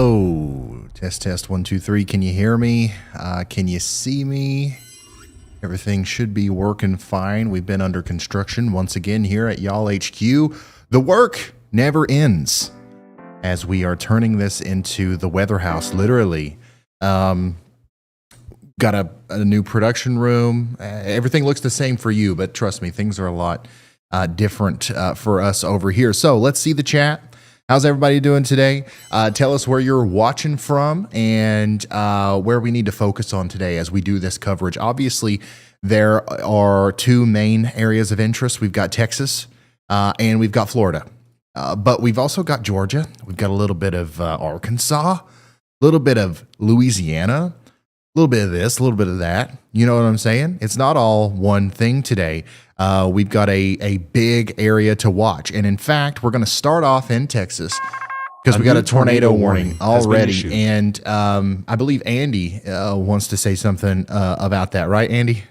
Hello. Test 1 2 3. Can you hear me? Can you see me? Everything should be working fine. We've been under construction once again here at Y'all HQ. The work never ends as we are turning this into the weather house, literally. Got a new production room. Everything looks the same for you, but trust me, things are a lot different for us over here. So let's see the chat. How's everybody doing today? Tell us where you're watching from and where we need to focus on today as we do this coverage. Obviously, there are two main areas of interest. We've got Texas and we've got Florida. But we've also got Georgia. We've got a little bit of Arkansas, a little bit of Louisiana, a little bit of this, a little bit of that. You know what I'm saying? It's not all one thing today. We've got a big area to watch. And in fact, we're going to start off in Texas because we got a tornado warning already. And I believe Andy wants to say something about that. Right, Andy?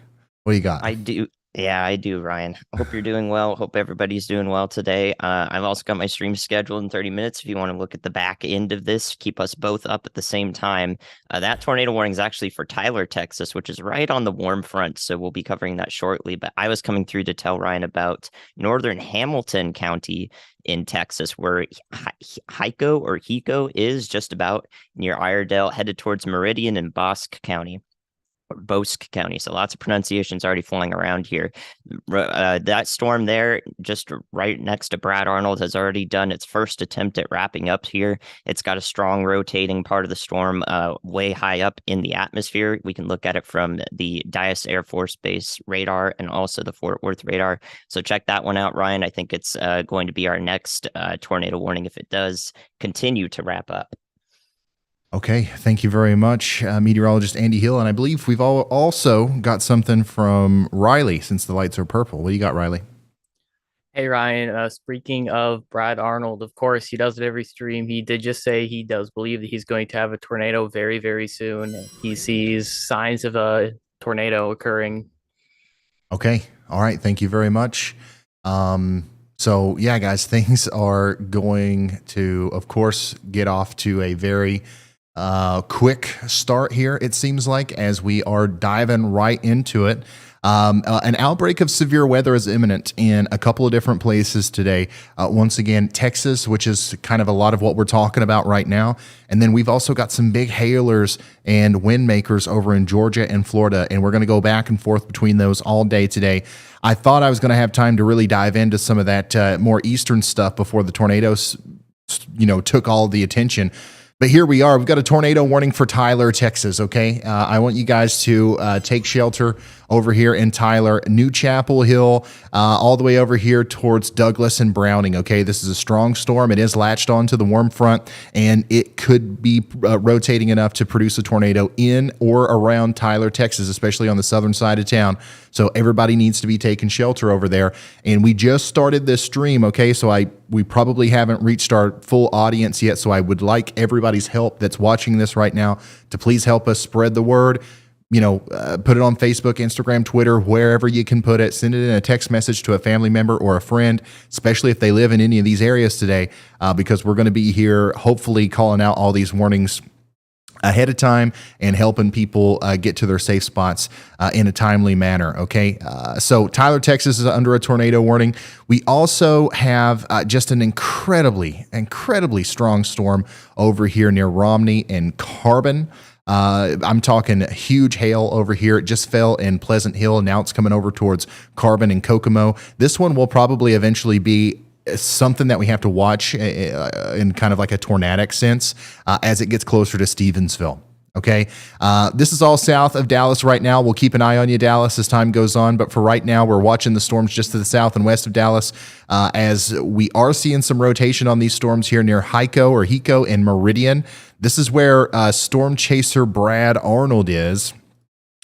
What do you got? I do. Yeah, I do, Ryan. Hope you're doing well. Hope everybody's doing well today. I've also got my stream scheduled in 30 minutes. If you want to look at the back end of this, keep us both up at the same time. That tornado warning is actually for Tyler, Texas, which is right on the warm front. So we'll be covering that shortly. But I was coming through to tell Ryan about northern Hamilton County in Texas, where Hico is just about near Iredell, headed towards Meridian and Bosque County. Bosque County. So lots of pronunciations already flying around here. That storm there, just right next to Brad Arnold, has already done its first attempt at wrapping up here. It's got a strong rotating part of the storm way high up in the atmosphere. We can look at it from the Dyess Air Force Base radar and also the Fort Worth radar. So check that one out, Ryan. I think it's going to be our next tornado warning if it does continue to wrap up. Okay, thank you very much, meteorologist Andy Hill. And I believe we've also got something from Riley, since the lights are purple. What do you got, Riley? Hey, Ryan. Speaking of Brad Arnold, of course, he does it every stream. He did just say he does believe that he's going to have a tornado very, very soon. He sees signs of a tornado occurring. Okay, all right, thank you very much. So, yeah, guys, things are going to, of course, get off to a very quick start here, it seems like, as we are diving right into it. An outbreak of severe weather is imminent in a couple of different places today. Once again, Texas, which is kind of a lot of what we're talking about right now. And then we've also got some big hailers and wind makers over in Georgia and Florida. And we're going to go back and forth between those all day today. I thought I was going to have time to really dive into some of that more eastern stuff before the tornadoes, took all the attention. But here we are. We've got a tornado warning for Tyler, Texas, okay? I want you guys to take shelter over here in Tyler, New Chapel Hill, all the way over here towards Douglas and Browning, okay? This is a strong storm. It is latched onto the warm front, and it could be rotating enough to produce a tornado in or around Tyler, Texas, especially on the southern side of town. So everybody needs to be taking shelter over there. And we just started this stream, okay? So we probably haven't reached our full audience yet, so I would like everybody's help that's watching this right now to please help us spread the word. Put it on Facebook, Instagram, Twitter, wherever you can put it. Send it in a text message to a family member or a friend, especially if they live in any of these areas today, because we're going to be here hopefully calling out all these warnings ahead of time and helping people get to their safe spots in a timely manner, okay? So Tyler, Texas is under a tornado warning. We also have just an incredibly strong storm over here near Romney and Carbon. I'm talking huge hail over here. It just fell in Pleasant Hill. Now it's coming over towards Carbon and Kokomo. This one will probably eventually be something that we have to watch in kind of like a tornadic sense as it gets closer to Stevensville. Okay. This is all south of Dallas right now. We'll keep an eye on you, Dallas, as time goes on. But for right now, we're watching the storms just to the south and west of Dallas as we are seeing some rotation on these storms here near Hico and Meridian. This is where storm chaser Brad Arnold is.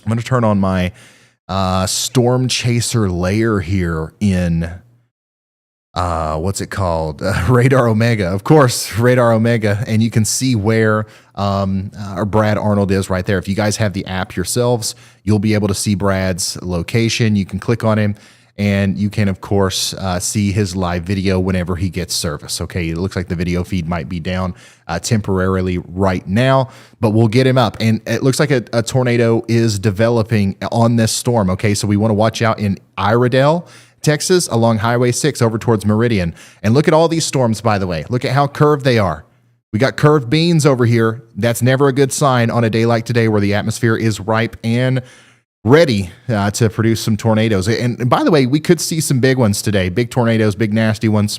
I'm going to turn on my storm chaser layer here in what's it called? Radar Omega, of course, Radar Omega. And you can see where our Brad Arnold is right there. If you guys have the app yourselves, you'll be able to see Brad's location. You can click on him And you can, of course, see his live video whenever he gets service. Okay, it looks like the video feed might be down temporarily right now, but we'll get him up. And it looks like a tornado is developing on this storm. Okay, so we want to watch out in Iredell, Texas, along Highway 6 over towards Meridian. And look at all these storms, by the way. Look at how curved they are. We got curved beans over here. That's never a good sign on a day like today where the atmosphere is ripe and ready to produce some tornadoes. And by the way, we could see some big ones today, big tornadoes, big nasty ones.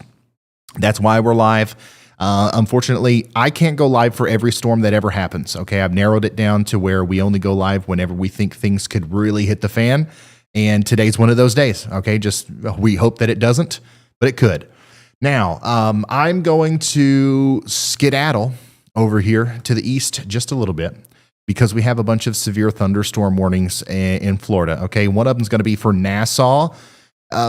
That's why we're live. Unfortunately, I can't go live for every storm that ever happens. Okay, I've narrowed it down to where we only go live whenever we think things could really hit the fan. And today's one of those days. Okay, just we hope that it doesn't, but it could. Now, I'm going to skedaddle over here to the east just a little bit, because we have a bunch of severe thunderstorm warnings in Florida. Okay, one of them is going to be for Nassau,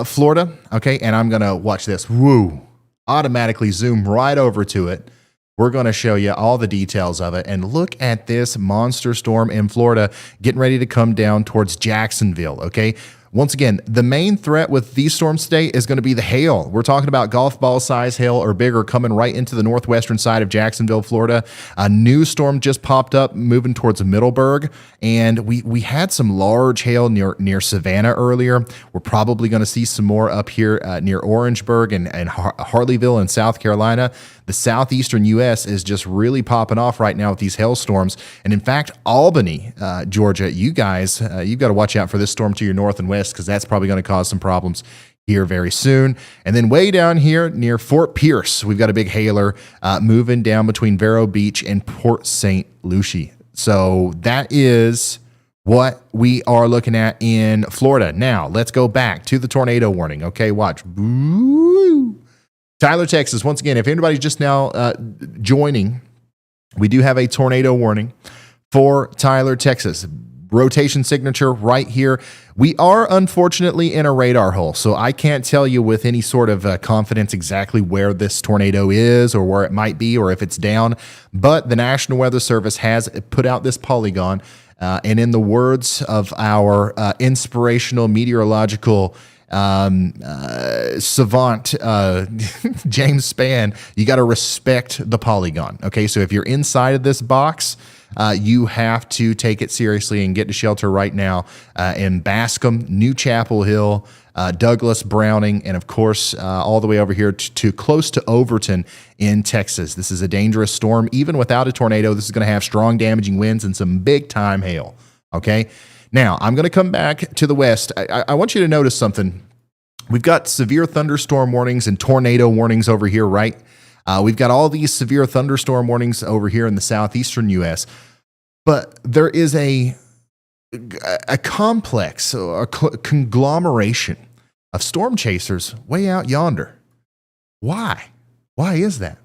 Florida. Okay, and I'm going to watch this. Woo! Automatically zoom right over to it. We're going to show you all the details of it. And look at this monster storm in Florida getting ready to come down towards Jacksonville. Okay. Once again, the main threat with these storms today is going to be the hail. We're talking about golf ball size hail or bigger coming right into the northwestern side of Jacksonville, Florida. A new storm just popped up moving towards Middleburg, and we had some large hail near Savannah earlier. We're probably going to see some more up here near Orangeburg and Harleyville in South Carolina. The southeastern U.S. is just really popping off right now with these hailstorms. And in fact, Albany, Georgia, you guys, you've got to watch out for this storm to your north and west, because that's probably going to cause some problems here very soon. And then way down here near Fort Pierce, we've got a big hailer moving down between Vero Beach and Port St. Lucie. So that is what we are looking at in Florida. Now, let's go back to the tornado warning. Okay, watch. Woo! Tyler, Texas. Once again, if anybody's just now joining, we do have a tornado warning for Tyler, Texas. Rotation signature right here. We are unfortunately in a radar hole, so I can't tell you with any sort of confidence exactly where this tornado is or where it might be or if it's down, but the National Weather Service has put out this polygon, and in the words of our inspirational meteorological savant James Spann, you got to respect the polygon. Okay, so if you're inside of this box, you have to take it seriously and get to shelter right now in Bascom, New Chapel Hill, Douglas, Browning, and of course all the way over here to close to Overton in Texas. This is a dangerous storm. Even without a tornado, this is going to have strong damaging winds and some big time hail. Okay. Now, I'm going to come back to the west. I want you to notice something. We've got severe thunderstorm warnings and tornado warnings over here, right? We've got all these severe thunderstorm warnings over here in the southeastern U.S., but there is a complex, a conglomeration of storm chasers way out yonder. Why? Why is that?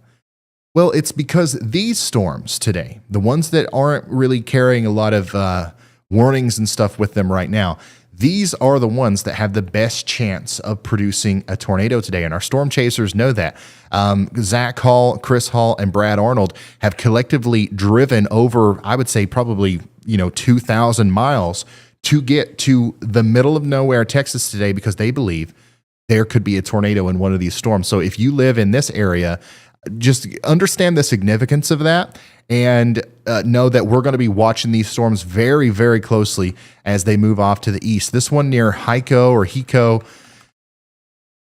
Well, it's because these storms today, the ones that aren't really carrying a lot of warnings and stuff with them right now, these are the ones that have the best chance of producing a tornado today. And our storm chasers know that. Zach Hall, Chris Hall, and Brad Arnold have collectively driven over, I would say probably, 2,000 miles to get to the middle of nowhere, Texas today, because they believe there could be a tornado in one of these storms. So if you live in this area, just understand the significance of that and know that we're going to be watching these storms very, very closely as they move off to the east. This one near Hico,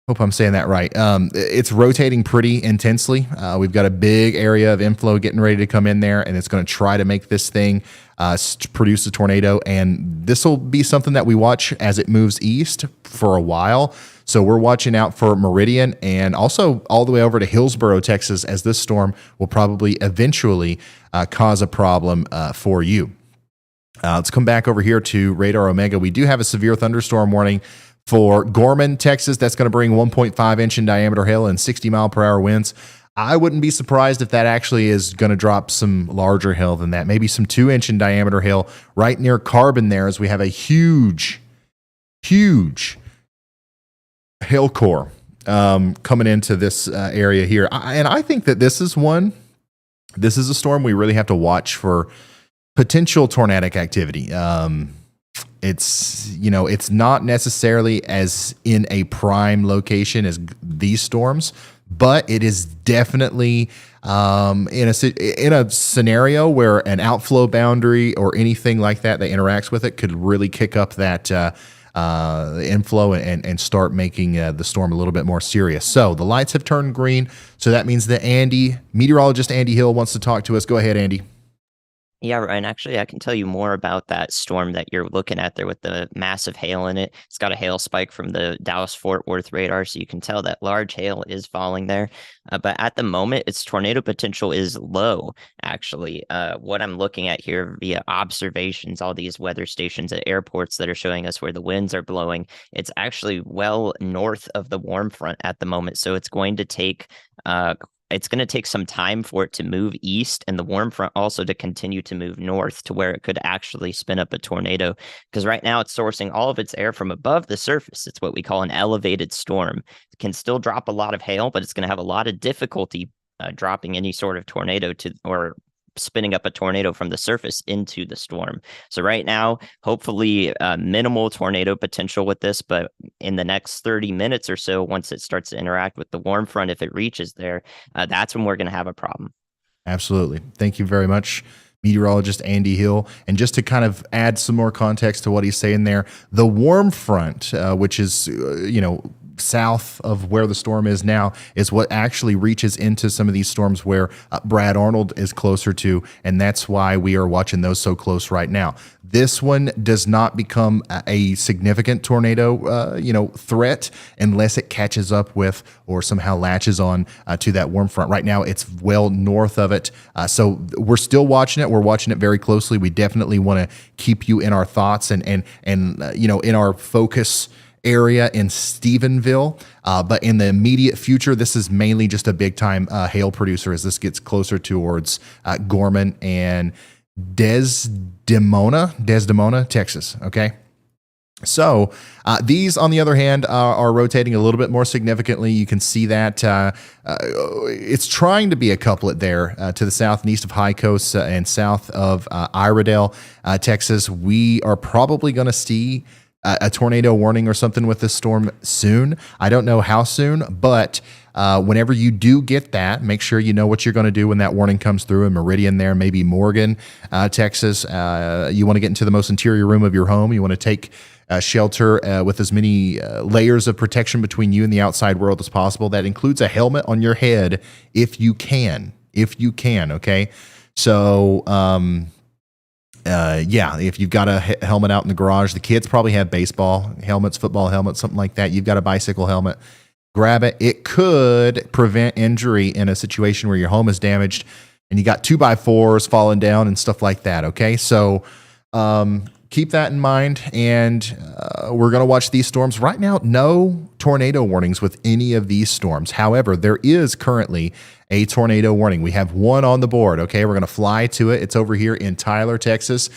hope I'm saying that right. It's rotating pretty intensely. We've got a big area of inflow getting ready to come in there, and it's going to try to make this thing produce a tornado. And this will be something that we watch as it moves east for a while. So we're watching out for Meridian and also all the way over to Hillsborough, Texas, as this storm will probably eventually cause a problem for you. Let's come back over here to Radar Omega. We do have a severe thunderstorm warning for Gorman, Texas. That's going to bring 1.5 inch in diameter hail and 60 mile per hour winds. I wouldn't be surprised if that actually is going to drop some larger hail than that, maybe some 2 inch in diameter hail right near Carbon there, as we have a huge hail core coming into this area here. And I think that this is a storm we really have to watch for potential tornadic activity. it's not necessarily as in a prime location as these storms, but it is definitely in a scenario where an outflow boundary or anything like that interacts with it could really kick up that inflow and start making the storm a little bit more serious. So the lights have turned green, so that means that meteorologist Andy Hill wants to talk to us. Go ahead, Andy. Yeah, Ryan, actually, I can tell you more about that storm that you're looking at there with the massive hail in it. It's got a hail spike from the Dallas-Fort Worth radar, so you can tell that large hail is falling there. But at the moment, its tornado potential is low, actually. What I'm looking at here via observations, all these weather stations at airports that are showing us where the winds are blowing, it's actually well north of the warm front at the moment. So it's going to take some time for it to move east and the warm front also to continue to move north to where it could actually spin up a tornado. Because right now it's sourcing all of its air from above the surface. It's what we call an elevated storm. It can still drop a lot of hail, but it's going to have a lot of difficulty dropping any sort of tornado or spinning up a tornado from the surface into the storm. So right now, hopefully minimal tornado potential with this, but in the next 30 minutes or so, once it starts to interact with the warm front, if it reaches there, that's when we're going to have a problem. Absolutely. Thank you very much, meteorologist Andy Hill. And just to kind of add some more context to what he's saying there, the warm front, which is, south of where the storm is now, is what actually reaches into some of these storms where Brad Arnold is closer to, and that's why we are watching those so close right now. This one does not become a significant tornado, threat unless it catches up with or somehow latches on to that warm front. Right now, it's well north of it, so we're still watching it. We're watching it very closely. We definitely want to keep you in our thoughts and in our focus area in Stephenville, but in the immediate future, this is mainly just a big time hail producer as this gets closer towards Gorman and Desdemona, Texas. Okay. So these, on the other hand, are rotating a little bit more significantly. You can see that it's trying to be a couplet there to the south and east of High Coast and south of Iredell, Texas. We are probably going to see a tornado warning or something with this storm soon. I don't know how soon, but whenever you do get that, make sure you know what you're going to do when that warning comes through in Meridian there, maybe Morgan, Texas. You want to get into the most interior room of your home. You want to take shelter with as many layers of protection between you and the outside world as possible. That includes a helmet on your head if you can, okay? So, if you've got a helmet out in the garage, the kids probably have baseball helmets, football helmets, something like that. You've got a bicycle helmet, grab it. It could prevent injury in a situation where your home is damaged and you got 2x4s falling down and stuff like that. Okay. So, keep that in mind. And we're going to watch these storms right now. No tornado warnings with any of these storms. However, there is currently a tornado warning. We have one on the board. Okay, we're going to fly to it. It's over here in Tyler, Texas.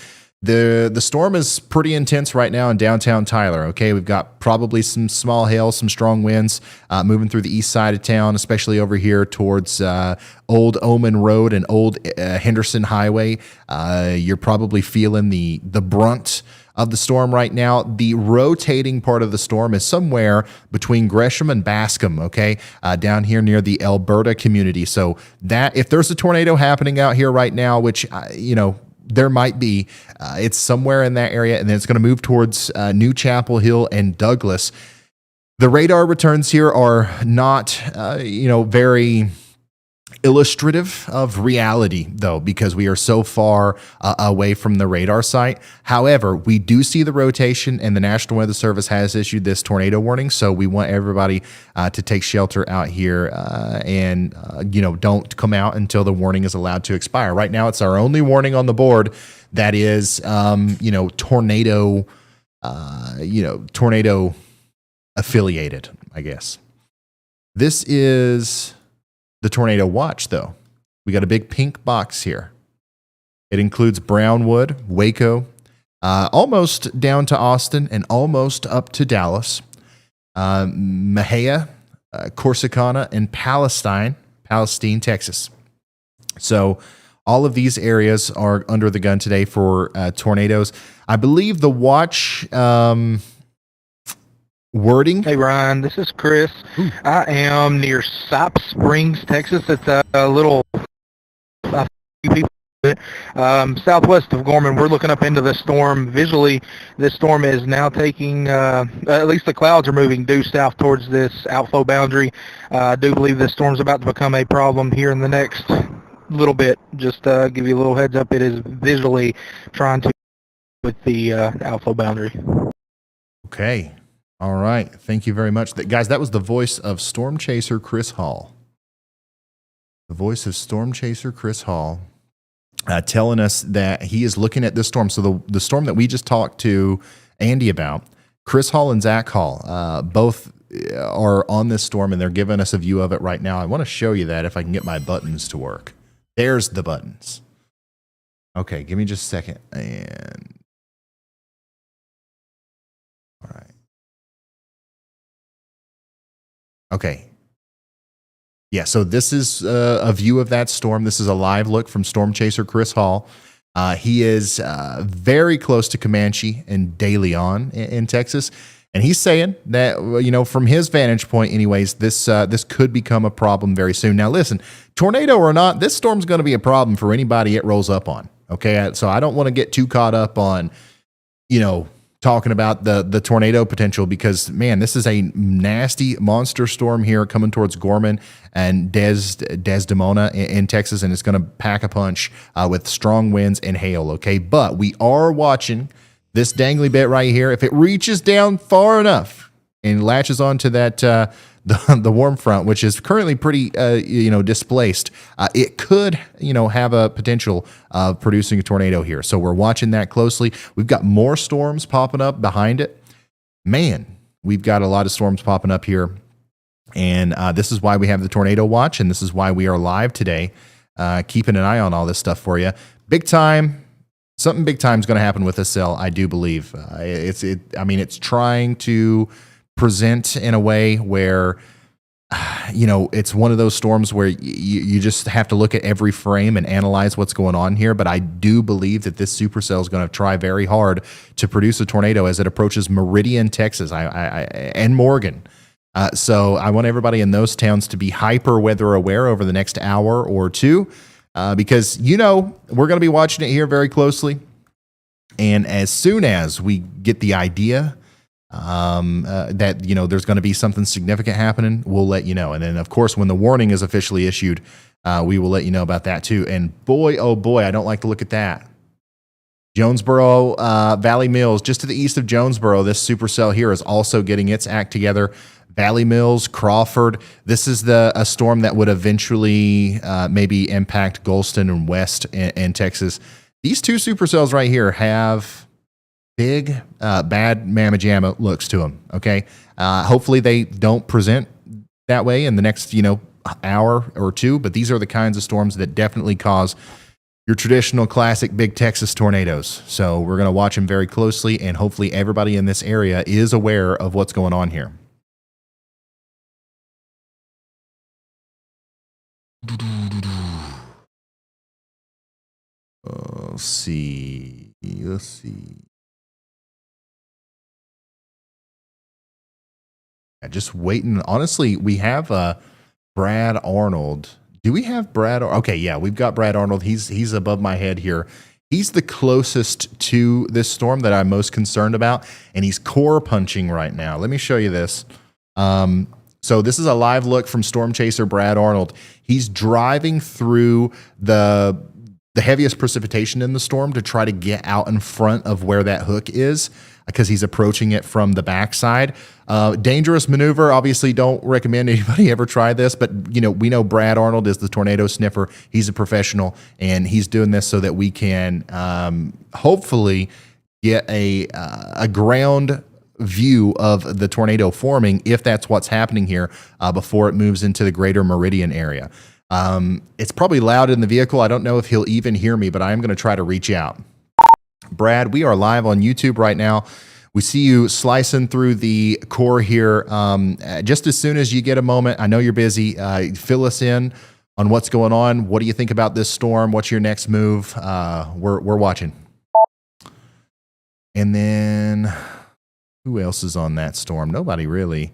The storm is pretty intense right now in downtown Tyler. Okay, we've got probably some small hail, some strong winds moving through the east side of town, especially over here towards Old Omen Road and Old Henderson Highway. You're probably feeling the brunt of the storm right now. The rotating part of the storm is somewhere between Gresham and Bascom, okay, down here near the Alberta community. So that if there's a tornado happening out here right now, which, there might be, it's somewhere in that area, and then it's going to move towards New Chapel Hill and Douglas. The radar returns here are not, very illustrative of reality, though, because we are so far away from the radar site. However, we do see the rotation, and the National Weather Service has issued this tornado warning. So we want everybody to take shelter out here and don't come out until the warning is allowed to expire. Right now, it's our only warning on the board that is, tornado affiliated, I guess. This is the tornado watch, though. We got a big pink box here. It includes Brownwood, Waco, almost down to Austin and almost up to Dallas, Mahia, Corsicana, and Palestine, Texas. So All of these areas are under the gun today for tornadoes. I believe the watch wording. Hey Ryan, this is Chris. I am near Sap Springs, Texas. It's a little southwest of Gorman. We're looking up into the storm. Visually, this storm is now taking, at least the clouds are moving due south towards this outflow boundary. I do believe this storm's about to become a problem here in the next little bit. Just give you a little heads up, it is visually trying to with the outflow boundary. Okay. All right. Thank you very much. Guys, that was the voice of Storm Chaser Chris Hall. The voice of Storm Chaser Chris Hall telling us that he is looking at this storm. So the storm that we just talked to Andy about, Chris Hall and Zach Hall, both are on this storm, and they're giving us a view of it right now. I want to show you that if I can get my buttons to work. There's the buttons. Okay, give me just a second. And all right. Okay. Yeah, so this is a view of that storm. This is a live look from Storm Chaser Chris Hall. He is very close to Comanche and De Leon in Texas. And he's saying that, you know, from his vantage point anyways, this could become a problem very soon. Now, listen, tornado or not, this storm's going to be a problem for anybody it rolls up on. Okay, so I don't want to get too caught up on, you know, talking about the tornado potential, because man, this is a nasty monster storm here coming towards Gorman and Desdemona in Texas, and it's going to pack a punch with strong winds and hail. Okay, but we are watching this dangly bit right here. If it reaches down far enough and latches onto that the warm front, which is currently pretty displaced, it could have a potential of producing a tornado here. So we're watching that closely. We've got more storms popping up behind it. Man, we've got a lot of storms popping up here, and this is why we have the tornado watch, and this is why we are live today, keeping an eye on all this stuff for you. Big time. Something big time is going to happen with this cell, I do believe. It's trying to present in a way where, it's one of those storms where you just have to look at every frame and analyze what's going on here. But I do believe that this supercell is going to try very hard to produce a tornado as it approaches Meridian, Texas, and Morgan. So I want everybody in those towns to be hyper weather aware over the next hour or two. Because, we're going to be watching it here very closely. And as soon as we get the idea that, there's going to be something significant happening, we'll let you know. And then, of course, when the warning is officially issued, we will let you know about that too. And boy, oh boy, I don't like to look at that. Jonesboro, Valley Mills, just to the east of Jonesboro, this supercell here is also getting its act together. Valley Mills, Crawford. This is a storm that would eventually maybe impact Golston and West in Texas. These two supercells right here have big, bad mamma jamma looks to them. Okay, hopefully they don't present that way in the next hour or two. But these are the kinds of storms that definitely cause your traditional classic big Texas tornadoes. So we're going to watch them very closely, and hopefully everybody in this area is aware of what's going on here. Let's see. Just waiting. Honestly, we have Brad Arnold. Do we have Brad? Okay, yeah, we've got Brad Arnold. He's above my head here. He's the closest to this storm that I'm most concerned about, and he's core punching right now. Let me show you this. So this is a live look from Storm Chaser Brad Arnold. He's driving through the heaviest precipitation in the storm to try to get out in front of where that hook is, because he's approaching it from the backside. Dangerous maneuver. Obviously, don't recommend anybody ever try this, but we know Brad Arnold is the tornado sniffer. He's a professional, and he's doing this so that we can hopefully get a ground view of the tornado forming, if that's what's happening here, before it moves into the greater Meridian area. It's probably loud in the vehicle. I don't know if he'll even hear me, but I am going to try to reach out. Brad, we are live on YouTube right now. We see you slicing through the core here. Just as soon as you get a moment, I know you're busy, fill us in on what's going on. What do you think about this storm? What's your next move? We're watching. And then who else is on that storm? Nobody really.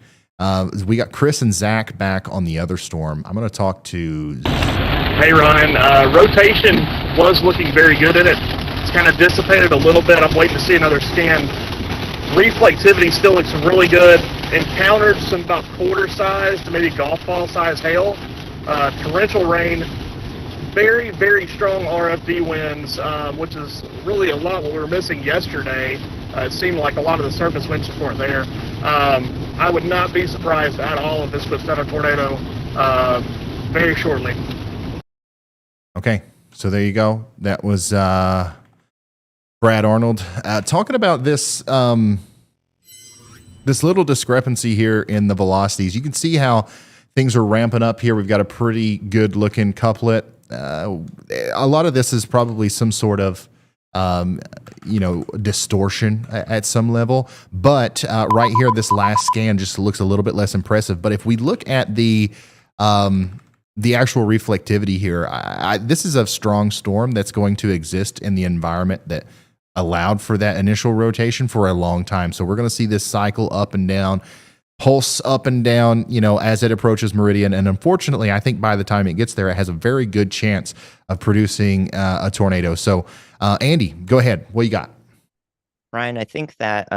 We got Chris and Zach back on the other storm. I'm going to talk to. Hey Ryan, rotation was looking very good in it. It's kind of dissipated a little bit. I'm waiting to see another scan. Reflectivity still looks really good. Encountered some about quarter size to maybe golf ball size hail. Torrential rain. Very, very strong RFD winds, which is really a lot what we were missing yesterday. It seemed like a lot of the surface winds just weren't there. I would not be surprised at all if this puts down a tornado very shortly. Okay, so there you go. That was Brad Arnold talking about this this little discrepancy here in the velocities. You can see how things are ramping up here. We've got a pretty good looking couplet. A lot of this is probably some sort of distortion at some level, but right here, this last scan just looks a little bit less impressive. But if we look at the actual reflectivity here, this is a strong storm that's going to exist in the environment that allowed for that initial rotation for a long time. So we're going to see this cycle up and down, pulse up and down, as it approaches meridian. And unfortunately, I think by the time it gets there, it has a very good chance of producing a tornado. So, Andy, go ahead. What you got? Ryan, I think that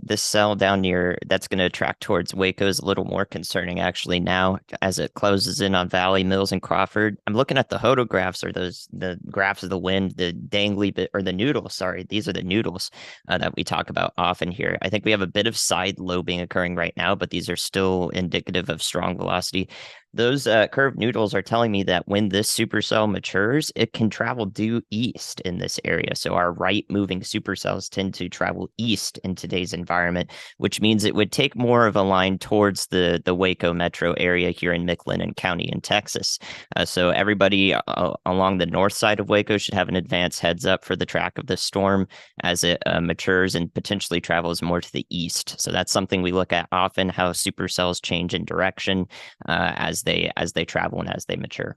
this cell down near that's going to track towards Waco is a little more concerning actually now as it closes in on Valley, Mills, and Crawford. I'm looking at the photographs or the graphs of the wind, the dangly bit or the noodles. Sorry, these are the noodles that we talk about often here. I think we have a bit of side lobing occurring right now, but these are still indicative of strong velocity. Those curved noodles are telling me that when this supercell matures, it can travel due east in this area. So our right-moving supercells tend to travel east in today's environment, which means it would take more of a line towards the Waco metro area here in McLennan County in Texas. So everybody along the north side of Waco should have an advance heads up for the track of the storm as it matures and potentially travels more to the east. So that's something we look at often, how supercells change in direction as they travel and as they mature.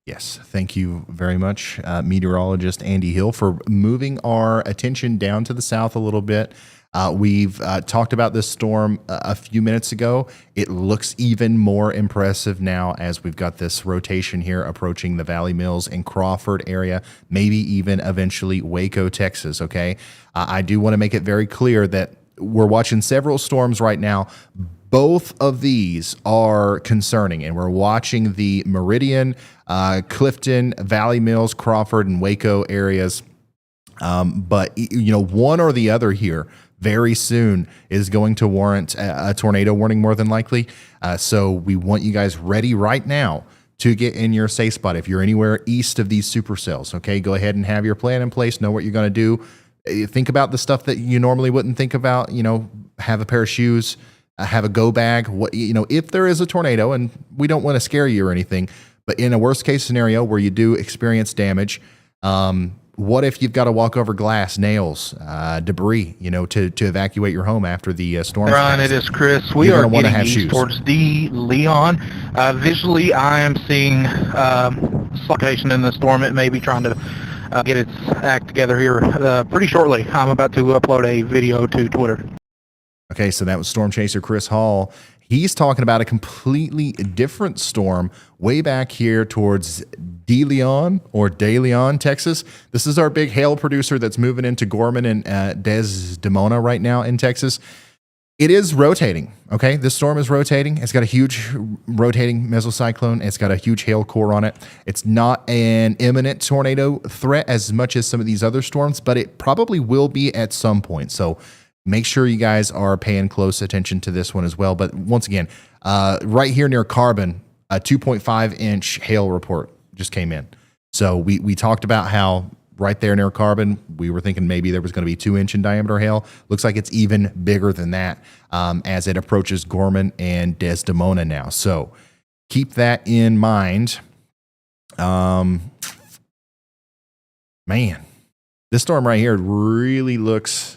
Yes, thank you very much, meteorologist Andy Hill, for moving our attention down to the south a little bit. We've talked about this storm a few minutes ago. It looks even more impressive now as we've got this rotation here approaching the Valley Mills and Crawford area, maybe even eventually Waco, Texas, okay? I do want to make it very clear that we're watching several storms right now. Both of these are concerning, and we're watching the Meridian, Clifton, Valley Mills, Crawford, and Waco areas. But one or the other here very soon is going to warrant a tornado warning more than likely. So we want you guys ready right now to get in your safe spot. If you're anywhere east of these supercells, okay, go ahead and have your plan in place. Know what you're going to do. Think about the stuff that you normally wouldn't think about. Have a pair of shoes. Have a go bag. If there is a tornado, and we don't want to scare you or anything, but in a worst case scenario where you do experience damage, what if you've got to walk over glass, nails, debris, to evacuate your home after the storm? Ryan, it is Chris. We are getting east towards D. Leon. Visually, I am seeing dislocation in the storm. It may be trying to get its act together here pretty shortly. I'm about to upload a video to Twitter. Okay, so that was Storm Chaser Chris Hall. He's talking about a completely different storm way back here towards De Leon, Texas. This is our big hail producer that's moving into Gorman and Desdemona right now in Texas. It is rotating, okay? This storm is rotating. It's got a huge rotating mesocyclone. It's got a huge hail core on it. It's not an imminent tornado threat as much as some of these other storms, but it probably will be at some point. So make sure you guys are paying close attention to this one as well. But once again, right here near Carbon, a 2.5-inch hail report just came in. So we talked about how right there near Carbon, we were thinking maybe there was going to be 2-inch in diameter hail. Looks like it's even bigger than that as it approaches Gorman and Desdemona now. So keep that in mind. Man, this storm right here really looks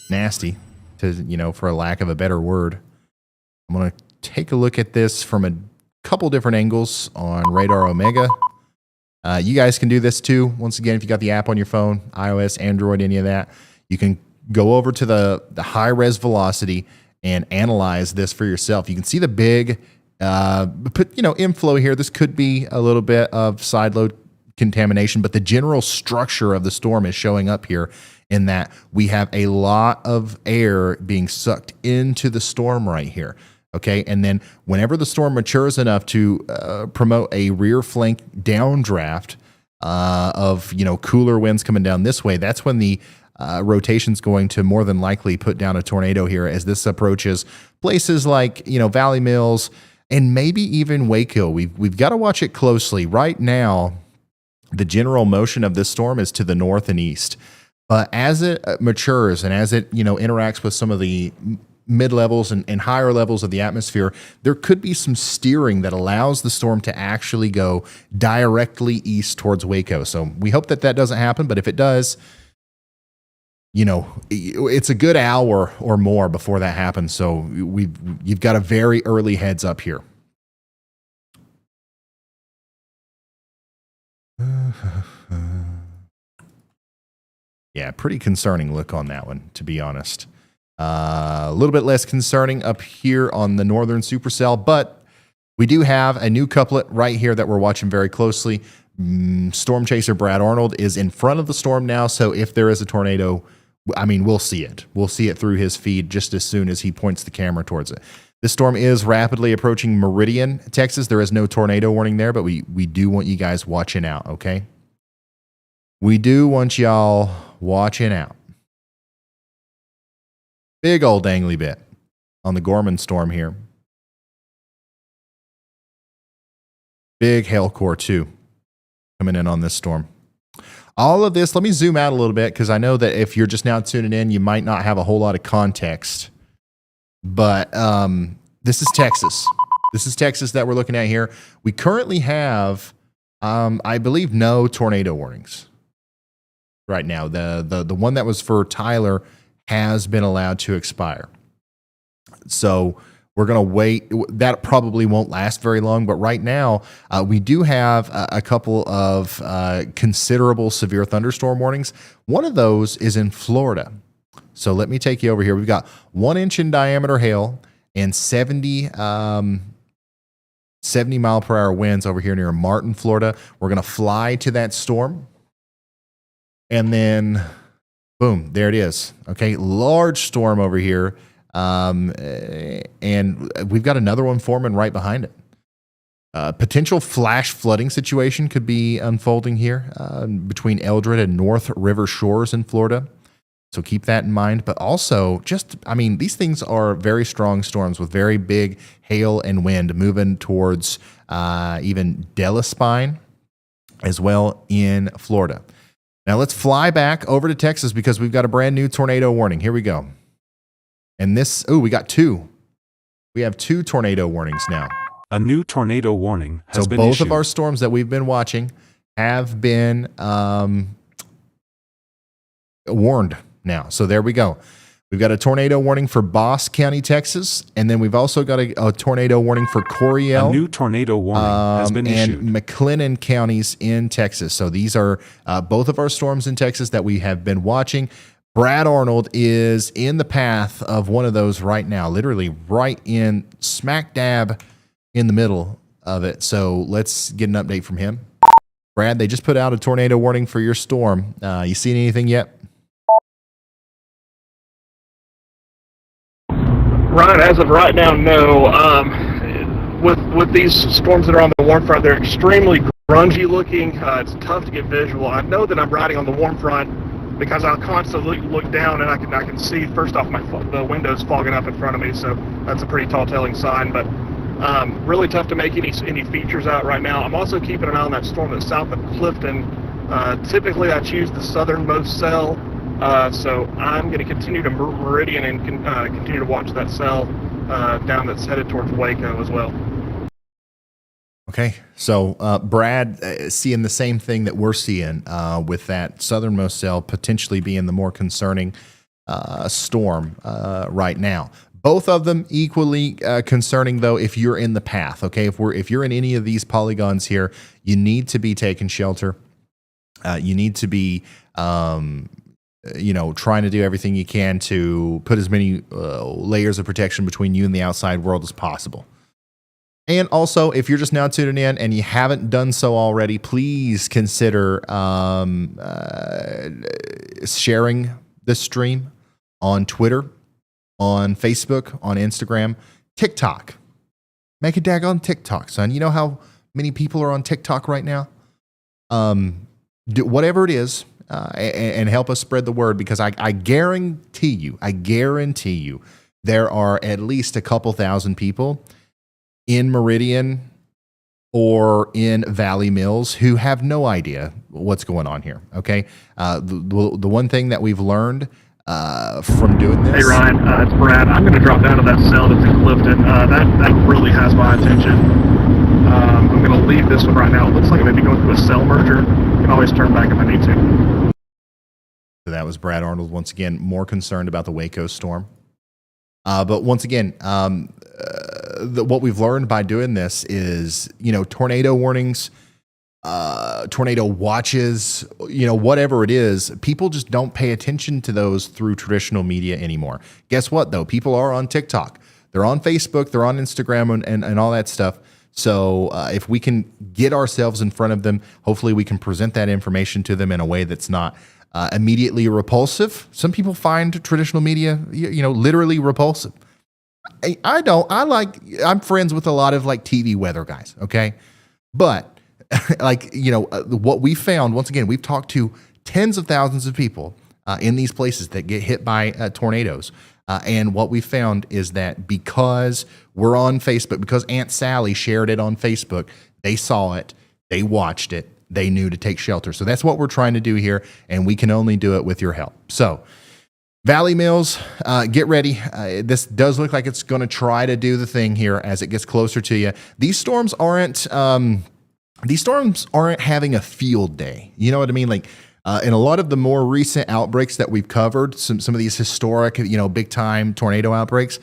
nasty, for a lack of a better word. I'm going to take a look at this from a couple different angles on Radar Omega. You guys can do this too. Once again, if you got the app on your phone, iOS, Android, any of that, you can go over to the high res velocity and analyze this for yourself. You can see the big inflow here. This could be a little bit of side load contamination, but the general structure of the storm is showing up here in that we have a lot of air being sucked into the storm right here. Okay, and then whenever the storm matures enough to promote a rear flank downdraft of cooler winds coming down this way, that's when the rotation's going to more than likely put down a tornado here as this approaches places like Valley Mills and maybe even Waco. We've got to watch it closely. Right now, the general motion of this storm is to the north and east, but as it matures and as it interacts with some of the mid-levels and higher levels of the atmosphere, there could be some steering that allows the storm to actually go directly east towards Waco. So we hope that doesn't happen, but if it does, it's a good hour or more before that happens. So you've got a very early heads up here. Yeah, pretty concerning look on that one, to be honest. A little bit less concerning up here on the northern supercell, but we do have a new couplet right here that we're watching very closely. Storm chaser Brad Arnold is in front of the storm now, so if there is a tornado, we'll see it. We'll see it through his feed just as soon as he points the camera towards it. This storm is rapidly approaching Meridian, Texas. There is no tornado warning there, but we do want you guys watching out, okay? We do want y'all watching out. Big old dangly bit on the Gorman storm here. Big hail core too coming in on this storm. All of this, let me zoom out a little bit because I know that if you're just now tuning in, you might not have a whole lot of context. But this is Texas. This is Texas that we're looking at here. We currently have, I believe, no tornado warnings right now. The one that was for Tyler has been allowed to expire. So we're going to wait. That probably won't last very long, but right now we do have a couple of considerable severe thunderstorm warnings. One of those is in Florida. So let me take you over here. We've got 1 inch in diameter hail and 70 mile per hour winds over here near Martin, Florida. We're going to fly to that storm. And then boom, there it is. Okay, large storm over here. And we've got another one forming right behind it. Potential flash flooding situation could be unfolding here between Eldred and North River Shores in Florida. So keep that in mind. But also, these things are very strong storms with very big hail and wind moving towards even Delaspine as well in Florida. Now let's fly back over to Texas because we've got a brand new tornado warning. Here we go. And we got 2. We have 2 tornado warnings now. A new tornado warning has been both issued. of our storms that we've been watching have been warned now. So there we go. We've got a tornado warning for Boss County, Texas, and then we've also got a tornado warning for Coryell. A new tornado warning has been issued. And McLennan counties in Texas. So these are both of our storms in Texas that we have been watching. Brad Arnold is in the path of one of those right now, literally right in smack dab in the middle of it. So let's get an update from him. Brad, they just put out a tornado warning for your storm. You seen anything yet? Ryan, as of right now, no. With these storms that are on the warm front, they're extremely grungy looking. It's tough to get visual. I know that I'm riding on the warm front because I'll constantly look down and I can see first off the windows fogging up in front of me, so that's a pretty tall telling sign. But really tough to make any features out right now. I'm also keeping an eye on that storm that's south of Clifton. Typically, I choose the southernmost cell. So I'm going to continue to Meridian and continue to watch that cell down that's headed towards Waco as well. Okay, so Brad seeing the same thing that we're seeing with that southernmost cell potentially being the more concerning storm right now. Both of them equally concerning, though, if you're in the path. Okay, if you're in any of these polygons here, you need to be taking shelter. You need to be, trying to do everything you can to put as many layers of protection between you and the outside world as possible. And also, if you're just now tuning in and you haven't done so already, please consider sharing this stream on Twitter, on Facebook, on Instagram, TikTok. Make a daggone TikTok, son. You know how many people are on TikTok right now? Do whatever it is and help us spread the word, because I guarantee you, there are at least a couple thousand people in Meridian or in Valley Mills who have no idea what's going on here. Okay. The one thing that we've learned from doing this. Hey Ryan, it's Brad. I'm going to drop down to that cell that's in Clifton. That really has my attention. I'm going to leave this one right now. It looks like I may be going through a cell merger. I can always turn back if I need to. So that was Brad Arnold once again, more concerned about the Waco storm. But once again, what we've learned by doing this is, tornado warnings, tornado watches, whatever it is, people just don't pay attention to those through traditional media anymore. Guess what, though? People are on TikTok. They're on Facebook. They're on Instagram and all that stuff. So if we can get ourselves in front of them, hopefully we can present that information to them in a way that's not immediately repulsive. Some people find traditional media, literally repulsive. I'm friends with a lot of TV weather guys. Okay. But what we found, once again, we've talked to tens of thousands of people in these places that get hit by tornadoes. And what we found is that because we're on Facebook, because Aunt Sally shared it on Facebook, they saw it, they watched it, they knew to take shelter. So that's what we're trying to do here, and we can only do it with your help. So Valley Mills, get ready. This does look like it's going to try to do the thing here as it gets closer to you. These storms aren't having a field day. You know what I mean? In a lot of the more recent outbreaks that we've covered, some of these historic, big time tornado outbreaks,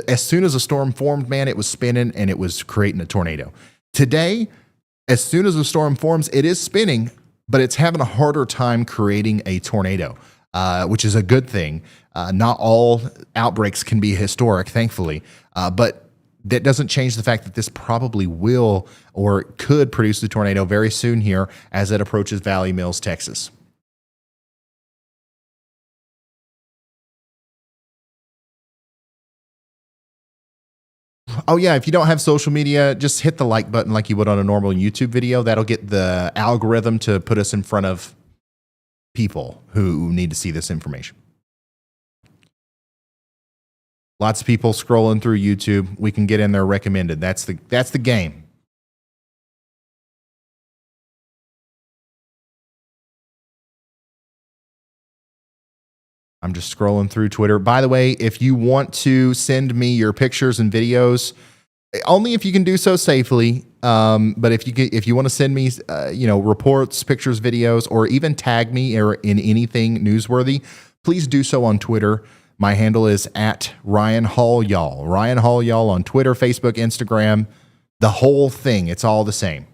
as soon as a storm formed, man, it was spinning and it was creating a tornado. Today, as soon as a storm forms, it is spinning, but it's having a harder time creating a tornado, which is a good thing. Not all outbreaks can be historic, thankfully, but that doesn't change the fact that this probably will or could produce a tornado very soon here as it approaches Valley Mills, Texas. Oh yeah, if you don't have social media, just hit the like button like you would on a normal YouTube video. That'll get the algorithm to put us in front of people who need to see this information. Lots of people scrolling through YouTube. We can get in there recommended. That's the game. I'm just scrolling through Twitter. By the way, if you want to send me your pictures and videos, only if you can do so safely. But if you want to send me, reports, pictures, videos, or even tag me or in anything newsworthy, please do so on Twitter. My handle is @RyanHallYall. Ryan Hall Y'all on Twitter, Facebook, Instagram, the whole thing. It's all the same.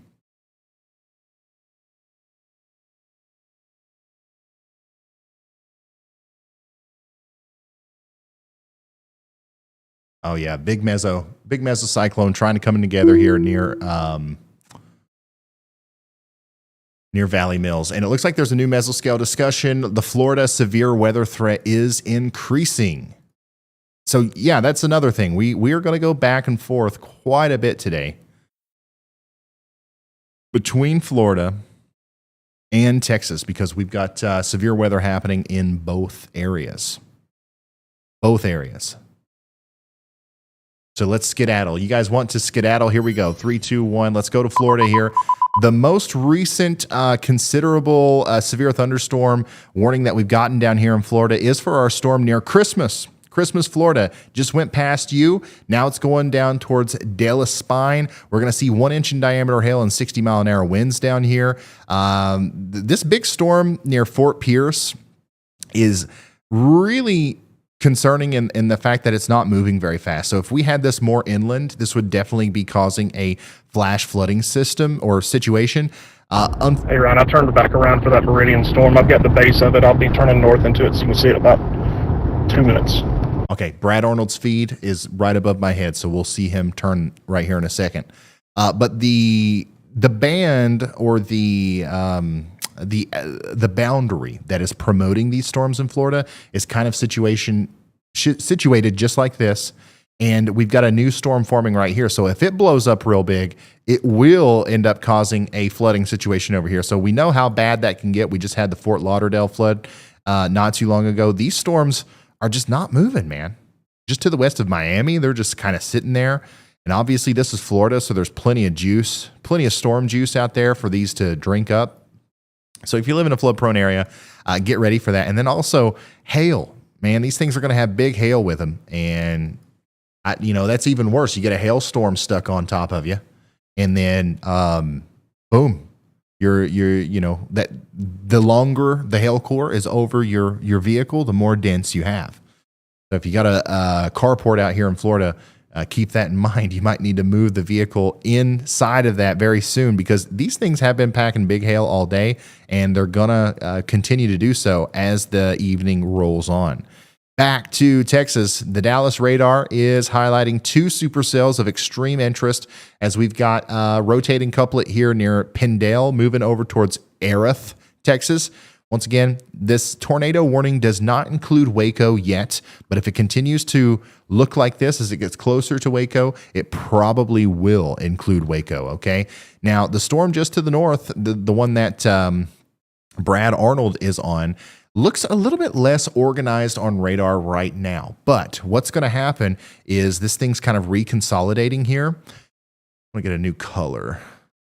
Oh yeah, big mesocyclone trying to come together here near Valley Mills. And it looks like there's a new mesoscale discussion. The Florida severe weather threat is increasing. So yeah, that's another thing. We are going to go back and forth quite a bit today between Florida and Texas because we've got severe weather happening in both areas. Both areas. So let's skedaddle. You guys want to skedaddle? Here we go. 3, 2, 1. Let's go to Florida here. The most recent considerable severe thunderstorm warning that we've gotten down here in Florida is for our storm near Christmas. Christmas, Florida just went past you. Now it's going down towards Dallas Spine. We're going to see 1 inch in diameter hail and 60-mile-an-hour winds down here. This big storm near Fort Pierce is really concerning in the fact that it's not moving very fast. So if we had this more inland, this would definitely be causing a flash flooding system or situation. Hey, Ryan, I turned back around for that Meridian storm. I've got the base of it. I'll be turning north into it, so you can see it in about 2 minutes. Okay, Brad Arnold's feed is right above my head, so we'll see him turn right here in a second. But the band or the boundary that is promoting these storms in Florida is kind of situated just like this. And we've got a new storm forming right here. So if it blows up real big, it will end up causing a flooding situation over here. So we know how bad that can get. We just had the Fort Lauderdale flood not too long ago. These storms are just not moving, man. Just to the west of Miami, they're just kind of sitting there. And obviously this is Florida, so there's plenty of juice, plenty of storm juice out there for these to drink up. So if you live in a flood-prone area, get ready for that. And then also hail. Man, these things are going to have big hail with them. And that's even worse. You get a hailstorm stuck on top of you, and then boom, that the longer the hail core is over your vehicle, the more dense you have. So if you got a carport out here in Florida, keep that in mind. You might need to move the vehicle inside of that very soon, because these things have been packing big hail all day, and they're gonna continue to do so as the evening rolls on. Back to Texas, the Dallas radar is highlighting 2 supercells of extreme interest, as we've got a rotating couplet here near Pendale moving over towards Erath, Texas. Once again, this tornado warning does not include Waco yet, but if it continues to look like this as it gets closer to Waco, it probably will include Waco, okay? Now, the storm just to the north, the one that Brad Arnold is on, looks a little bit less organized on radar right now. But what's going to happen is this thing's kind of reconsolidating here. I'm going to get a new color.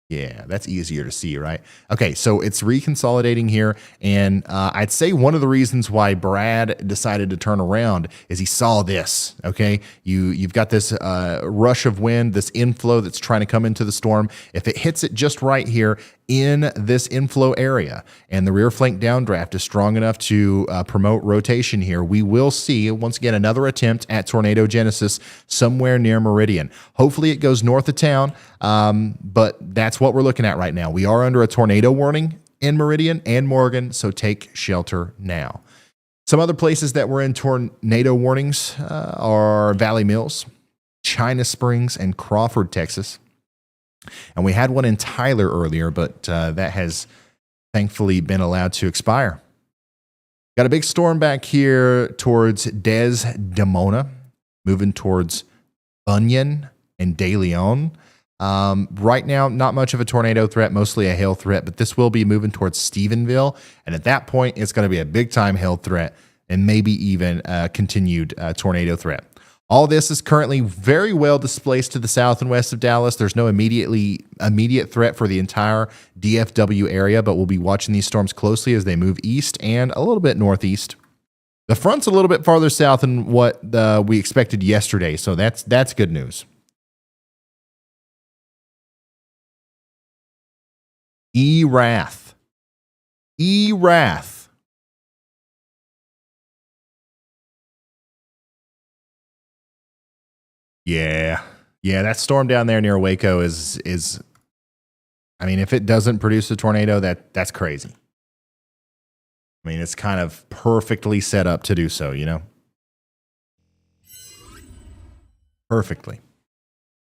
Yeah, that's easier to see, right? Okay, so it's reconsolidating here, and I'd say one of the reasons why Brad decided to turn around is he saw this, okay? You've got this rush of wind, this inflow that's trying to come into the storm. If it hits it just right here in this inflow area, and the rear flank downdraft is strong enough to promote rotation here, we will see, once again, another attempt at tornado genesis somewhere near Meridian. Hopefully it goes north of town, but that's what we're looking at right now. We are under a tornado warning in Meridian and Morgan, so take shelter now. Some other places that were in tornado warnings are Valley Mills, China Springs, and Crawford, Texas. And we had one in Tyler earlier, but that has thankfully been allowed to expire. Got a big storm back here towards Desdemona, moving towards Bunyan and De Leon. Right now, not much of a tornado threat, mostly a hail threat, but this will be moving towards Stephenville. And at that point, it's going to be a big-time hail threat and maybe even a continued tornado threat. All this is currently very well displaced to the south and west of Dallas. There's no immediate threat for the entire DFW area, but we'll be watching these storms closely as they move east and a little bit northeast. The front's a little bit farther south than what we expected yesterday, so that's good news. Erath. Yeah, that storm down there near Waco is I mean, if it doesn't produce a tornado, that's crazy. I mean, it's kind of perfectly set up to do so, you know? Perfectly.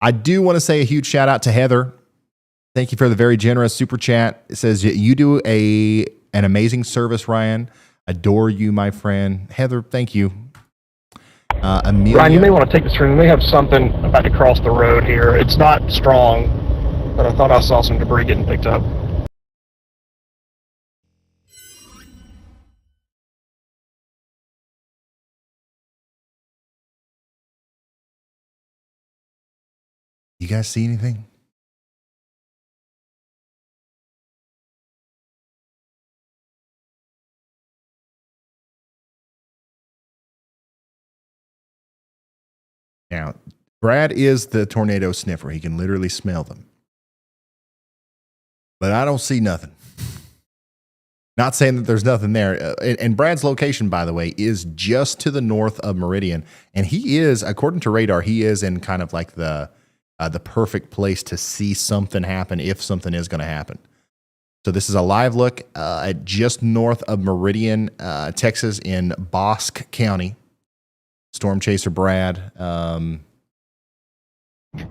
I do want to say a huge shout out to Heather. Thank you for the very generous super chat. It says, you do an amazing service, Ryan. Adore you, my friend. Heather, thank you. Amelia. Ryan, you may want to take this room. We may have something about to cross the road here. It's not strong, but I thought I saw some debris getting picked up. You guys see anything? Now, Brad is the tornado sniffer. He can literally smell them. But I don't see nothing. Not saying that there's nothing there. And Brad's location, by the way, is just to the north of Meridian. And he is, according to radar, he is in kind of like the perfect place to see something happen if something is going to happen. So this is a live look at just north of Meridian, Texas, in Bosque County. Storm Chaser Brad.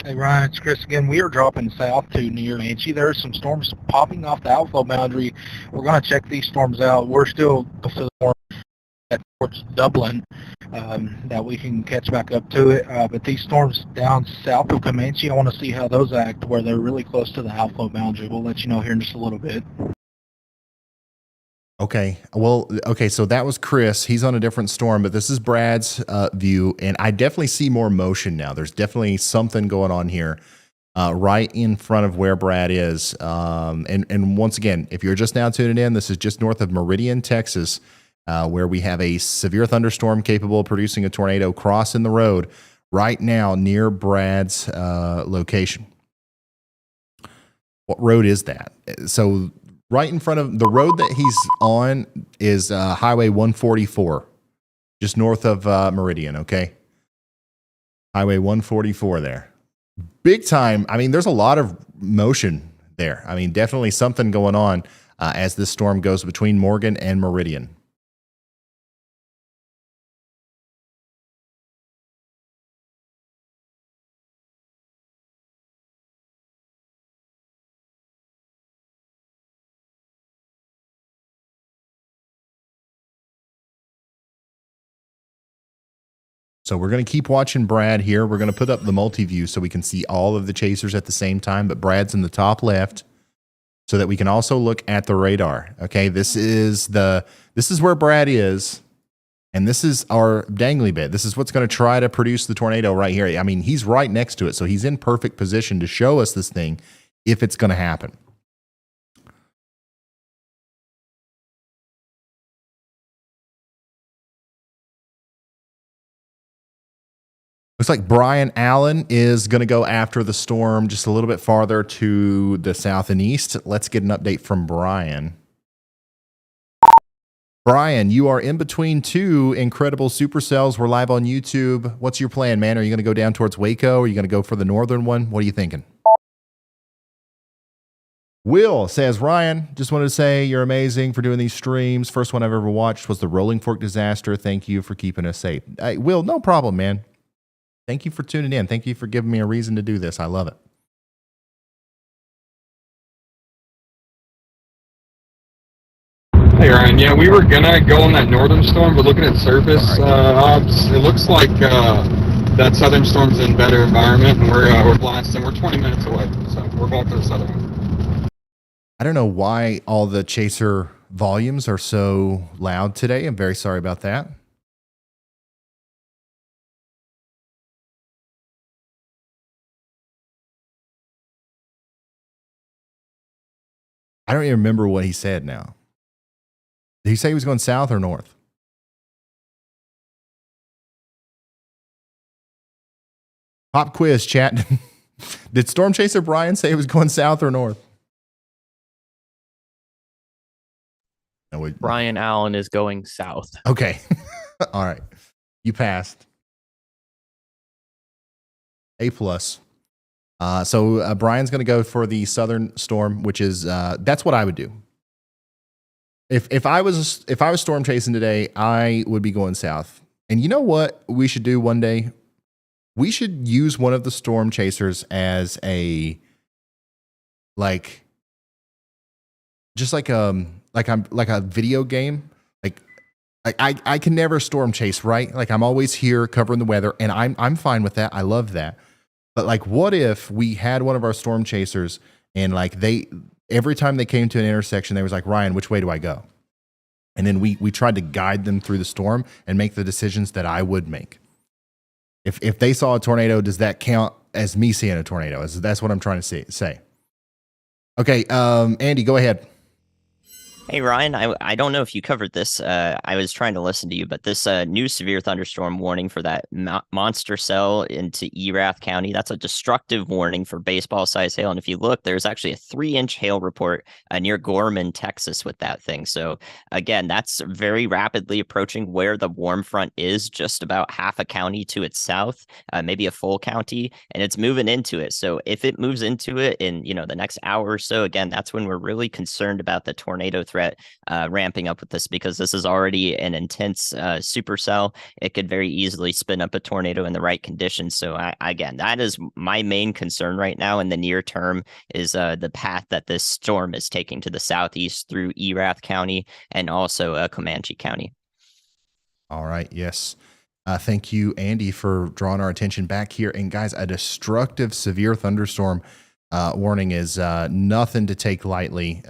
Hey Ryan, it's Chris again. We are dropping south to near Comanche. There are some storms popping off the outflow boundary. We're going to check these storms out. We're still towards Dublin that we can catch back up to it. But these storms down south of Comanche, I want to see how those act where they're really close to the outflow boundary. We'll let you know here in just a little bit. Okay. Well, okay. So that was Chris. He's on a different storm, but this is Brad's view. And I definitely see more motion now. There's definitely something going on here right in front of where Brad is. And once again, if you're just now tuning in, this is just north of Meridian, Texas, where we have a severe thunderstorm capable of producing a tornado crossing the road right now near Brad's location. What road is that? So right in front of the road that he's on is Highway 144, just north of Meridian, okay? Highway 144 there. Big time. I mean, there's a lot of motion there. I mean, definitely something going on as this storm goes between Morgan and Meridian. So we're going to keep watching Brad here. We're going to put up the multi-view so we can see all of the chasers at the same time, but Brad's in the top left so that we can also look at the radar. Okay, this is where Brad is, and this is our dangly bit. This is what's going to try to produce the tornado right here. I mean, he's right next to it, so he's in perfect position to show us this thing if it's going to happen. Looks like Brian Allen is going to go after the storm just a little bit farther to the south and east. Let's get an update from Brian. Brian, you are in between two incredible supercells. We're live on YouTube. What's your plan, man? Are you going to go down towards Waco? Or are you going to go for the northern one? What are you thinking? Will says, Ryan, just wanted to say you're amazing for doing these streams. First one I've ever watched was the Rolling Fork disaster. Thank you for keeping us safe. Hey, Will, no problem, man. Thank you for tuning in. Thank you for giving me a reason to do this. I love it. Hey Ryan, yeah, we were gonna go on that northern storm, but looking at surface odds, it looks like that southern storm's in better environment, and we're blasting. We're 20 minutes away, so we're going for the southern one. I don't know why all the chaser volumes are so loud today. I'm very sorry about that. I don't even remember what he said now. Did he say he was going south or north? Pop quiz, chat. Did Storm Chaser Brian say he was going south or north? No, Brian Allen is going south. Okay. All right. You passed. A+. So Brian's going to go for the southern storm, which is that's what I would do. If I was storm chasing today, I would be going south. And you know what we should do one day? We should use one of the storm chasers as a just like a video game. I can never storm chase, right? Like I'm always here covering the weather, and I'm fine with that. I love that. But like, what if we had one of our storm chasers and like every time they came to an intersection, they was like, Ryan, which way do I go? And then we tried to guide them through the storm and make the decisions that I would make. If they saw a tornado, does that count as me seeing a tornado? That's what I'm trying to say. Okay, Andy, go ahead. Hey Ryan, I don't know if you covered this. I was trying to listen to you, but this new severe thunderstorm warning for that monster cell into Erath County, that's a destructive warning for baseball-sized hail. And if you look, there's actually a 3-inch hail report near Gorman, Texas, with that thing. So again, that's very rapidly approaching where the warm front is, just about half a county to its south, maybe a full county, and it's moving into it. So if it moves into it in the next hour or so, again, that's when we're really concerned about the tornado threat ramping up with this, because this is already an intense supercell. It could very easily spin up a tornado in the right conditions. So again, that is my main concern right now in the near term, is the path that this storm is taking to the southeast through Erath County and also Comanche County. All right. Yes. Thank you, Andy, for drawing our attention back here. And guys, a destructive severe thunderstorm warning is nothing to take lightly.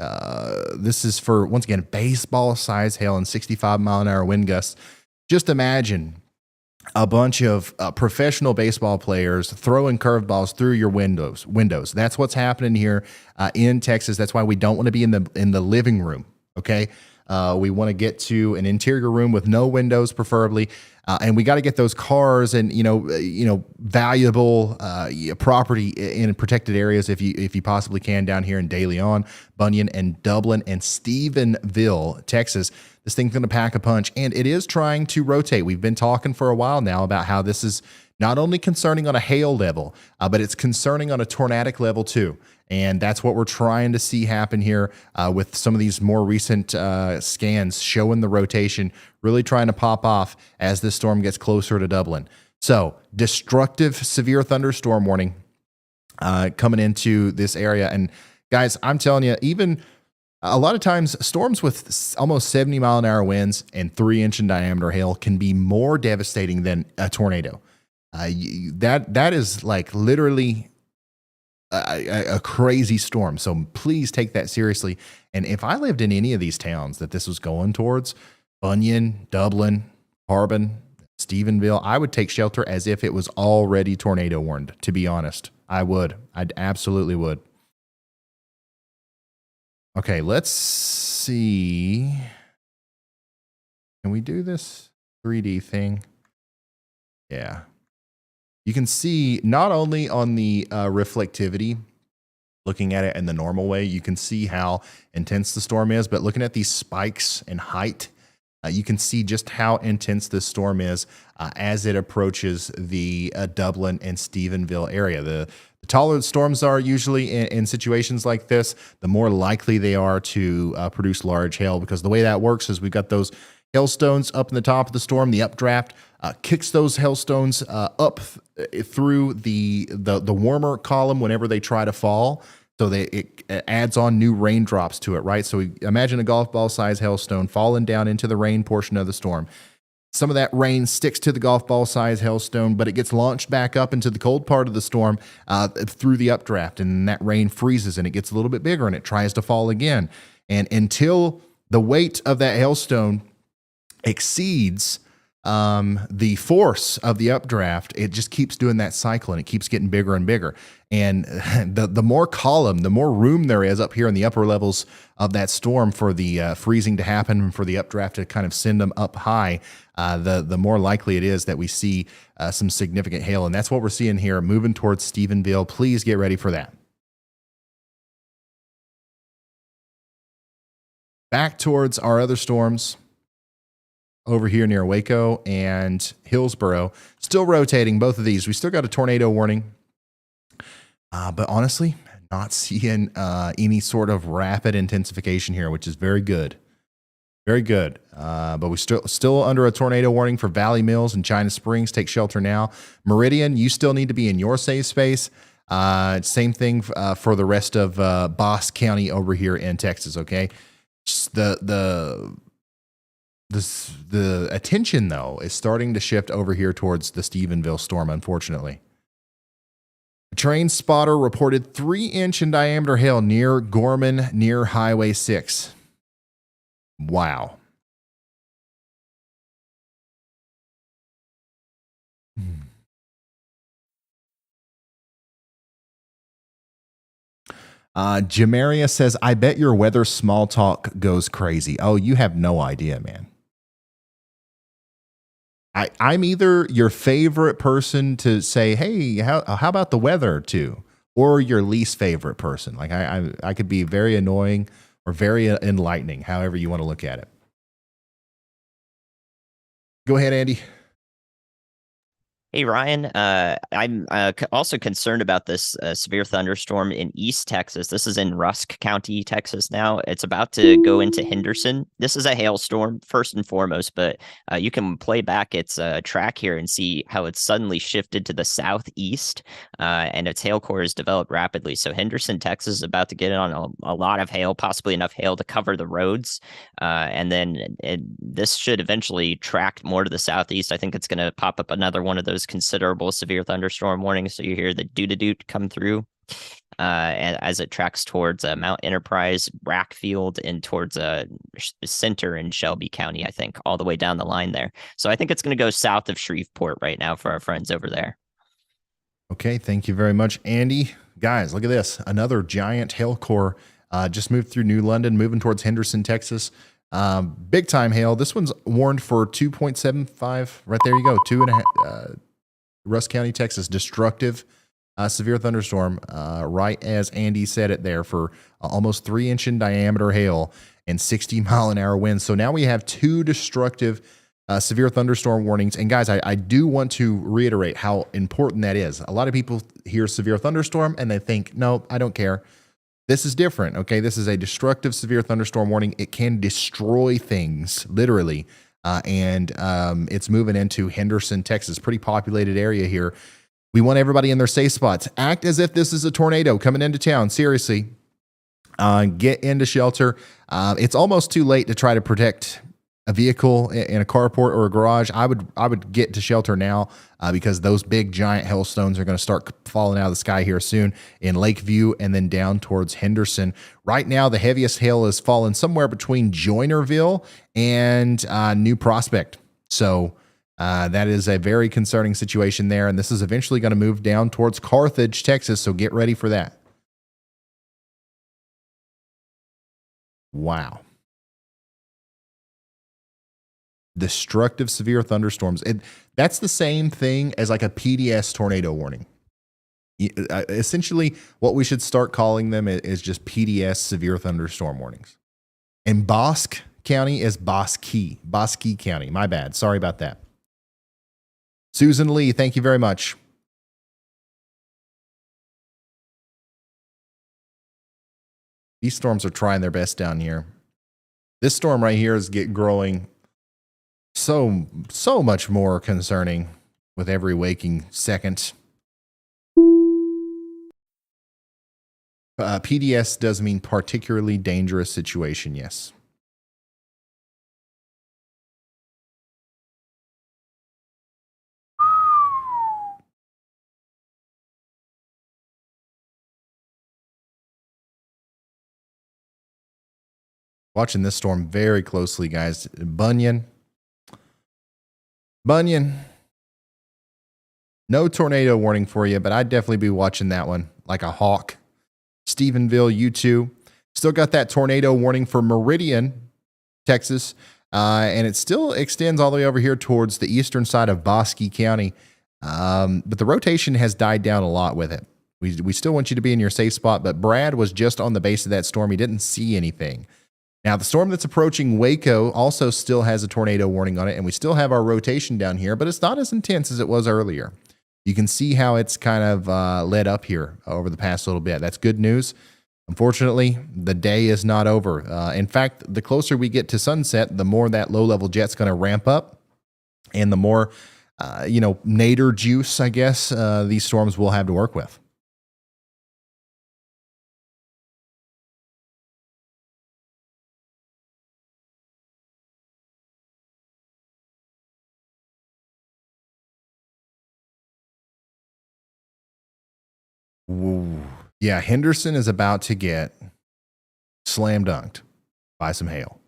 This is for, once again, baseball size hail and 65-mile-an-hour wind gusts. Just imagine a bunch of professional baseball players throwing curveballs through your windows. That's what's happening here in Texas. That's why we don't want to be in the living room. Okay. We want to get to an interior room with no windows, preferably, and we got to get those cars and valuable property in protected areas if you possibly can, down here in De Leon, Bunyan, and Dublin and Stephenville, Texas. This thing's going to pack a punch, and it is trying to rotate. We've been talking for a while now about how this is not only concerning on a hail level, but it's concerning on a tornadic level too. And that's what we're trying to see happen here with some of these more recent scans showing the rotation really trying to pop off as this storm gets closer to Dublin. So destructive severe thunderstorm warning coming into this area. And guys, I'm telling you, even a lot of times storms with almost 70-mile-an-hour winds and 3-inch in diameter hail can be more devastating than a tornado. That is like literally a crazy storm. So please take that seriously. And if I lived in any of these towns that this was going towards, Bunyan, Dublin, Harbin, Stephenville, I would take shelter as if it was already tornado warned, to be honest. I would. I absolutely would. Okay, let's see. Can we do this 3D thing? Yeah. You can see not only on the reflectivity, looking at it in the normal way, you can see how intense the storm is, but looking at these spikes in height, you can see just how intense this storm is as it approaches the Dublin and Stephenville area. The taller storms are usually in situations like this, the more likely they are to produce large hail, because the way that works is we've got those hailstones up in the top of the storm. The updraft kicks those hailstones up through the warmer column whenever they try to fall. So it adds on new raindrops to it, right? So imagine a golf ball size hailstone falling down into the rain portion of the storm. Some of that rain sticks to the golf ball size hailstone, but it gets launched back up into the cold part of the storm through the updraft, and that rain freezes and it gets a little bit bigger and it tries to fall again. And until the weight of that hailstone exceeds the force of the updraft, it just keeps doing that cycle and it keeps getting bigger and bigger. And the more column, the more room there is up here in the upper levels of that storm for the freezing to happen and for the updraft to kind of send them up high, the more likely it is that we see some significant hail. And that's what we're seeing here moving towards Stephenville. Please get ready for that. Back towards our other storms over here near Waco and Hillsboro, still rotating both of these. We still got a tornado warning, but honestly, not seeing any sort of rapid intensification here, which is very good. Very good. But we're still under a tornado warning for Valley Mills and China Springs. Take shelter now. Meridian, you still need to be in your safe space. Same thing for the rest of Boss County over here in Texas, okay? The attention, though, is starting to shift over here towards the Stephenville storm, unfortunately. A train spotter reported 3-inch in diameter hail near Gorman, near Highway 6. Wow. Jamaria says, I bet your weather small talk goes crazy. Oh, you have no idea, man. I'm either your favorite person to say, hey, how about the weather to, or your least favorite person. Like I could be very annoying or very enlightening, however you want to look at it. Go ahead, Andy. Hey, Ryan. I'm also concerned about this severe thunderstorm in East Texas. This is in Rusk County, Texas now. It's about to go into Henderson. This is a hailstorm, first and foremost, but you can play back its track here and see how it's suddenly shifted to the southeast, and its hail core has developed rapidly. So Henderson, Texas is about to get on a lot of hail, possibly enough hail to cover the roads. And then this should eventually track more to the southeast. I think it's going to pop up another one of those considerable severe thunderstorm warnings. So you hear the doot come through and as it tracks towards Mount Enterprise, Brackfield, and towards center in Shelby County, I think, all the way down the line there. So I think it's going to go south of Shreveport right now for our friends over there. Okay, thank you very much, Andy. Guys, look at this. Another giant hail core just moved through New London, moving towards Henderson, Texas. Big time hail. This one's warned for 2.75. Right there you go. 2.5. Rusk County, Texas. Destructive, severe thunderstorm. Right as Andy said it there, for almost 3-inch in diameter hail and 60-mile-an-hour winds. So now we have 2 destructive severe thunderstorm warnings. And guys, I do want to reiterate how important that is. A lot of people hear severe thunderstorm and they think, no, I don't care. This is different, okay? This is a destructive severe thunderstorm warning. It can destroy things, literally. And it's moving into Henderson, Texas, pretty populated area here. We want everybody in their safe spots. Act as if this is a tornado coming into town. Seriously, get into shelter. It's almost too late to try to protect a vehicle in a carport or a garage. I would get to shelter now because those big giant hailstones are going to start falling out of the sky here soon in Lakeview and then down towards Henderson. Right now, the heaviest hail is falling somewhere between Joinerville and New Prospect. So that is a very concerning situation there. And this is eventually going to move down towards Carthage, Texas. So get ready for that. Wow. Destructive severe thunderstorms. That's the same thing as like a PDS tornado warning. Essentially, what we should start calling them is just PDS severe thunderstorm warnings. And Bosque County is Bosque County. My bad. Sorry about that. Susan Lee, thank you very much. These storms are trying their best down here. This storm right here is growing so much more concerning with every waking second. PDS does mean particularly dangerous situation, yes. Watching this storm very closely, guys. Bunyan. No tornado warning for you, but I'd definitely be watching that one like a hawk. Stephenville, you too. Still got that tornado warning for Meridian, Texas, and it still extends all the way over here towards the eastern side of Bosque County. But the rotation has died down a lot with it. We still want you to be in your safe spot, but Brad was just on the base of that storm. He didn't see anything. Now, the storm that's approaching Waco also still has a tornado warning on it, and we still have our rotation down here, but it's not as intense as it was earlier. You can see how it's kind of led up here over the past little bit. That's good news. Unfortunately, the day is not over. In fact, the closer we get to sunset, the more that low-level jet's going to ramp up, and the more, nadir juice, I guess, these storms will have to work with. Ooh. Yeah, Henderson is about to get slam dunked by some hail.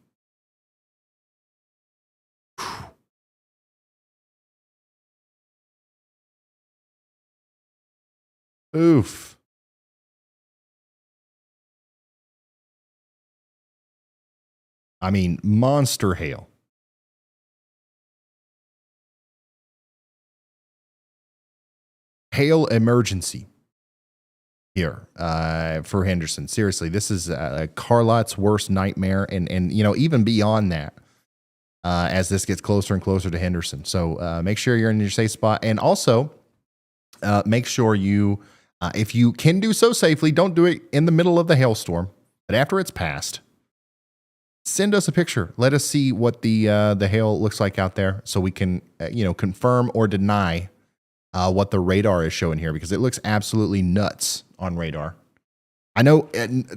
Oof. I mean, monster hail. Hail emergency here for Henderson. Seriously, this is Carlotte's worst nightmare, and you know, even beyond that, as this gets closer and closer to Henderson. So make sure you're in your safe spot, and also make sure you, if you can do so safely, don't do it in the middle of the hailstorm, but after it's passed, send us a picture. Let us see what the hail looks like out there, so we can you know, confirm or deny what the radar is showing here, because it looks absolutely nuts on radar. I know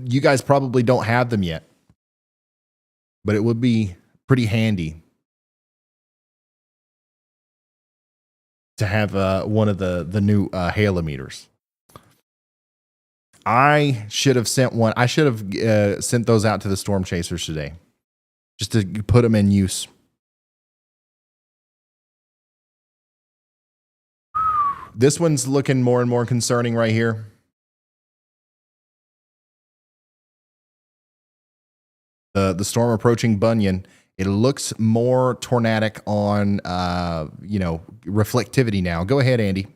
you guys probably don't have them yet, but it would be pretty handy to have one of the new hailometers. I should have sent one. I should have sent those out to the storm chasers today, just to put them in use. This one's looking more and more concerning right here. The storm approaching Bunyan. It looks more tornadic on, you know, reflectivity now. Go ahead, Andy.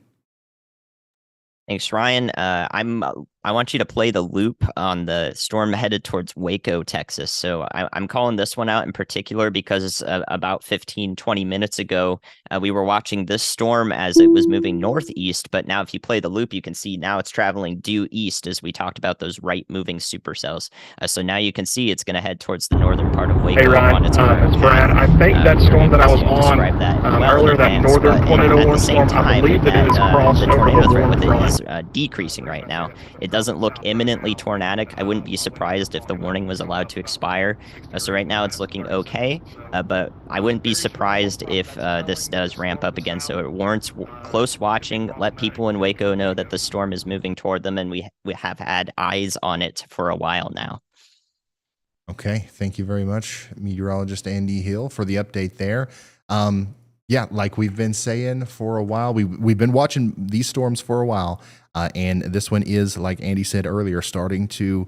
Thanks, Ryan. I want you to play the loop on the storm headed towards Waco, Texas. So I'm calling this one out in particular because about 15, 20 minutes ago, we were watching this storm as it was moving northeast. But now if you play the loop, you can see now it's traveling due east as we talked about those right-moving supercells. So now you can see it's going to head towards the northern part of Waco. Hey, Ryan, it's Brad. I think that storm that I was on earlier, that northern tornado warning storm, I believe that it is crossed the over tornado the threat warm with it front. is decreasing right now. It doesn't look imminently tornadic. I wouldn't be surprised if the warning was allowed to expire. So right now it's looking okay, but I wouldn't be surprised if this does ramp up again. So it warrants close watching. Let people in Waco know that the storm is moving toward them, and we have had eyes on it for a while now. Okay, thank you very much, meteorologist Andy Hill, for the update there. Yeah, like we've been saying for a while, we've been watching these storms for a while, and this one is, like Andy said earlier, starting to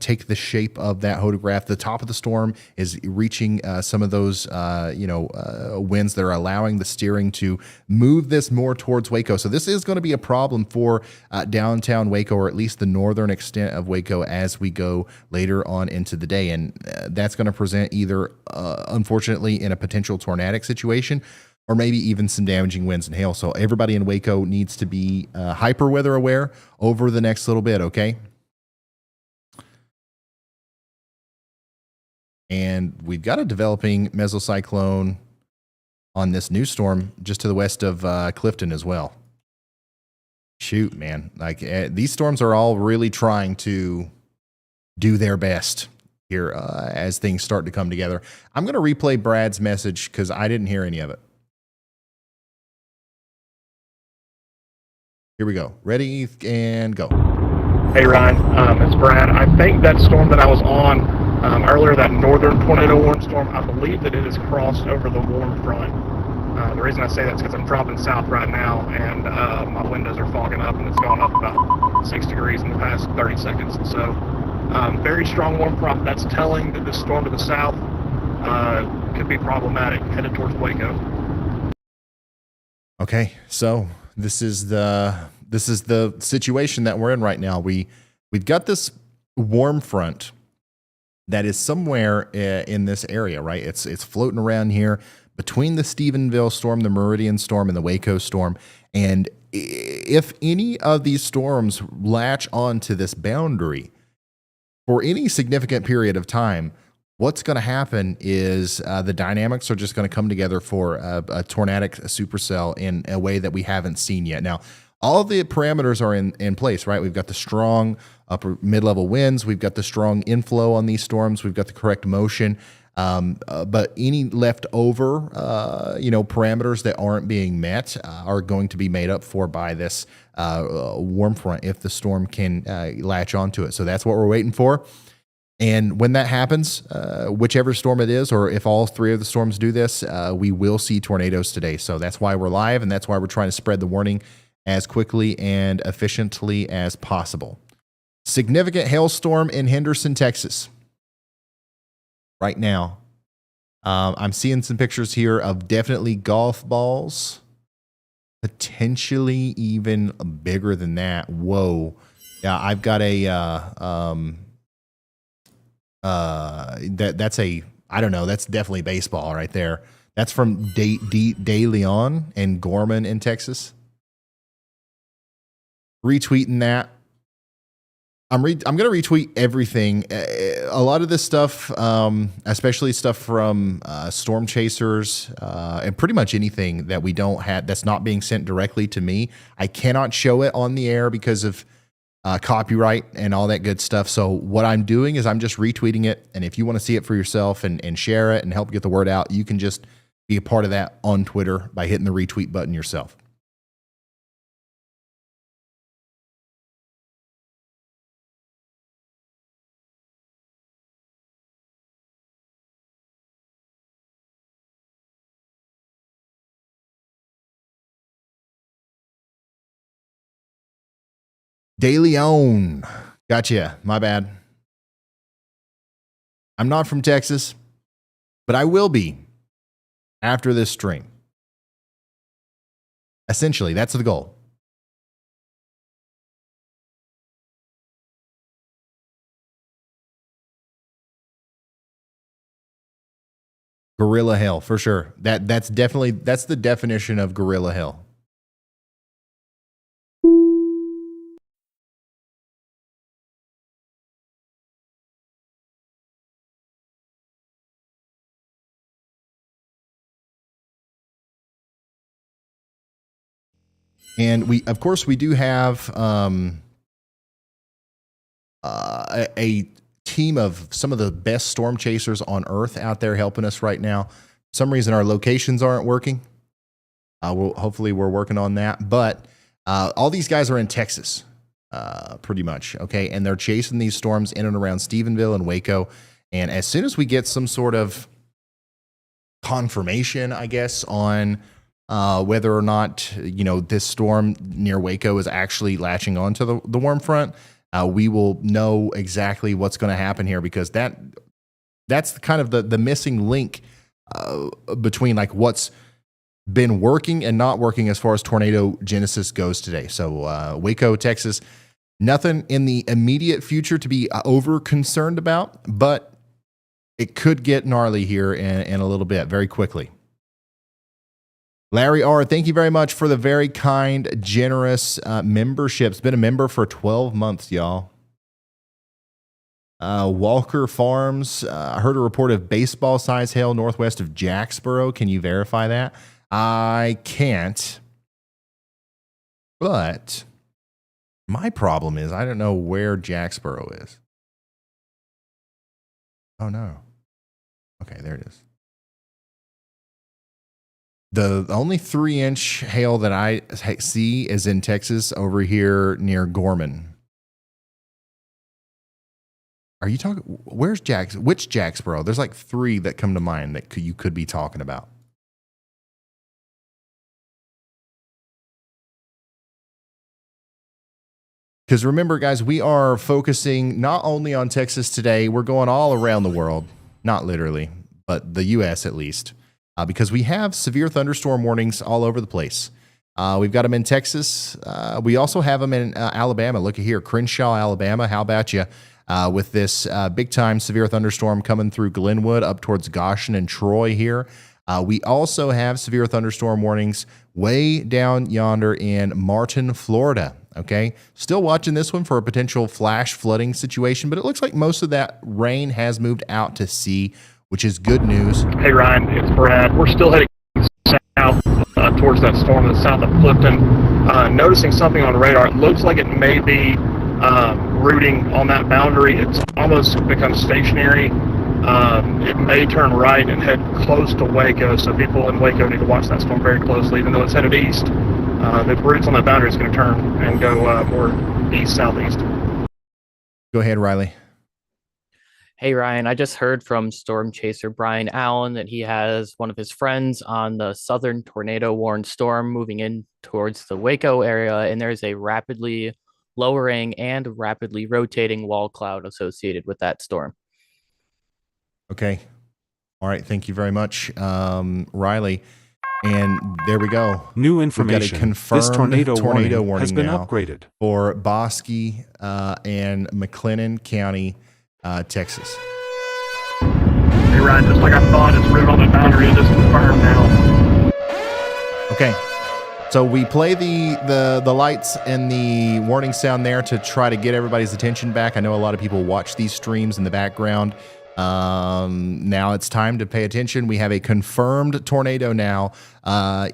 take the shape of that photograph. The top of the storm is reaching some of those, winds that are allowing the steering to move this more towards Waco. So this is going to be a problem for downtown Waco, or at least the northern extent of Waco, as we go later on into the day. And that's going to present either, unfortunately, in a potential tornadic situation, or maybe even some damaging winds and hail. So everybody in Waco needs to be hyper weather aware over the next little bit, okay? And we've got a developing mesocyclone on this new storm just to the west of Clifton as well. Shoot, man. Like these storms are all really trying to do their best here as things start to come together. I'm going to replay Brad's message because I didn't hear any of it. Here we go. Ready and go. Hey, Ryan, it's Brad. I think that storm that I was on earlier, that northern tornado warning storm, I believe that it has crossed over the warm front. The reason I say that is because I'm dropping south right now, and my windows are fogging up, and it's gone up about 6 degrees in the past 30 seconds. So very strong warm front. That's telling that this storm to the south could be problematic, headed towards Waco. Okay, so this is the situation that we're in right now. We've got this warm front that is somewhere in this area, right? It's floating around here between the Stephenville storm, the Meridian storm, and the Waco storm. And if any of these storms latch onto this boundary for any significant period of time, what's going to happen is the dynamics are just going to come together for a tornadic supercell in a way that we haven't seen yet. Now, all the parameters are in place, right? We've got the strong upper mid-level winds. We've got the strong inflow on these storms. We've got the correct motion. But any leftover, parameters that aren't being met are going to be made up for by this warm front if the storm can latch onto it. So that's what we're waiting for. And when that happens, whichever storm it is, or if all three of the storms do this, we will see tornadoes today. So that's why we're live, and that's why we're trying to spread the warning as quickly and efficiently as possible. Significant hailstorm in Henderson, Texas. right now. I'm seeing some pictures here of definitely golf balls, potentially even bigger than that. Whoa. Yeah, I've got a that's a, I don't know, that's definitely baseball right there. That's from De Leon and Gorman in Texas. Retweeting that. I'm going to retweet everything. A lot of this stuff, especially stuff from storm chasers, and pretty much anything that we don't have that's not being sent directly to me. I cannot show it on the air because of copyright and all that good stuff. So what I'm doing is I'm just retweeting it. And if you want to see it for yourself and share it and help get the word out, you can just be a part of that on Twitter by hitting the retweet button yourself. De Leon. Gotcha. My bad. I'm not from Texas, but I will be after this stream. Essentially, that's the goal. Gorilla hell, for sure. That's the definition of gorilla hell. And of course, we do have a team of some of the best storm chasers on Earth out there helping us right now. For some reason, our locations aren't working. Hopefully, we're working on that. But all these guys are in Texas, pretty much, okay? And they're chasing these storms in and around Stephenville and Waco. And as soon as we get some sort of confirmation, I guess, on whether or not, this storm near Waco is actually latching onto the warm front, we will know exactly what's going to happen here, because that's kind of the missing link between like what's been working and not working as far as tornado genesis goes today. So Waco, Texas, nothing in the immediate future to be over concerned about, but it could get gnarly here in a little bit, very quickly. Larry R., thank you very much for the very kind, generous membership. It's been a member for 12 months, y'all. Walker Farms, I heard a report of baseball-sized hail northwest of Jacksboro. Can you verify that? I can't. But my problem is I don't know where Jacksboro is. Oh, no. Okay, there it is. The only 3-inch hail that I see is in Texas over here near Gorman. Are you talking? Where's which Jacksboro? There's like 3 that come to mind that you could be talking about. Because remember, guys, we are focusing not only on Texas today, we're going all around the world. Not literally, but the U.S. at least. Because we have severe thunderstorm warnings all over the place. We've got them in Texas. We also have them in Alabama. Look at here, Crenshaw, Alabama. How about you? With this big-time severe thunderstorm coming through Glenwood up towards Goshen and Troy here. We also have severe thunderstorm warnings way down yonder in Martin, Florida. Okay, still watching this one for a potential flash flooding situation, but it looks like most of that rain has moved out to sea, which is good news. Hey Ryan, it's Brad. We're still heading south towards that storm to the south of Clifton. Noticing something on radar. It looks like it may be rooting on that boundary. It's almost become stationary. It may turn right and head close to Waco, so people in Waco need to watch that storm very closely. Even though it's headed east, the roots on that boundary is going to turn and go more east-southeast. Go ahead, Riley. Hey, Ryan, I just heard from storm chaser Brian Allen that he has one of his friends on the southern tornado warned storm moving in towards the Waco area, and there's a rapidly lowering and rapidly rotating wall cloud associated with that storm. Okay. All right. Thank you very much, Riley. And there we go. New We've information. got a confirmed This tornado warning warning has been now upgraded for Bosque and McLennan County, Texas. Hey, Ryan, just like I thought, it's right on the boundary. It is confirmed now. Okay. So we play the lights and the warning sound there to try to get everybody's attention back. I know a lot of people watch these streams in the background. Now it's time to pay attention. We have a confirmed tornado now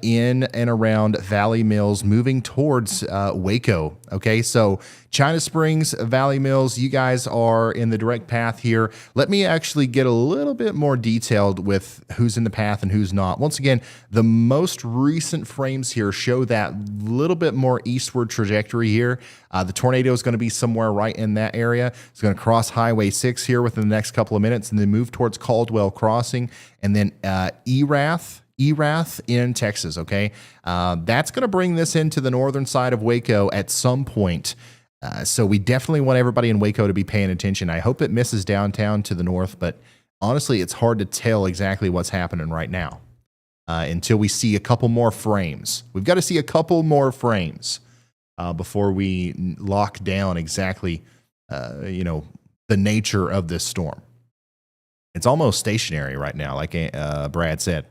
in and around Valley Mills, moving towards Waco. Okay, so China Springs, Valley Mills, you guys are in the direct path here. Let me actually get a little bit more detailed with who's in the path and who's not. Once again, the most recent frames here show that little bit more eastward trajectory here. The tornado is going to be somewhere right in that area. It's going to cross Highway 6 here within the next couple of minutes and then move towards Caldwell Crossing and then Erath in Texas, okay? That's going to bring this into the northern side of Waco at some point. So we definitely want everybody in Waco to be paying attention. I hope it misses downtown to the north, but honestly, it's hard to tell exactly what's happening right now until we see a couple more frames. We've got to see a couple more frames before we lock down exactly, the nature of this storm. It's almost stationary right now, like Brad said.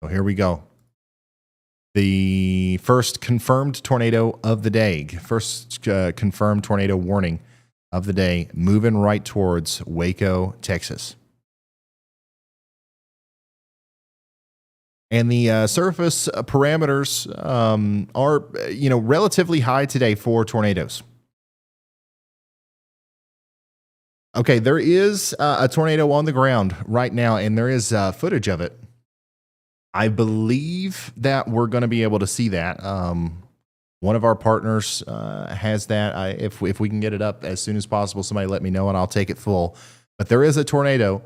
So here we go. The first confirmed tornado of the day. First confirmed tornado warning of the day, moving right towards Waco, Texas. And the surface parameters are, relatively high today for tornadoes. Okay, there is a tornado on the ground right now, and there is footage of it. I believe that we're going to be able to see that. One of our partners has that. If we can get it up as soon as possible, somebody let me know, and I'll take it full. But there is a tornado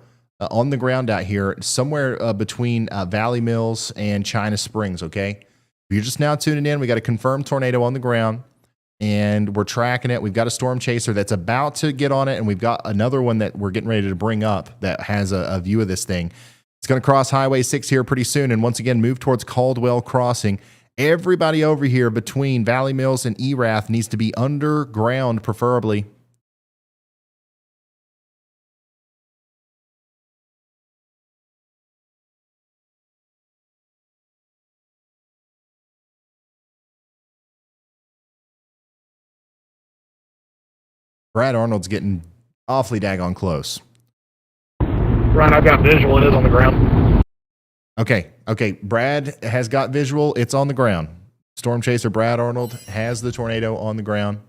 on the ground out here, somewhere between Valley Mills and China Springs, okay? If you're just now tuning in, we got a confirmed tornado on the ground, and we're tracking it. We've got a storm chaser that's about to get on it, and we've got another one that we're getting ready to bring up that has a view of this thing. It's going to cross Highway 6 here pretty soon, and once again, move towards Caldwell Crossing. Everybody over here between Valley Mills and Erath needs to be underground, preferably. Brad Arnold's getting awfully daggone close. Ryan, I've got visual. It is on the ground. Okay. Brad has got visual. It's on the ground. Storm chaser Brad Arnold has the tornado on the ground.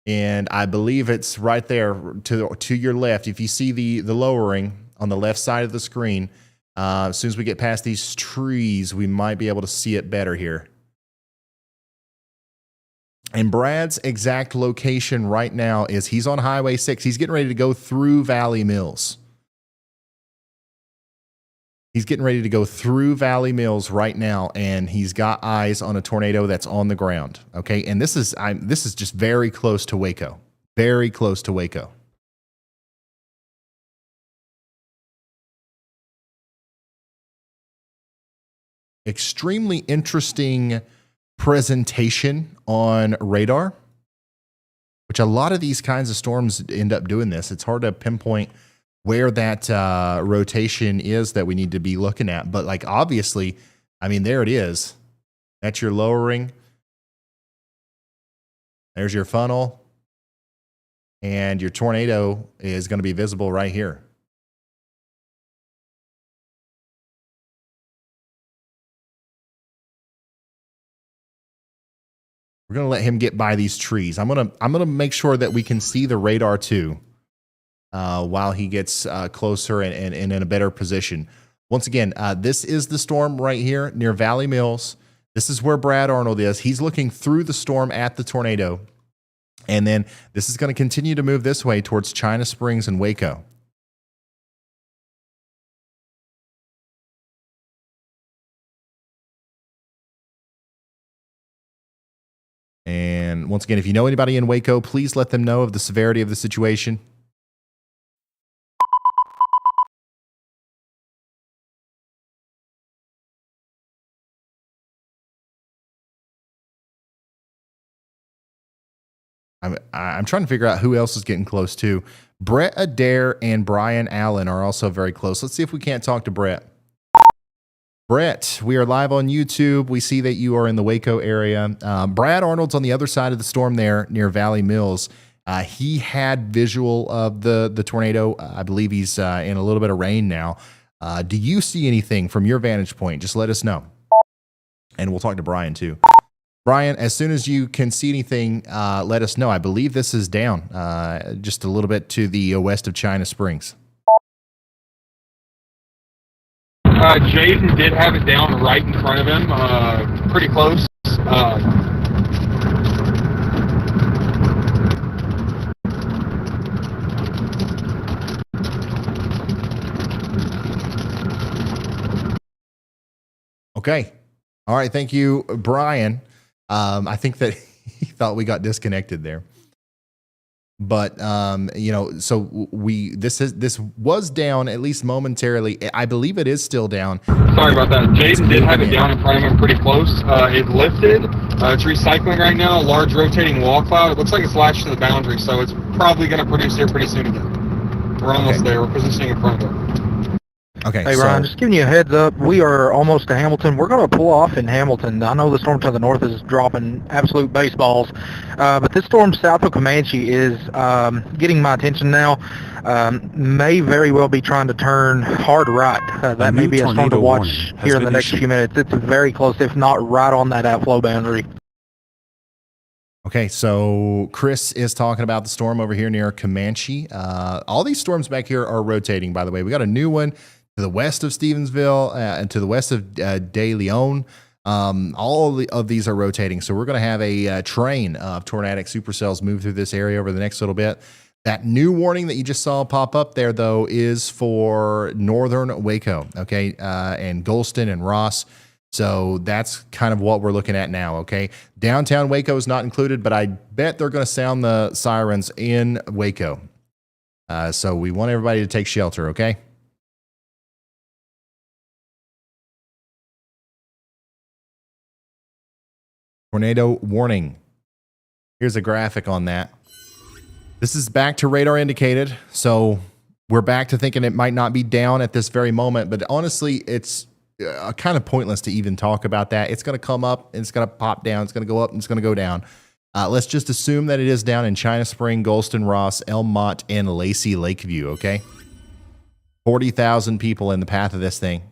And I believe it's right there to your left. If you see the lowering on the left side of the screen, as soon as we get past these trees, we might be able to see it better here. And Brad's exact location right now is he's on Highway 6. He's getting ready to go through Valley Mills. He's getting ready to go through Valley Mills right now, and he's got eyes on a tornado that's on the ground. Okay, and this is just very close to Waco. Very close to Waco. Extremely interesting presentation on radar, which a lot of these kinds of storms end up doing this. It's hard to pinpoint where that rotation is that we need to be looking at. But like, obviously, I mean, there it is. That's your lowering. There's your funnel. And your tornado is going to be visible right here. We're going to let him get by these trees. I'm going to make sure that we can see the radar too. While he gets closer and in a better position. Once again, this is the storm right here near Valley Mills. This is where Brad Arnold is. He's looking through the storm at the tornado. And then this is going to continue to move this way towards China Springs and Waco. And once again, if you know anybody in Waco, please let them know of the severity of the situation. I'm trying to figure out who else is getting close too. Brett Adair and Brian Allen are also very close. Let's see if we can't talk to Brett. Brett, we are live on YouTube. We see that you are in the Waco area. Brad Arnold's on the other side of the storm there near Valley Mills. He had visual of the tornado. I believe he's in a little bit of rain now. Do you see anything from your vantage point? Just let us know. And we'll talk to Brian too. Brian, as soon as you can see anything, let us know. I believe this is down just a little bit to the west of China Springs. Jaden did have it down right in front of him, pretty close. Okay. All right. Thank you, Brian. I think that he thought we got disconnected there. But so this was down at least momentarily. I believe it is still down. Sorry about that. Jaden did have it down in front of him pretty close. It lifted. It's recycling right now. A large rotating wall cloud. It looks like it's latched to the boundary, so it's probably going to produce here pretty soon again. We're almost there. We're positioning in front of it. Okay. Hey, Ryan, just giving you a heads up. We are almost to Hamilton. We're going to pull off in Hamilton. I know the storm to the north is dropping absolute baseballs, but this storm south of Comanche is getting my attention now. May very well be trying to turn hard right. That may be a storm to watch here in the next few minutes. It's very close, if not right on that outflow boundary. Okay, so Chris is talking about the storm over here near Comanche. All these storms back here are rotating, by the way. We got a new one to the west of Stevensville and to the west of De Leon. All of these are rotating. So we're going to have a train of tornadic supercells move through this area over the next little bit. That new warning that you just saw pop up there, though, is for northern Waco, okay, and Golston and Ross. So that's kind of what we're looking at now, okay? Downtown Waco is not included, but I bet they're going to sound the sirens in Waco. So we want everybody to take shelter, okay? Tornado warning. Here's a graphic on that. This is back to radar indicated, so we're back to thinking it might not be down at this very moment, but honestly, it's kind of pointless to even talk about that. It's going to come up, and it's going to pop down, it's going to go up, and it's going to go down. Let's just assume that it is down in China Spring, Golston, Ross, Elmont, and Lacey Lakeview, okay? 40,000 people in the path of this thing.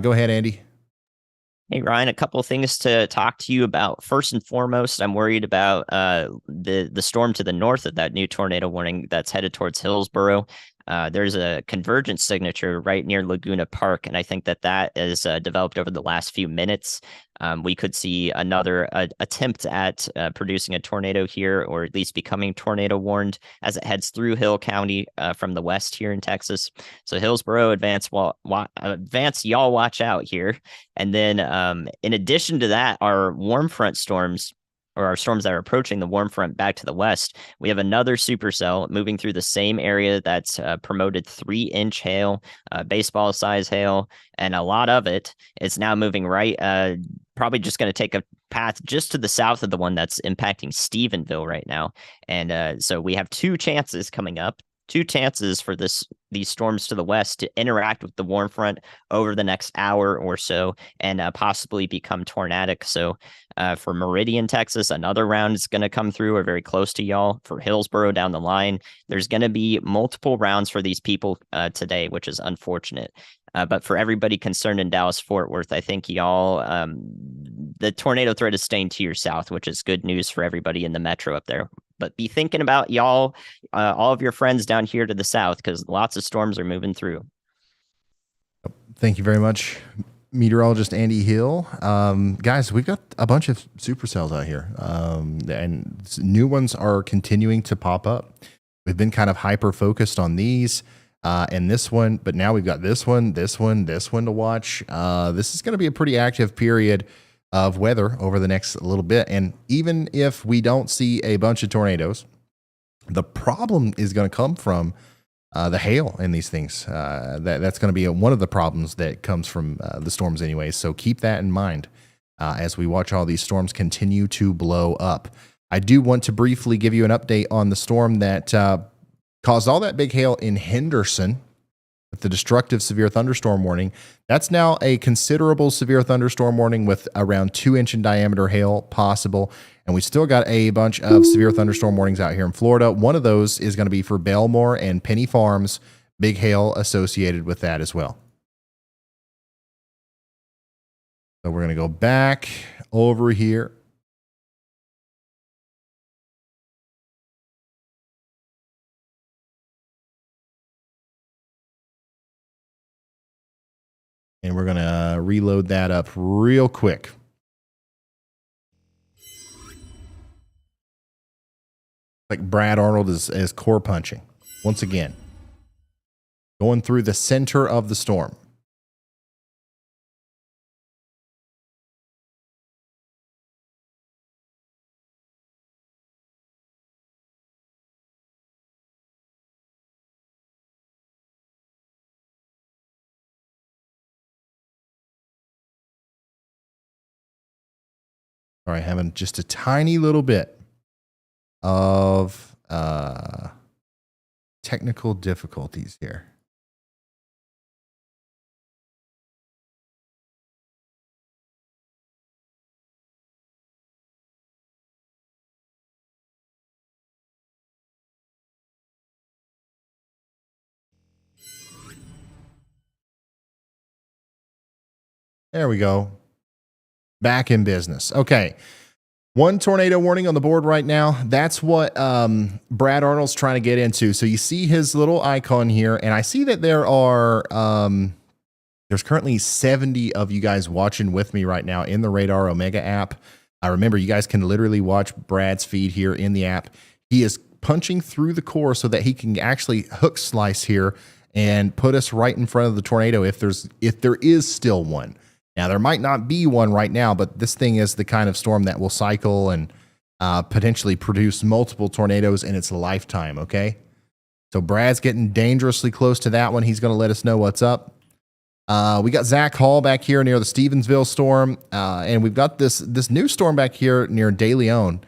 Go ahead, Andy. Hey, Ryan, a couple of things to talk to you about. First and foremost, I'm worried about the storm to the north of that new tornado warning that's headed towards Hillsborough. There's a convergence signature right near Laguna Park, and I think that is developed over the last few minutes. We could see another attempt at producing a tornado here, or at least becoming tornado warned as it heads through Hill County from the west here in Texas. So Hillsborough, advance, y'all watch out here. And then in addition to that, our warm front storms, or our storms that are approaching the warm front back to the west, we have another supercell moving through the same area that's promoted 3-inch hail, baseball size hail, and a lot of it is now moving right, probably just going to take a path just to the south of the one that's impacting Stephenville right now. And so we have two chances coming up. Two chances for these storms to the west to interact with the warm front over the next hour or so and possibly become tornadic. So for Meridian, Texas, another round is going to come through or very close to y'all. For Hillsborough down the line, there's going to be multiple rounds for these people today, which is unfortunate. But for everybody concerned in Dallas-Fort Worth, I think y'all, the tornado threat is staying to your south, which is good news for everybody in the metro up there. But be thinking about y'all, all of your friends down here to the south, because lots of storms are moving through. Thank you very much, meteorologist Andy Hill. Guys, we've got a bunch of supercells out here, and new ones are continuing to pop up. We've been kind of hyper focused on these and this one, but now we've got this one to watch. This is going to be a pretty active period of weather over the next little bit. And even if we don't see a bunch of tornadoes, the problem is going to come from the hail in these things. That's going to be one of the problems that comes from the storms anyway. So keep that in mind as we watch all these storms continue to blow up. I do want to briefly give you an update on the storm that caused all that big hail in Henderson with the destructive severe thunderstorm warning. That's now a considerable severe thunderstorm warning with around 2-inch in diameter hail possible. And we still got a bunch of severe thunderstorm warnings out here in Florida. One of those is going to be for Belmore and Penny Farms. Big hail associated with that as well. So we're going to go back over here. And we're going to reload that up real quick. Like Brad Arnold is core punching. Once again. Going through the center of the storm. All right, having just a tiny little bit of technical difficulties here. There we go. Back in business. Okay. One tornado warning on the board right now. That's what Brad Arnold's trying to get into. So you see his little icon here, and I see that there are there's currently 70 of you guys watching with me right now in the Radar Omega app. Remember, you guys can literally watch Brad's feed here in the app. He is punching through the core so that he can actually hook slice here and put us right in front of the tornado if there is still one. Now, there might not be one right now, but this thing is the kind of storm that will cycle and potentially produce multiple tornadoes in its lifetime, okay? So Brad's getting dangerously close to that one. He's going to let us know what's up. We got Zach Hall back here near the Stevensville storm, and we've got this new storm back here near De Leon,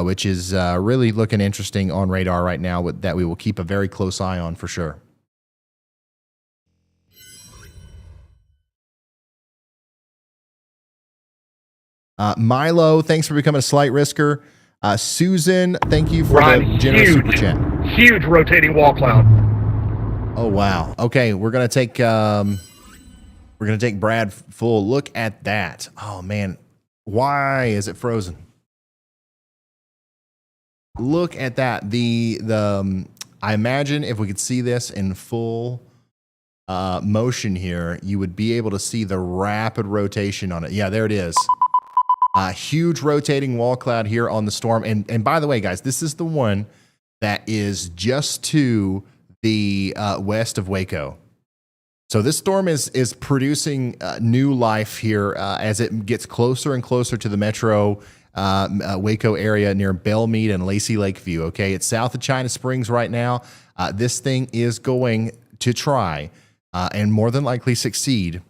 which is really looking interesting on radar right now that we will keep a very close eye on for sure. Milo, thanks for becoming a slight risker. Susan, thank you for the generous super chat. Huge rotating wall cloud. Oh wow. Okay, we're gonna take Brad full look at that. Oh man, why is it frozen? Look at that. I imagine if we could see this in full motion here, you would be able to see the rapid rotation on it. Yeah, there it is. Huge rotating wall cloud here on the storm. And by the way, guys, this is the one that is just to the west of Waco. So this storm is producing new life here as it gets closer and closer to the metro Waco area near Belmead and Lacey Lakeview. Okay, it's south of China Springs right now. This thing is going to try and more than likely succeed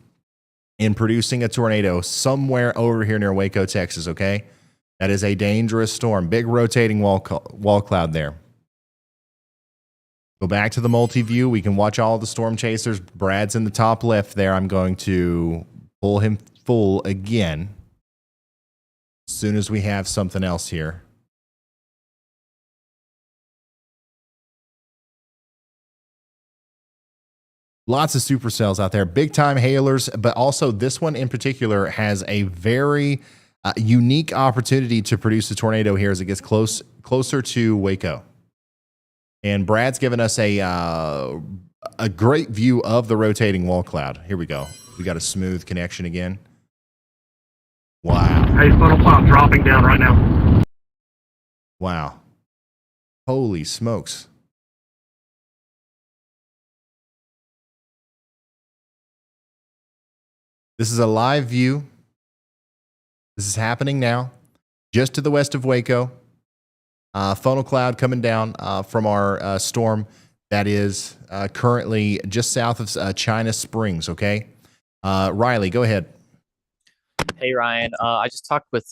in producing a tornado somewhere over here near Waco, Texas, okay? That is a dangerous storm. Big rotating wall cloud there. Go back to the multi-view. We can watch all the storm chasers. Brad's in the top left there. I'm going to pull him full again as soon as we have something else here. Lots of supercells out there, big time hailers, but also this one in particular has a very unique opportunity to produce a tornado here as it gets closer to Waco. And Brad's given us a great view of the rotating wall cloud. Here we go. We got a smooth connection again. Wow. Hey, funnel cloud dropping down right now. Wow. Holy smokes. This is a live view. This is happening now, just to the west of Waco. Funnel cloud coming down from our storm that is currently just south of China Springs, okay? Riley, go ahead. Hey, Ryan. I just talked with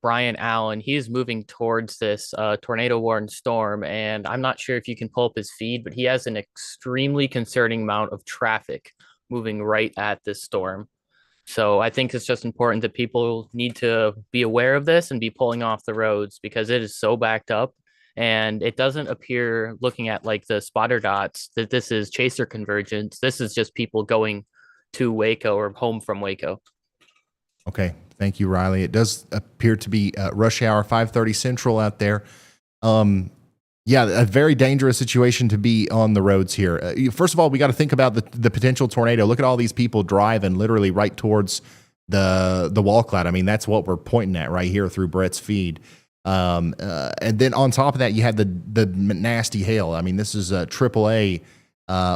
Brian Allen. He is moving towards this tornado-warned storm, and I'm not sure if you can pull up his feed, but he has an extremely concerning amount of traffic moving right at this storm. So I think it's just important that people need to be aware of this and be pulling off the roads because it is so backed up. And it doesn't appear, looking at like the spotter dots, that this is chaser convergence. This is just people going to Waco or home from Waco. Okay, thank you, Riley. It does appear to be rush hour 5:30 Central out there. Yeah, a very dangerous situation to be on the roads here. First of all, we got to think about the potential tornado. Look at all these people driving literally right towards the wall cloud. I mean, that's what we're pointing at right here through Brett's feed. And then on top of that, you have the nasty hail. I mean, this is a AAA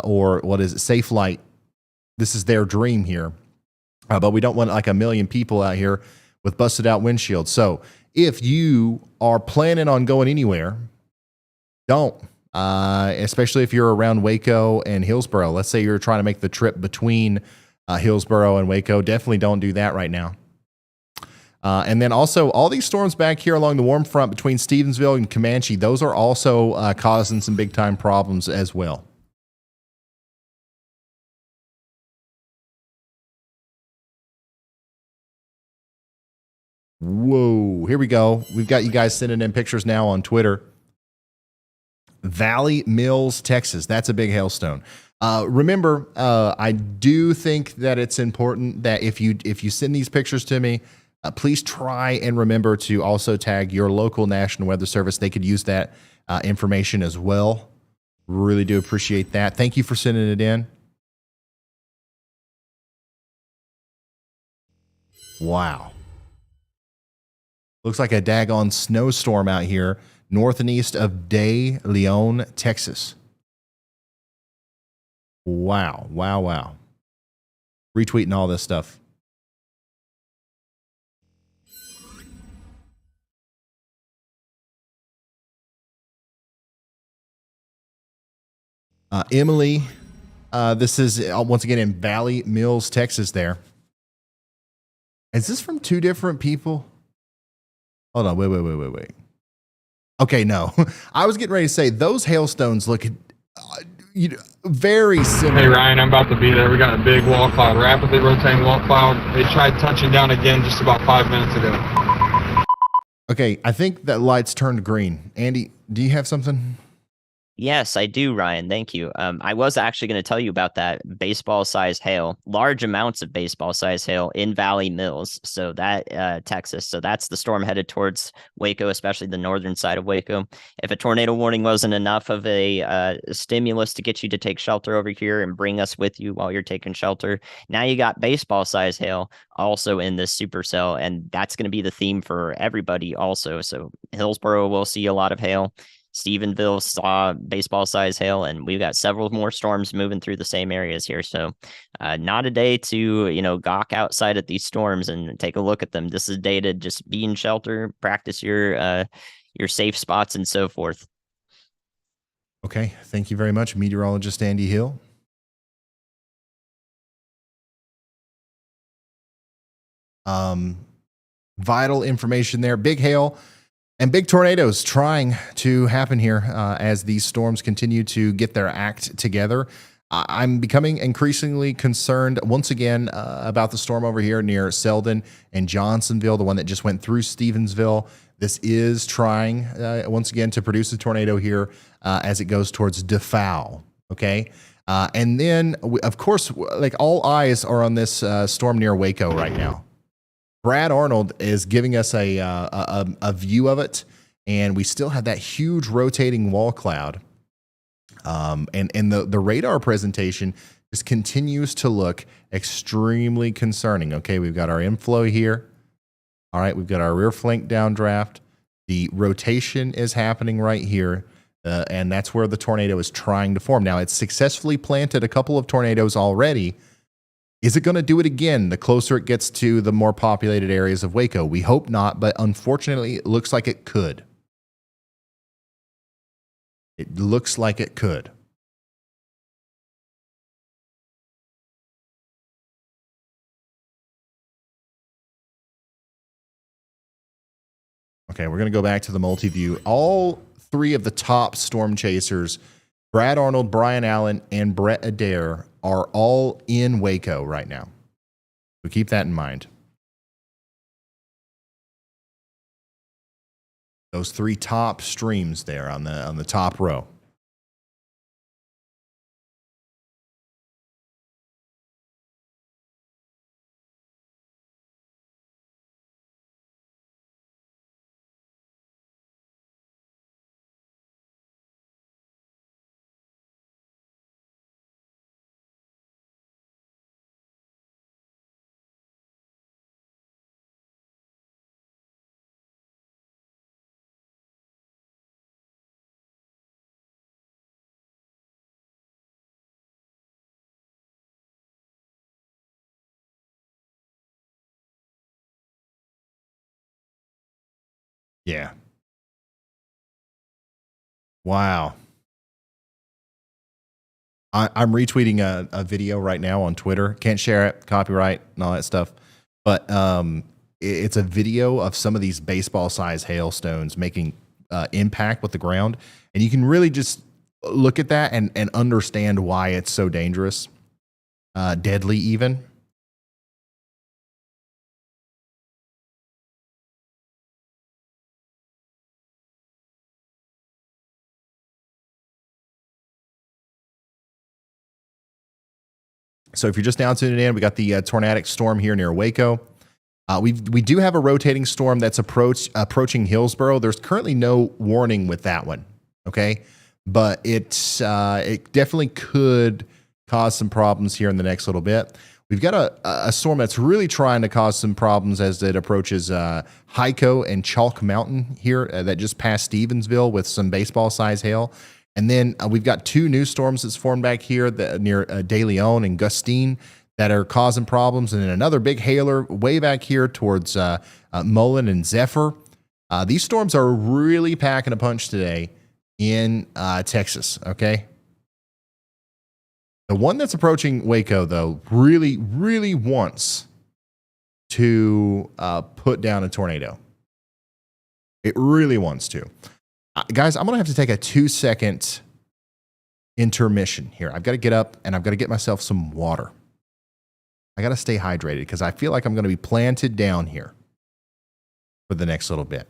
or what is it, Safe Light. This is their dream here. But we don't want like a million people out here with busted out windshields. So if you are planning on going anywhere, don't, especially if you're around Waco and Hillsboro. Let's say you're trying to make the trip between Hillsboro and Waco. Definitely don't do that right now. And then also all these storms back here along the warm front between Stevensville and Comanche, those are also causing some big time problems as well. Whoa, here we go. We've got you guys sending in pictures now on Twitter. Valley Mills, Texas. That's a big hailstone. Remember, I do think that it's important that if you send these pictures to me, please try and remember to also tag your local National Weather Service. They could use that information as well. Really do appreciate that. Thank you for sending it in. Wow. Looks like a daggone snowstorm out here, north and east of De Leon, Texas. Wow, wow, wow. Retweeting all this stuff. Emily, this is once again in Valley Mills, Texas there. Is this from two different people? Hold on, wait. Okay, no. I was getting ready to say, those hailstones look very similar. Hey, Ryan, I'm about to be there. We got a big wall cloud, rapidly rotating wall cloud. They tried touching down again just about 5 minutes ago. Okay, I think that light's turned green. Andy, do you have something? Yes, I do, Ryan. Thank you. I was actually going to tell you about that baseball-sized hail, large amounts of baseball-sized hail in Valley Mills. So that Texas. So that's the storm headed towards Waco, especially the northern side of Waco. If a tornado warning wasn't enough of a stimulus to get you to take shelter over here and bring us with you while you're taking shelter, now you got baseball-sized hail also in this supercell, and that's going to be the theme for everybody also. So Hillsboro will see a lot of hail. Stephenville saw baseball-sized hail, and we've got several more storms moving through the same areas here. So not a day to, gawk outside at these storms and take a look at them. This is a day to just be in shelter, practice your safe spots, and so forth. Okay, thank you very much, meteorologist Andy Hill. Vital information there. Big hail and big tornadoes trying to happen here as these storms continue to get their act together. I'm becoming increasingly concerned once again about the storm over here near Selden and Johnsonville, the one that just went through Stevensville. This is trying once again to produce a tornado here as it goes towards DeFau. Okay. And then, of course, like all eyes are on this storm near Waco right now. Brad Arnold is giving us a view of it, and we still have that huge rotating wall cloud. And the radar presentation just continues to look extremely concerning. Okay, we've got our inflow here. All right, we've got our rear flank downdraft. The rotation is happening right here, and that's where the tornado is trying to form. Now, it's successfully planted a couple of tornadoes already, Is it going to do it again the closer it gets to the more populated areas of Waco? We hope not, but unfortunately, it looks like it could. It looks like it could. Okay, we're going to go back to the multi-view. All three of the top storm chasers, Brad Arnold, Brian Allen, and Brett Adair, are all in Waco right now. So keep that in mind. Those three top streams there on the top row. Yeah. Wow. I'm retweeting a video right now on Twitter. Can't share it, copyright and all that stuff. But it's a video of some of these baseball-sized hailstones making impact with the ground. And you can really just look at that and understand why it's so dangerous, deadly even. So if you're just now tuning in, we got the tornadic storm here near Waco. We do have a rotating storm that's approaching Hillsboro. There's currently no warning with that one, okay? But it definitely could cause some problems here in the next little bit. We've got a storm that's really trying to cause some problems as it approaches Waco and Chalk Mountain here that just passed Stevensville with some baseball-sized hail. And then we've got two new storms that's formed back here near De Leon and Gustine that are causing problems. And then another big hailer way back here towards Mullen and Zephyr. These storms are really packing a punch today in Texas, okay? The one that's approaching Waco, though, really, really wants to put down a tornado. It really wants to. Guys, I'm going to have to take a 2-second intermission here. I've got to get up and I've got to get myself some water. I got to stay hydrated because I feel like I'm going to be planted down here for the next little bit.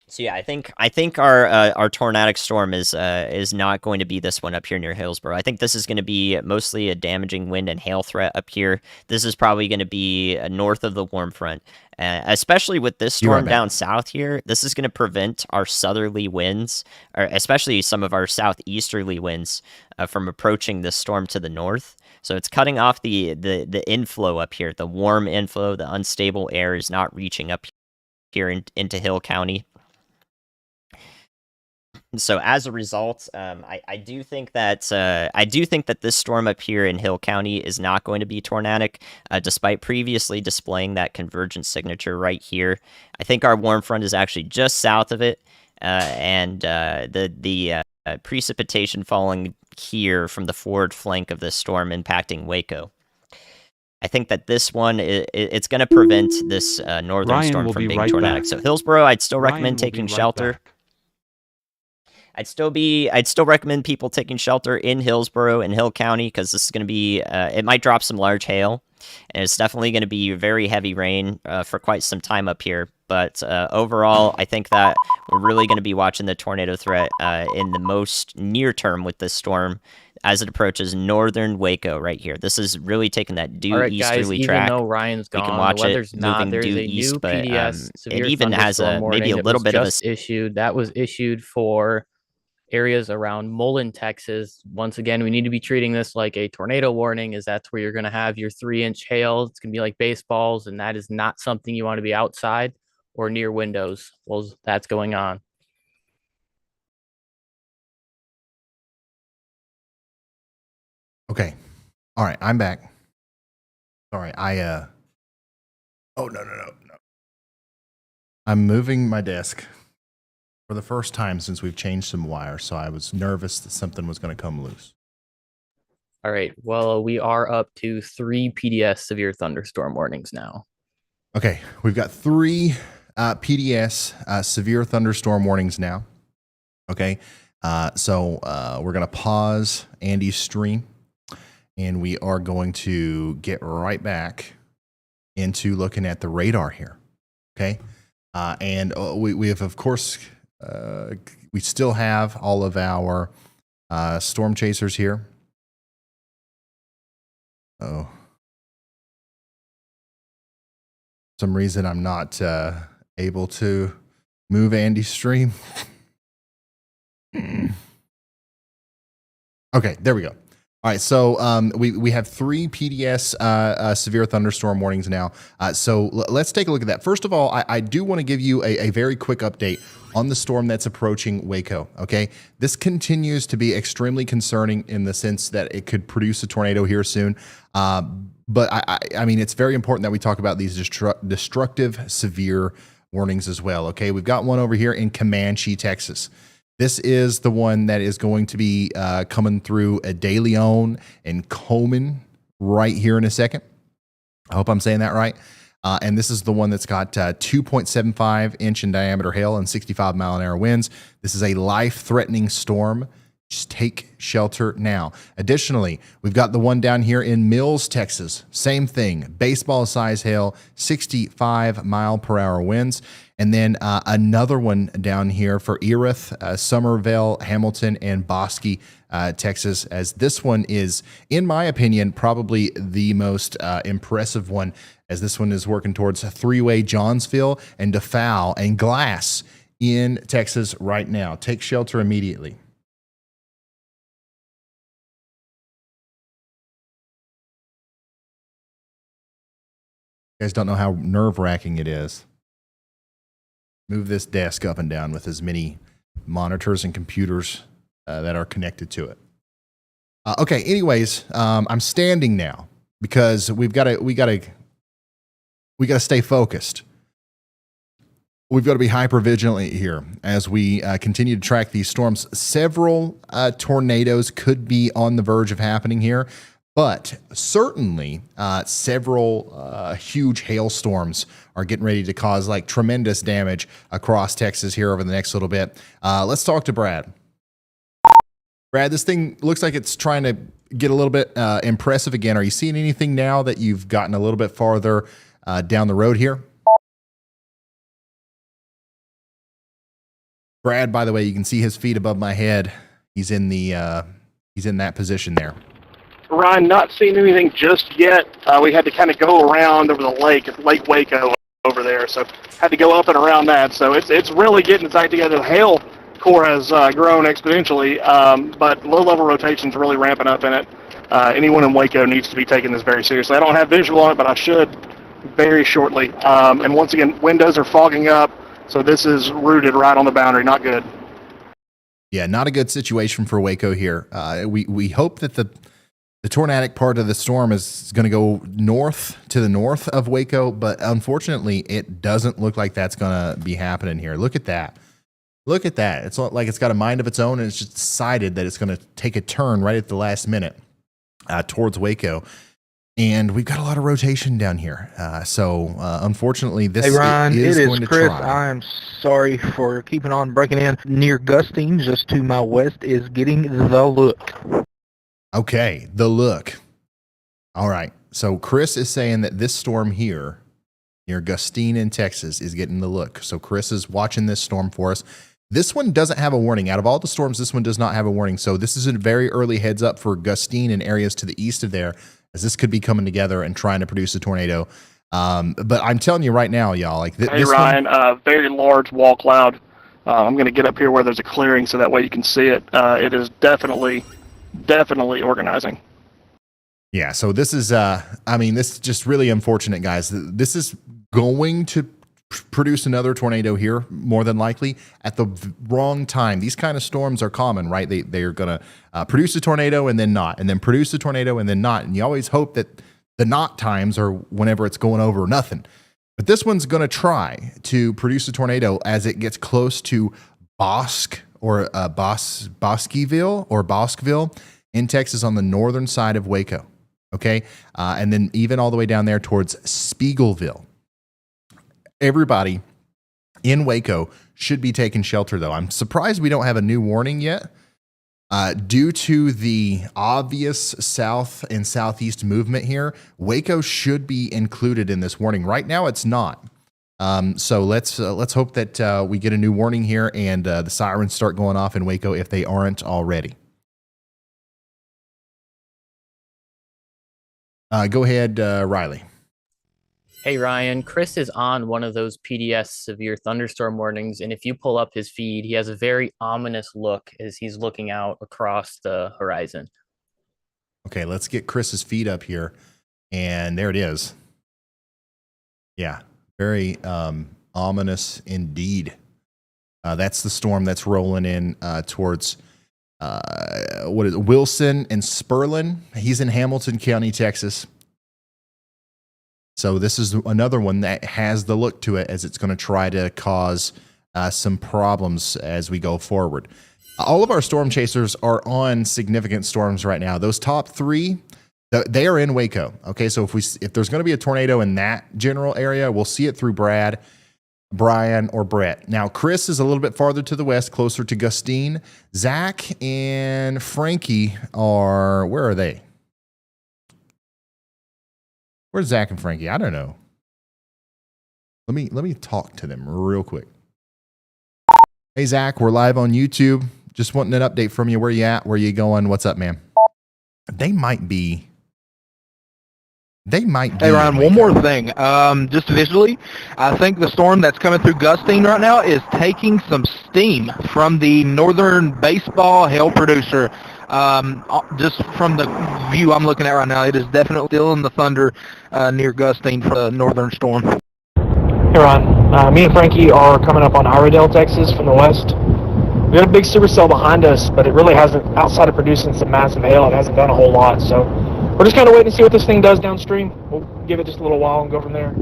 So yeah, I think our tornadic storm is not going to be this one up here near Hillsboro. I think this is going to be mostly a damaging wind and hail threat up here. This is probably going to be north of the warm front, especially with this storm down south here. This is going to prevent our southerly winds, or especially some of our southeasterly winds, from approaching this storm to the north. So it's cutting off the inflow up here, the warm inflow. The unstable air is not reaching up here into Hill County. So as a result, I do think that this storm up here in Hill County is not going to be tornadic, despite previously displaying that convergence signature right here. I think our warm front is actually just south of it, and the precipitation falling here from the forward flank of this storm impacting Waco. I think that this one it's going to prevent this northern storm from being tornadic. So Hillsboro, I'd still recommend taking shelter. I'd still recommend people taking shelter in Hillsboro and Hill County because this is going to be, it might drop some large hail, and it's definitely going to be very heavy rain for quite some time up here. But overall, I think that we're really going to be watching the tornado threat in the most near term with this storm as it approaches northern Waco right here. This is really taking that due easterly track. Even though Ryan's gone, we can watch the weather's it not. moving There's due a east, new but PDS it even has maybe a little bit of a issued. That was issued for areas around Mullen, Texas. Once again, we need to be treating this like a tornado warning, as that's where you're going to have your 3-inch hail. It's going to be like baseballs, and that is not something you want to be outside or near windows while that's going on. Okay. All right. I'm back. Sorry. Oh, no. I'm moving my desk for the first time since we've changed some wires. So I was nervous that something was going to come loose. All right. Well, we are up to 3 PDS severe thunderstorm warnings now. Okay. We've got 3 PDS severe thunderstorm warnings now. Okay. So we're going to pause Andy's stream and we are going to get right back into looking at the radar here. Okay. And we have, of course, we still have all of our storm chasers here. Oh, for some reason I'm not able to move Andy's stream. Okay, there we go. All right, so we have 3 PDS severe thunderstorm warnings now. So let's take a look at that. First of all, I do want to give you a very quick update on the storm that's approaching Waco, okay? This continues to be extremely concerning in the sense that it could produce a tornado here soon. But I mean, it's very important that we talk about these destructive severe warnings as well, okay? We've got one over here in Comanche, Texas. This is the one that is going to be coming through a De Leon and Coleman right here in a second. I hope I'm saying that right. And this is the one that's got 2.75 inch in diameter hail and 65 mile an hour winds. This is a life-threatening storm. Just take shelter now. Additionally, we've got the one down here in Mills, Texas. Same thing, baseball size hail, 65 mile per hour winds. And then another one down here for Erith, Somerville, Hamilton, and Bosque, Texas, as this one is, in my opinion, probably the most impressive one, as this one is working towards a 3-way Johnsville and DeFal and Glass in Texas right now. Take shelter immediately. You guys don't know how nerve-wracking it is. Move this desk up and down with as many monitors and computers that are connected to it. Okay. Anyways, I'm standing now because we got to stay focused. We've got to be hyper vigilant here as we continue to track these storms. Several tornadoes could be on the verge of happening here, but certainly several huge hailstorms are getting ready to cause like tremendous damage across Texas here over the next little bit. Let's talk to Brad. Brad, this thing looks like it's trying to get a little bit impressive again. Are you seeing anything now that you've gotten a little bit farther down the road here? Brad, by the way, you can see his feet above my head. He's in that position there. Ryan, not seeing anything just yet. We had to kind of go around over the Lake Waco over there, so had to go up and around that. So it's really getting its act together. The hail core has grown exponentially, but low-level rotation's really ramping up in it. Anyone in Waco needs to be taking this very seriously. I don't have visual on it, but I should very shortly. And once again, windows are fogging up, so this is rooted right on the boundary. Not good. Yeah, not a good situation for Waco here. We hope that the tornadic part of the storm is going to go to the north of Waco, but unfortunately, it doesn't look like that's going to be happening here. Look at that. Look at that. It's like it's got a mind of its own, and it's just decided that it's going to take a turn right at the last minute towards Waco. And we've got a lot of rotation down here. So unfortunately, this hey Ryan, is it going is to Chris. try. I'm sorry for keeping on breaking in. Near Gustine, just to my west, is getting the look. Okay, the look. All right. So Chris is saying that this storm here near Gustine in Texas is getting the look. So Chris is watching this storm for us. This one doesn't have a warning. Out of all the storms, this one does not have a warning. So this is a very early heads up for Gustine and areas to the east of there, as this could be coming together and trying to produce a tornado. But I'm telling you right now, y'all, like Hey Ryan, very large wall cloud. I'm going to get up here where there's a clearing so that way you can see it. It is definitely organizing. Yeah, so this is, this is just really unfortunate, guys. This is going to produce another tornado here, more than likely, at the wrong time. These kind of storms are common, right? They are going to produce a tornado and then not, and then produce a tornado and then not. And you always hope that the not times are whenever it's going over nothing. But this one's going to try to produce a tornado as it gets close to Bosqueville in Texas on the northern side of Waco. Okay. And then even all the way down there towards Spiegelville. Everybody in Waco should be taking shelter, though. I'm surprised we don't have a new warning yet. Due to the obvious south and southeast movement here, Waco should be included in this warning. Right now, it's not. So let's hope that we get a new warning here and the sirens start going off in Waco if they aren't already. Go ahead, Riley. Hey Ryan, Chris is on one of those PDS severe thunderstorm warnings, and if you pull up his feed, he has a very ominous look as he's looking out across the horizon. Okay, let's get Chris's feed up here, and there it is. Yeah, very ominous indeed. That's the storm that's rolling in towards Wilson and Sperlin. He's in Hamilton County, Texas. So this is another one that has the look to it as it's going to try to cause some problems as we go forward. All of our storm chasers are on significant storms right now. Those top three, they are in Waco. Okay, so if there's going to be a tornado in that general area, we'll see it through Brad, Brian, or Brett. Now, Chris is a little bit farther to the west, closer to Gustine. Zach and Frankie are, where are they? Where's Zach and Frankie? I don't know. Let me talk to them real quick. Hey, Zach, we're live on YouTube. Just wanting an update from you. Where you at? Where you going? What's up, man? They might be. Hey, Ryan, one more thing. Just visually, I think the storm that's coming through Gustine right now is taking some steam from the northern baseball hail producer. Just from the view I'm looking at right now, it is definitely still in the thunder near Gustine for the northern storm. Hey Ron, me and Frankie are coming up on Iredell, Texas from the west. We got a big supercell behind us, but it really hasn't, outside of producing some massive hail, it hasn't done a whole lot. So we're just kind of waiting to see what this thing does downstream. We'll give it just a little while and go from there.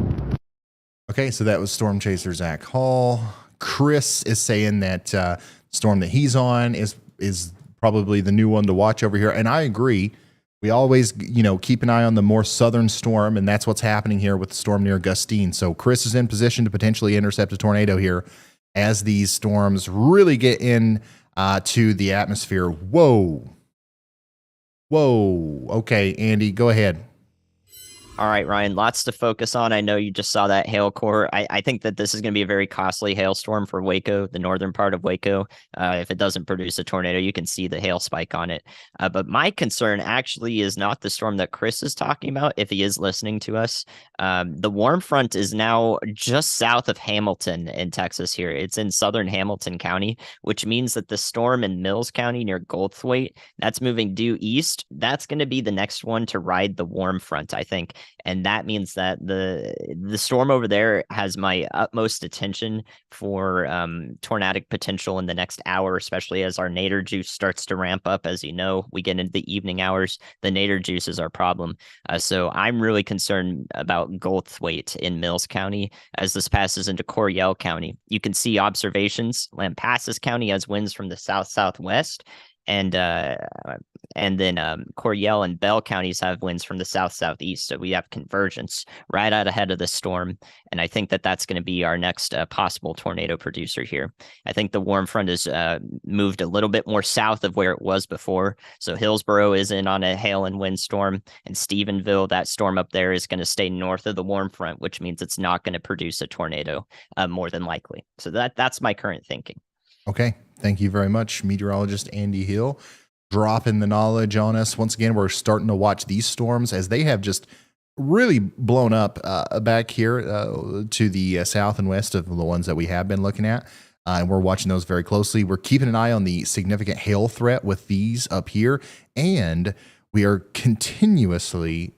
Okay, so that was Storm Chaser Zach Hall. Chris is saying that storm that he's on is probably the new one to watch over here. And I agree. We always, keep an eye on the more southern storm, and that's what's happening here with the storm near Gustine. So Chris is in position to potentially intercept a tornado here as these storms really get in to the atmosphere. Whoa. Okay, Andy, go ahead. All right, Ryan, lots to focus on. I know you just saw that hail core. I think that this is going to be a very costly hailstorm for Waco, the northern part of Waco. If it doesn't produce a tornado, you can see the hail spike on it. But my concern actually is not the storm that Chris is talking about, if he is listening to us. The warm front is now just south of Hamilton in Texas here. It's in southern Hamilton County, which means that the storm in Mills County near Goldthwaite, that's moving due east. That's going to be the next one to ride the warm front, I think. And that means that the storm over there has my utmost attention for tornadic potential in the next hour, especially as our nadir juice starts to ramp up. As you know, we get into the evening hours. The nadir juice is our problem. So I'm really concerned about Goldthwaite in Mills County as this passes into Coryell County. You can see observations. Lampasas County has winds from the south-southwest. And then Coryell and Bell counties have winds from the south-southeast. So we have convergence right out ahead of the storm. And I think that that's going to be our next possible tornado producer here. I think the warm front has moved a little bit more south of where it was before. So Hillsboro is in on a hail and wind storm. And Stephenville, that storm up there, is going to stay north of the warm front, which means it's not going to produce a tornado more than likely. So that's my current thinking. Okay. Thank you very much, meteorologist Andy Hill, dropping the knowledge on us. Once again, we're starting to watch these storms as they have just really blown up back here to the south and west of the ones that we have been looking at. And we're watching those very closely. We're keeping an eye on the significant hail threat with these up here. And we are continuously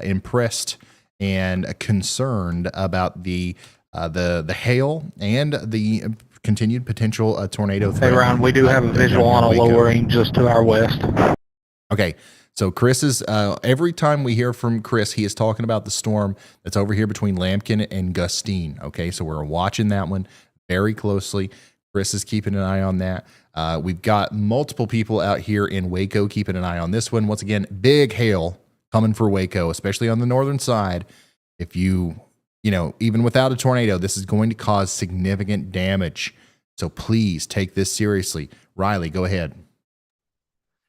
impressed and concerned about the the hail and the continued potential tornado Hey, threat. Ryan, we do have a visual on a lowering just to our west. Okay, so Chris is, every time we hear from Chris, he is talking about the storm that's over here between Lambkin and Gustine. Okay, so we're watching that one very closely. Chris is keeping an eye on that. We've got multiple people out here in Waco keeping an eye on this one. Once again, big hail coming for Waco, especially on the northern side. If you know, even without a tornado, this is going to cause significant damage. So please take this seriously. Riley, go ahead.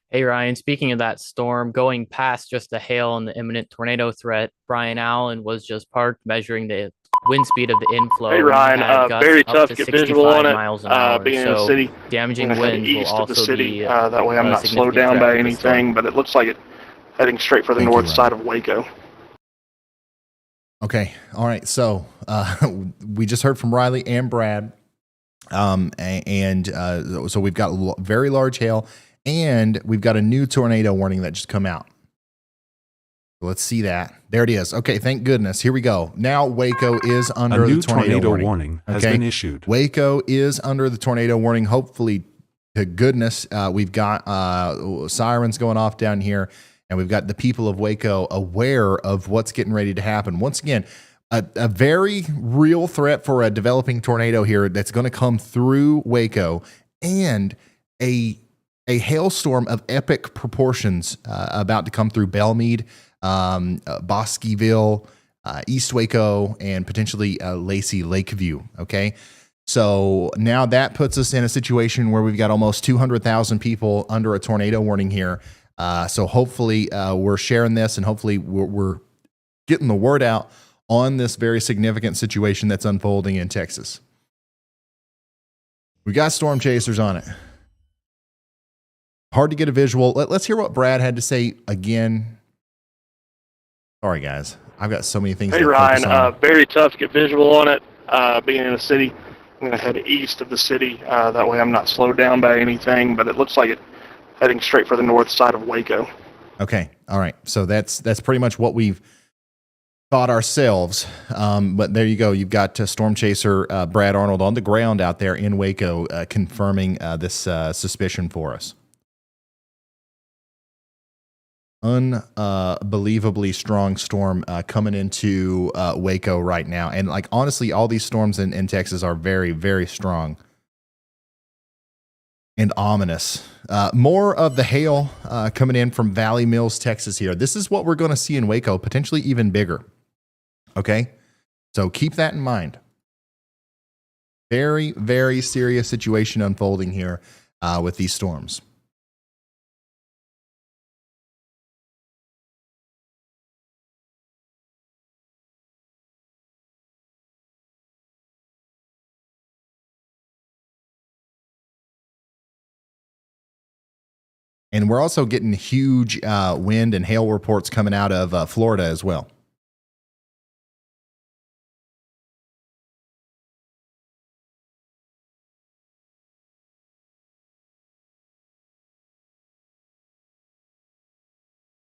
Hey, Ryan, speaking of that storm, going past just the hail and the imminent tornado threat, Brian Allen was just parked measuring the wind speed of the inflow. Hey, and he Ryan, had gusts very up tough to to get visual on 65 it. miles an hour. Being in the So city, damaging I'm gonna head winds will east of the also city. be That way I'm a not slowed significant down threat by to the storm. anything, but it looks like it heading straight for the Thank you, north Ryan. side of Waco. Okay. All right. So we just heard from Riley and Brad. So we've got very large hail, and we've got a new tornado warning that just come out. Let's see that. There it is. Okay. Thank goodness. Here we go. Now Waco is under A new the tornado warning has Okay? been issued. Waco is under the tornado warning. Hopefully, to goodness, we've got sirens going off down here, and we've got the people of Waco aware of what's getting ready to happen. Once again, a very real threat for a developing tornado here that's going to come through Waco, and a hailstorm of epic proportions about to come through Belmead, Bosqueville, East Waco, and potentially Lacey Lakeview. Okay. So now that puts us in a situation where we've got almost 200,000 people under a tornado warning here. So hopefully we're sharing this, and hopefully we're getting the word out on this very significant situation that's unfolding in Texas. We got storm chasers on it. Hard to get a visual. Let's hear what Brad had to say again. Sorry, guys. I've got so many things Hey, to focus Ryan, on. very tough to get visual on it. Being in the city, I'm going to head east of the city. That way I'm not slowed down by anything, but it looks like it heading straight for the north side of Waco. Okay. All right. So that's pretty much what we've thought ourselves. But there you go. You've got Storm Chaser Brad Arnold on the ground out there in Waco confirming this suspicion for us. Unbelievably strong storm coming into Waco right now. And like, honestly, all these storms in Texas are very, very strong and ominous. More of the hail coming in from Valley Mills, Texas here. This is what we're going to see in Waco, potentially even bigger. Okay. So keep that in mind. Very, very serious situation unfolding here with these storms. And we're also getting huge wind and hail reports coming out of Florida as well.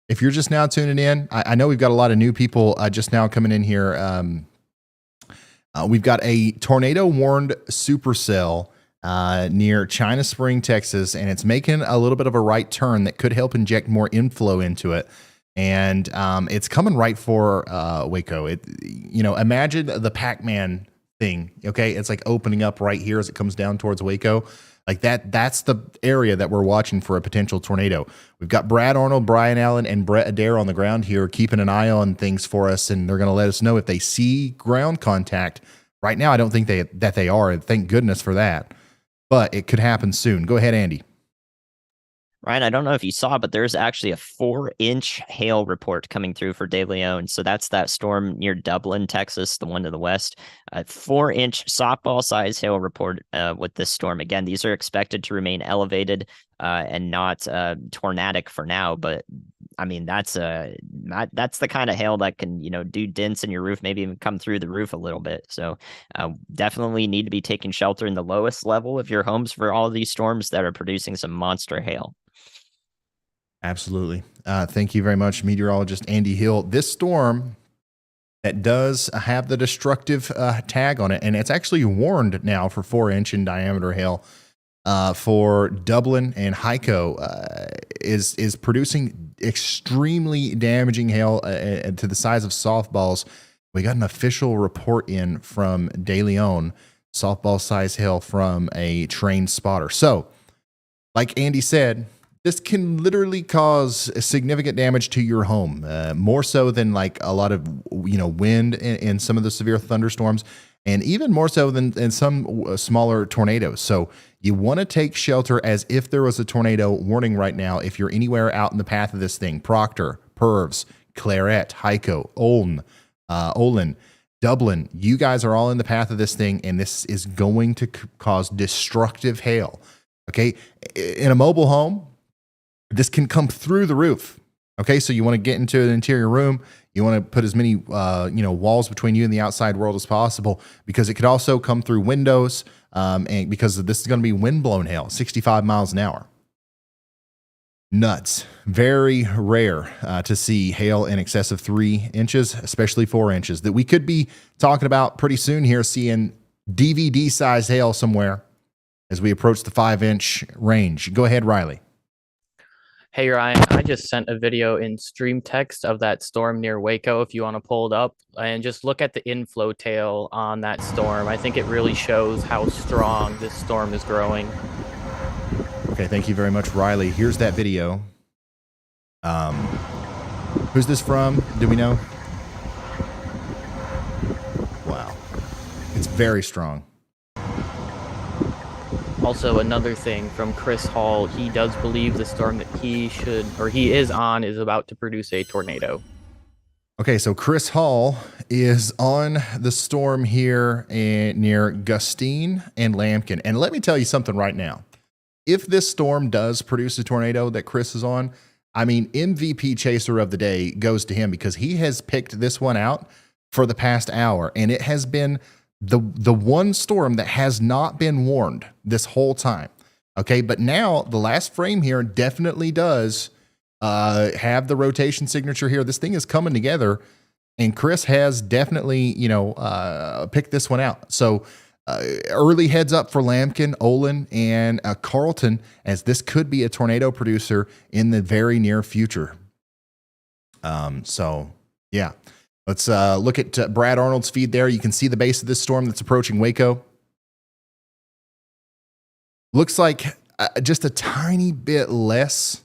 If you're just now tuning in, I know we've got a lot of new people just now coming in here. We've got a tornado warned supercell near China Spring, Texas, and it's making a little bit of a right turn that could help inject more inflow into it. And it's coming right for Waco. Imagine the Pac-Man thing. Okay, it's like opening up right here as it comes down towards Waco. Like that's the area that we're watching for a potential tornado. We've got Brad Arnold, Brian Allen, and Brett Adair on the ground here, keeping an eye on things for us, and they're going to let us know if they see ground contact. Right now, I don't think that they are. Thank goodness for that. But it could happen soon. Go ahead, Andy. Ryan, I don't know if you saw, but there's actually a 4-inch hail report coming through for De Leon. So that's that storm near Dublin, Texas, the one to the west. 4-inch softball size hail report with this storm. Again, these are expected to remain elevated and not tornadic for now. But I mean, that's the kind of hail that can, do dents in your roof, maybe even come through the roof a little bit. So definitely need to be taking shelter in the lowest level of your homes for all of these storms that are producing some monster hail. Absolutely. Thank you very much, meteorologist Andy Hill. This storm that does have the destructive tag on it, and it's actually warned now for 4-inch in diameter hail. For Dublin and Waco, is producing extremely damaging hail to the size of softballs. We got an official report in from De Leon, softball size hail from a trained spotter. So, like Andy said, this can literally cause significant damage to your home, more so than like a lot of wind in some of the severe thunderstorms, and even more so than some smaller tornadoes. So you want to take shelter as if there was a tornado warning right now. If you're anywhere out in the path of this thing, Proctor, Purves, Claret, Waco, Olin, Dublin, you guys are all in the path of this thing, and this is going to cause destructive hail. Okay, in a mobile home, this can come through the roof. Okay, so you want to get into an interior room. You want to put as many walls between you and the outside world as possible, because it could also come through windows, and because this is going to be wind-blown hail, 65 miles an hour. Nuts. Very rare to see hail in excess of 3 inches, especially 4 inches, that we could be talking about pretty soon here, seeing DVD-sized hail somewhere as we approach the 5-inch range. Go ahead, Riley. Hey Ryan, I just sent a video in stream text of that storm near Waco if you want to pull it up and just look at the inflow tail on that storm. I think it really shows how strong this storm is growing. Okay, thank you very much, Riley. Here's that video. Who's this from? Do we know? Wow. It's very strong. Also, another thing from Chris Hall, he does believe the storm that he is on is about to produce a tornado. Okay, so Chris Hall is on the storm here near Gustine and Lambkin. And let me tell you something right now. If this storm does produce a tornado that Chris is on, I mean, MVP chaser of the day goes to him, because he has picked this one out for the past hour, and it has been the one storm that has not been warned this whole time. Okay, but now the last frame here definitely does have the rotation signature here. This thing is coming together, and Chris has definitely, picked this one out. So early heads up for Lambkin, Olin, and Carlton, as this could be a tornado producer in the very near future. So yeah. Let's look at Brad Arnold's feed there. You can see the base of this storm that's approaching Waco. Looks like just a tiny bit less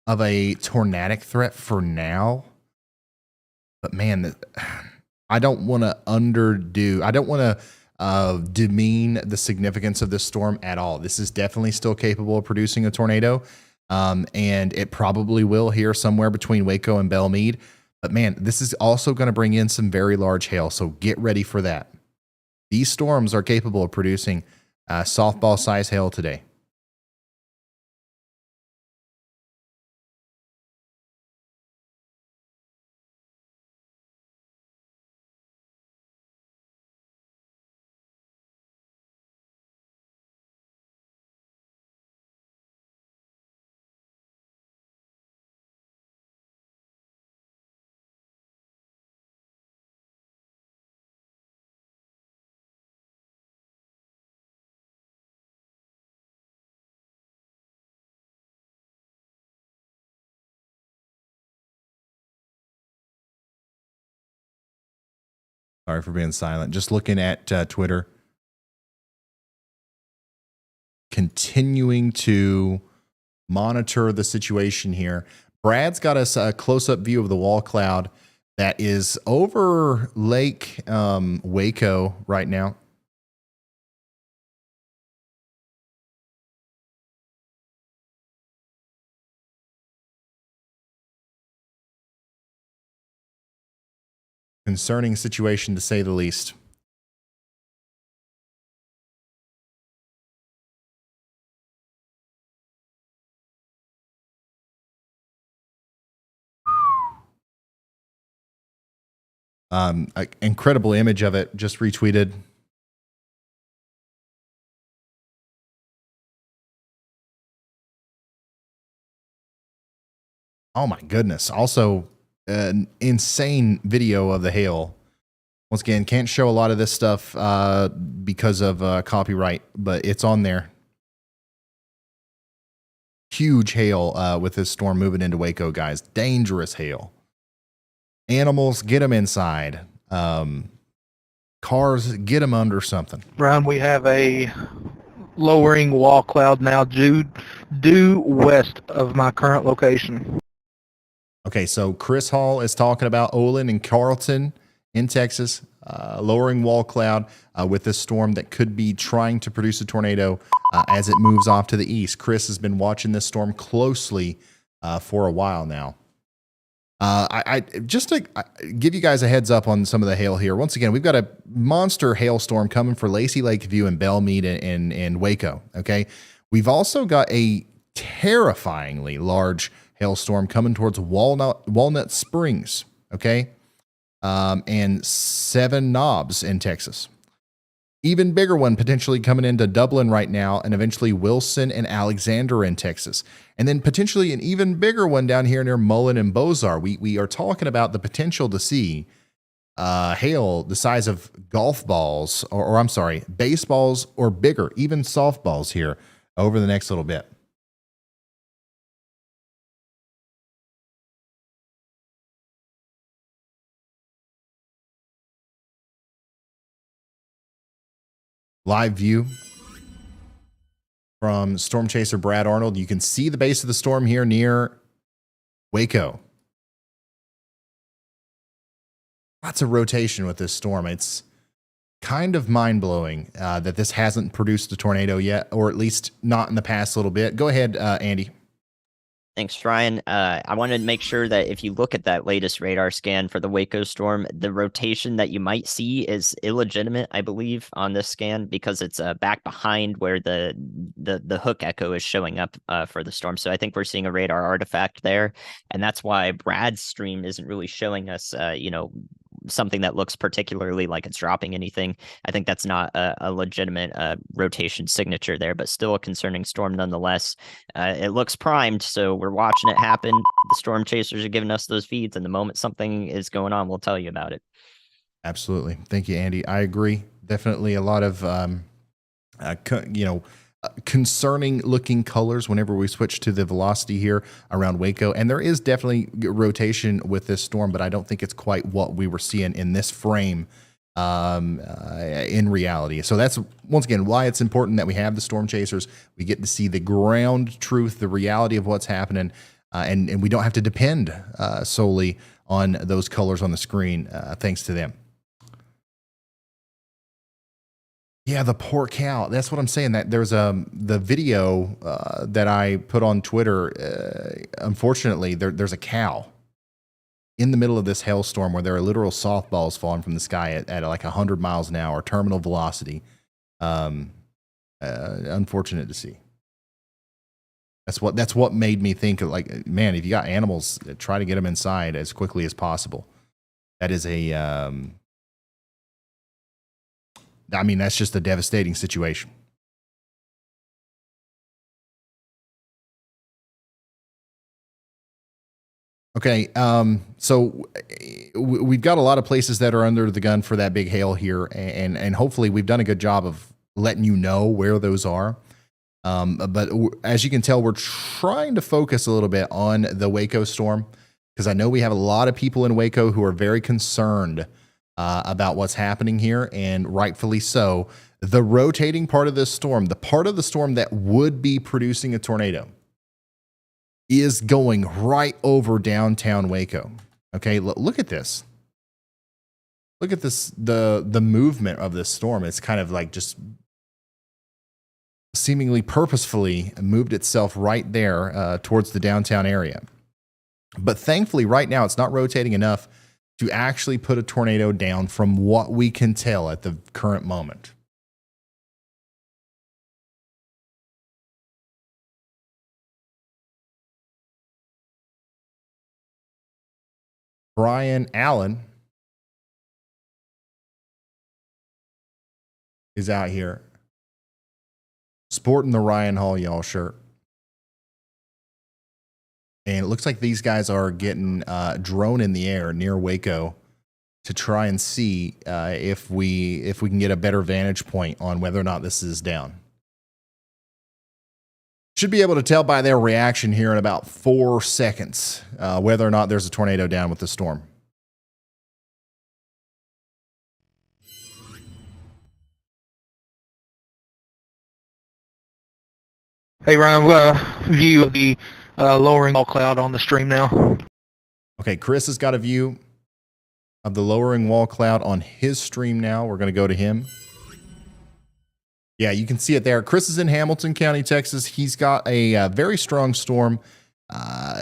of a tornadic threat for now. But man, I don't want to demean the significance of this storm at all. This is definitely still capable of producing a tornado. And it probably will here somewhere between Waco and Belmead. But man, this is also going to bring in some very large hail, so get ready for that. These storms are capable of producing softball-size hail today. Sorry for being silent. Just looking at Twitter. Continuing to monitor the situation here. Brad's got us a close-up view of the wall cloud that is over Lake Waco right now. Concerning situation, to say the least. An incredible image of it, just retweeted. Oh my goodness. Also, an insane video of the hail. Once again, can't show a lot of this stuff because of copyright, but it's on there. Huge hail with this storm moving into Waco, guys. Dangerous hail. Animals, get them inside. Cars, get them under something. Brian, we have a lowering wall cloud now due west of my current location. Okay, so Chris Hall is talking about Olin and Carlton in Texas, lowering wall cloud with this storm that could be trying to produce a tornado as it moves off to the east. Chris has been watching this storm closely for a while now. I just to give you guys a heads up on some of the hail here. Once again, we've got a monster hailstorm coming for Lacey Lakeview and Belmead and Waco. Okay, we've also got a terrifyingly large hailstorm coming towards Walnut Springs. Okay, and Seven Knobs in Texas. Even bigger one potentially coming into Dublin right now, and eventually Wilson and Alexander in Texas. And then potentially an even bigger one down here near Mullen and Bozar. We are talking about the potential to see hail the size of golf balls, or I'm sorry, baseballs or bigger, even softballs here over the next little bit. Live view from Storm Chaser Brad Arnold. You can see the base of the storm here near Waco. Lots of rotation with this storm. It's kind of mind-blowing that this hasn't produced a tornado yet, or at least not in the past little bit. Go ahead, Andy. Thanks, Ryan. I wanted to make sure that if you look at that latest radar scan for the Waco storm, the rotation that you might see is illegitimate, I believe, on this scan because it's back behind where the hook echo is showing up for the storm. So I think we're seeing a radar artifact there, and that's why Brad's stream isn't really showing us, something that looks particularly like it's dropping anything. I think that's not a legitimate rotation signature there, but still a concerning storm nonetheless. It looks primed, so we're watching it happen. The storm chasers are giving us those feeds, and the moment something is going on, we'll tell you about it. Absolutely. Thank you, Andy. I agree. Definitely a lot of, concerning looking colors whenever we switch to the velocity here around Waco. And there is definitely rotation with this storm, but I don't think it's quite what we were seeing in this frame in reality. So that's, once again, why it's important that we have the storm chasers. We get to see the ground truth, the reality of what's happening, and we don't have to depend solely on those colors on the screen, thanks to them. Yeah, the poor cow. That's what I'm saying. That there's the video that I put on Twitter. Unfortunately, there's a cow in the middle of this hailstorm where there are literal softballs falling from the sky at like 100 miles an hour, terminal velocity. Unfortunate to see. That's what made me think of, like, man, if you got animals, try to get them inside as quickly as possible. That is a I mean, that's just a devastating situation. Okay, so we've got a lot of places that are under the gun for that big hail here, and hopefully we've done a good job of letting you know where those are. But as you can tell, we're trying to focus a little bit on the Waco storm, because I know we have a lot of people in Waco who are very concerned about what's happening here, and rightfully so. The rotating part of this storm, the part of the storm that would be producing a tornado, is going right over downtown Waco. Okay, look at this. Look at this, the movement of this storm. It's kind of like just seemingly purposefully moved itself right there towards the downtown area. But thankfully, right now, it's not rotating enough to actually put a tornado down from what we can tell at the current moment. Brian Allen is out here sporting the Ryan Hall y'all shirt. And it looks like these guys are getting drone in the air near Waco to try and see if we can get a better vantage point on whether or not this is down. Should be able to tell by their reaction here in about 4 seconds whether or not there's a tornado down with the storm. Hey, Ryan, we've got a view of the lowering wall cloud on the stream now. Okay, Chris has got a view of the lowering wall cloud on his stream now. We're going to go to him. Yeah, you can see it there. Chris is in Hamilton County, Texas. He's got a very strong storm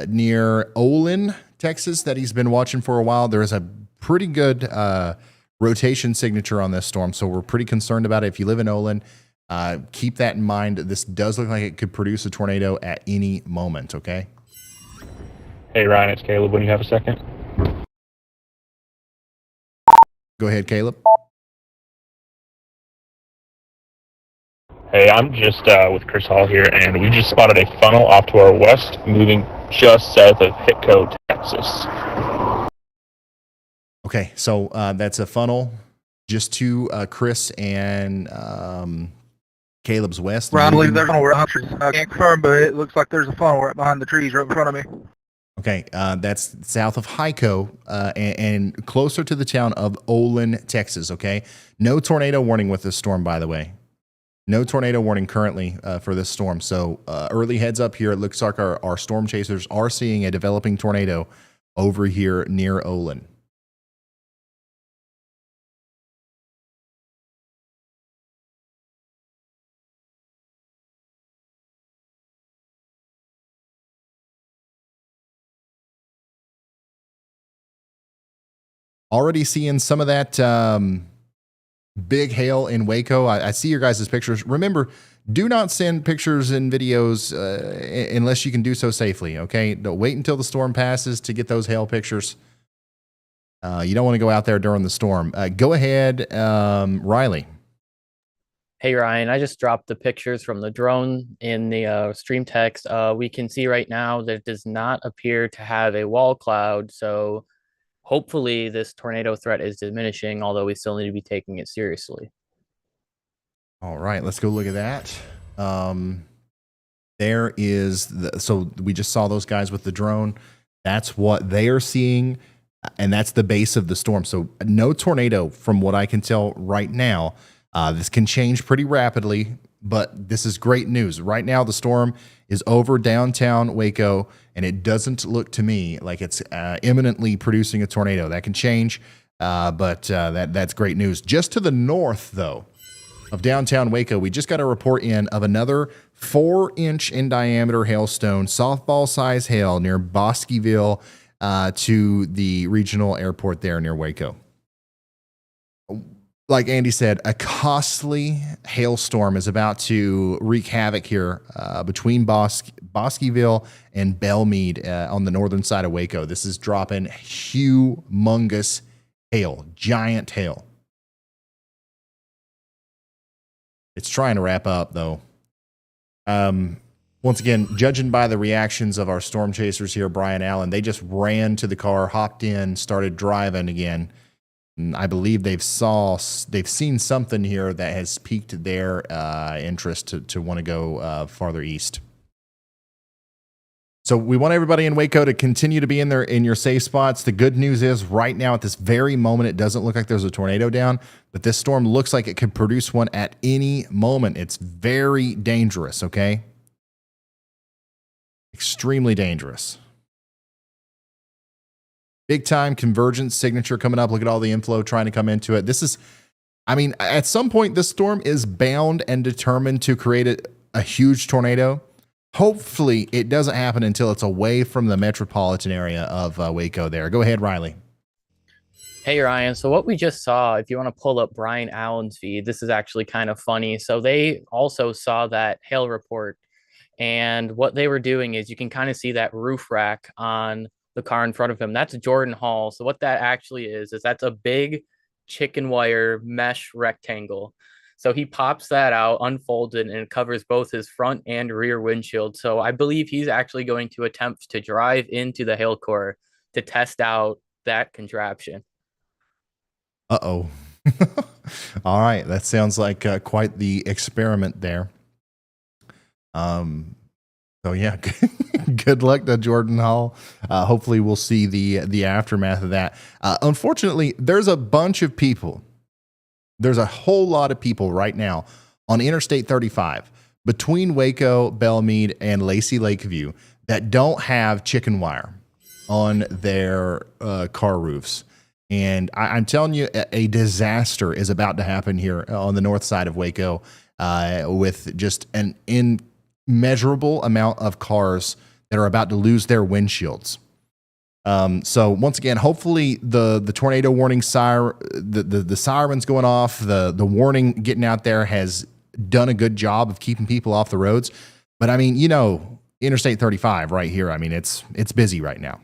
near Olin, Texas, that he's been watching for a while. There is a pretty good rotation signature on this storm, so we're pretty concerned about it. If you live in Olin, keep that in mind. This does look like it could produce a tornado at any moment, okay? Hey, Ryan, it's Caleb. When you have a second. Go ahead, Caleb. Hey, I'm just with Chris Hall here, and we just spotted a funnel off to our west, moving just south of Hitco, Texas. Okay, so that's a funnel just to Chris and Caleb's west. Ryan, I believe there's a funnel right behind the trees. I can't confirm, but it looks like there's a funnel right behind the trees right in front of me. Okay, that's south of Waco and closer to the town of Olin, Texas, okay? No tornado warning with this storm, by the way. No tornado warning currently for this storm. So early heads up here. It looks like our storm chasers are seeing a developing tornado over here near Olin. Already seeing some of that big hail in Waco. I see your guys' pictures. Remember, do not send pictures and videos unless you can do so safely, okay? Don't wait until the storm passes to get those hail pictures. You don't want to go out there during the storm. Go ahead, Riley. Hey, Ryan, I just dropped the pictures from the drone in the stream text. We can see right now that it does not appear to have a wall cloud, so hopefully this tornado threat is diminishing, although we still need to be taking it seriously. All right, let's go look at that. There is so we just saw those guys with the drone. That's what they are seeing, and that's the base of the storm. So no tornado from what I can tell right now. This can change pretty rapidly, but this is great news. Right now, the storm is over downtown Waco, and it doesn't look to me like it's imminently producing a tornado. That can change, but that's great news. Just to the north, though, of downtown Waco, we just got a report in of another 4-inch in diameter hailstone, softball size hail near Pikeville to the regional airport there near Waco. Like Andy said, a costly hailstorm is about to wreak havoc here between Pikeville and Belmead on the northern side of Waco. This is dropping humongous hail, giant hail. It's trying to wrap up, though. Once again, judging by the reactions of our storm chasers here, Brian Allen, they just ran to the car, hopped in, started driving again. And I believe they've seen something here that has piqued their interest to want to go farther east. So we want everybody in Waco to continue to be in your safe spots. The good news is right now at this very moment, it doesn't look like there's a tornado down, but this storm looks like it could produce one at any moment. It's very dangerous, okay? Extremely dangerous. Big time convergence signature coming up. Look at all the inflow trying to come into it. This is, I mean, at some point, this storm is bound and determined to create a huge tornado. Hopefully, it doesn't happen until it's away from the metropolitan area of Waco there. Go ahead, Riley. Hey, Ryan. So what we just saw, if you want to pull up Brian Allen's feed, this is actually kind of funny. So they also saw that hail report. And what they were doing is you can kind of see that roof rack on the car in front of him. That's Jordan Hall. So what that actually is that's a big chicken wire mesh rectangle. So he pops that out, unfolds it, and it covers both his front and rear windshield. So I believe he's actually going to attempt to drive into the hail core to test out that contraption. Uh-oh. All right, that sounds like quite the experiment there. So yeah, good luck to Jordan Hall. Hopefully we'll see the aftermath of that. Unfortunately, there's a bunch of people. There's a whole lot of people right now on Interstate 35 between Waco, Belmead, and Lacey Lakeview that don't have chicken wire on their car roofs. And I'm telling you, a disaster is about to happen here on the north side of Waco with just an immeasurable amount of cars that are about to lose their windshields. So once again, hopefully the tornado warning siren, the sirens going off, the warning getting out there has done a good job of keeping people off the roads. But I mean, you know, Interstate 35 right here, I mean, it's busy right now.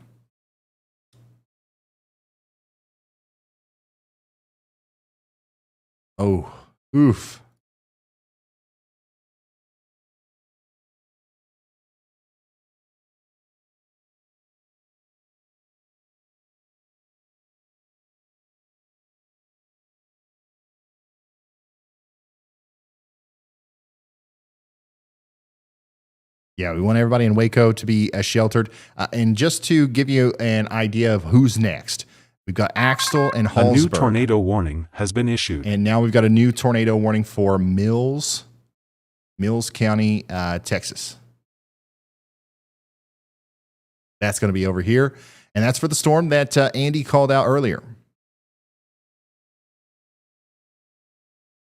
Oh, oof. Yeah, we want everybody in Waco to be sheltered. And just to give you an idea of who's next, we've got Axtell and Hallsburg. A new tornado warning has been issued. And now we've got a new tornado warning for Mills County, Texas. That's going to be over here. And that's for the storm that Andy called out earlier.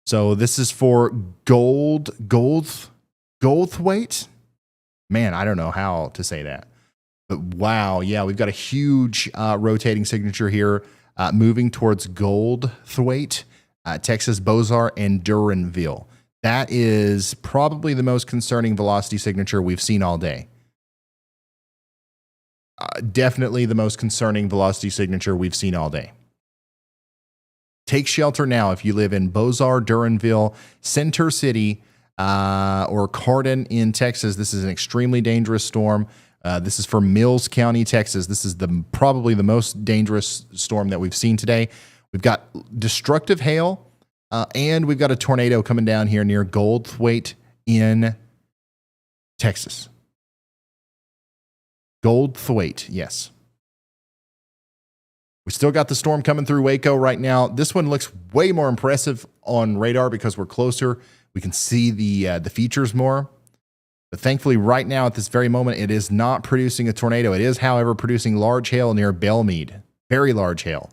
So this is for Goldthwaite. Man, I don't know how to say that. But wow, yeah, we've got a huge rotating signature here moving towards Goldthwaite, Texas, Bozar, and Duranville. That is probably the most concerning velocity signature we've seen all day. Definitely the most concerning velocity signature we've seen all day. Take shelter now if you live in Bozar, Duranville, Center City, or Cardin in Texas. This is an extremely dangerous storm. This is for Mills County, Texas. This is probably the most dangerous storm that we've seen today. We've got destructive hail, and we've got a tornado coming down here near Goldthwaite in Texas. Goldthwaite, yes. We still got the storm coming through Waco right now. This one looks way more impressive on radar because we're closer. We can see the features more. But thankfully, right now at this very moment, it is not producing a tornado. It is, however, producing large hail near Belmead. Very large hail.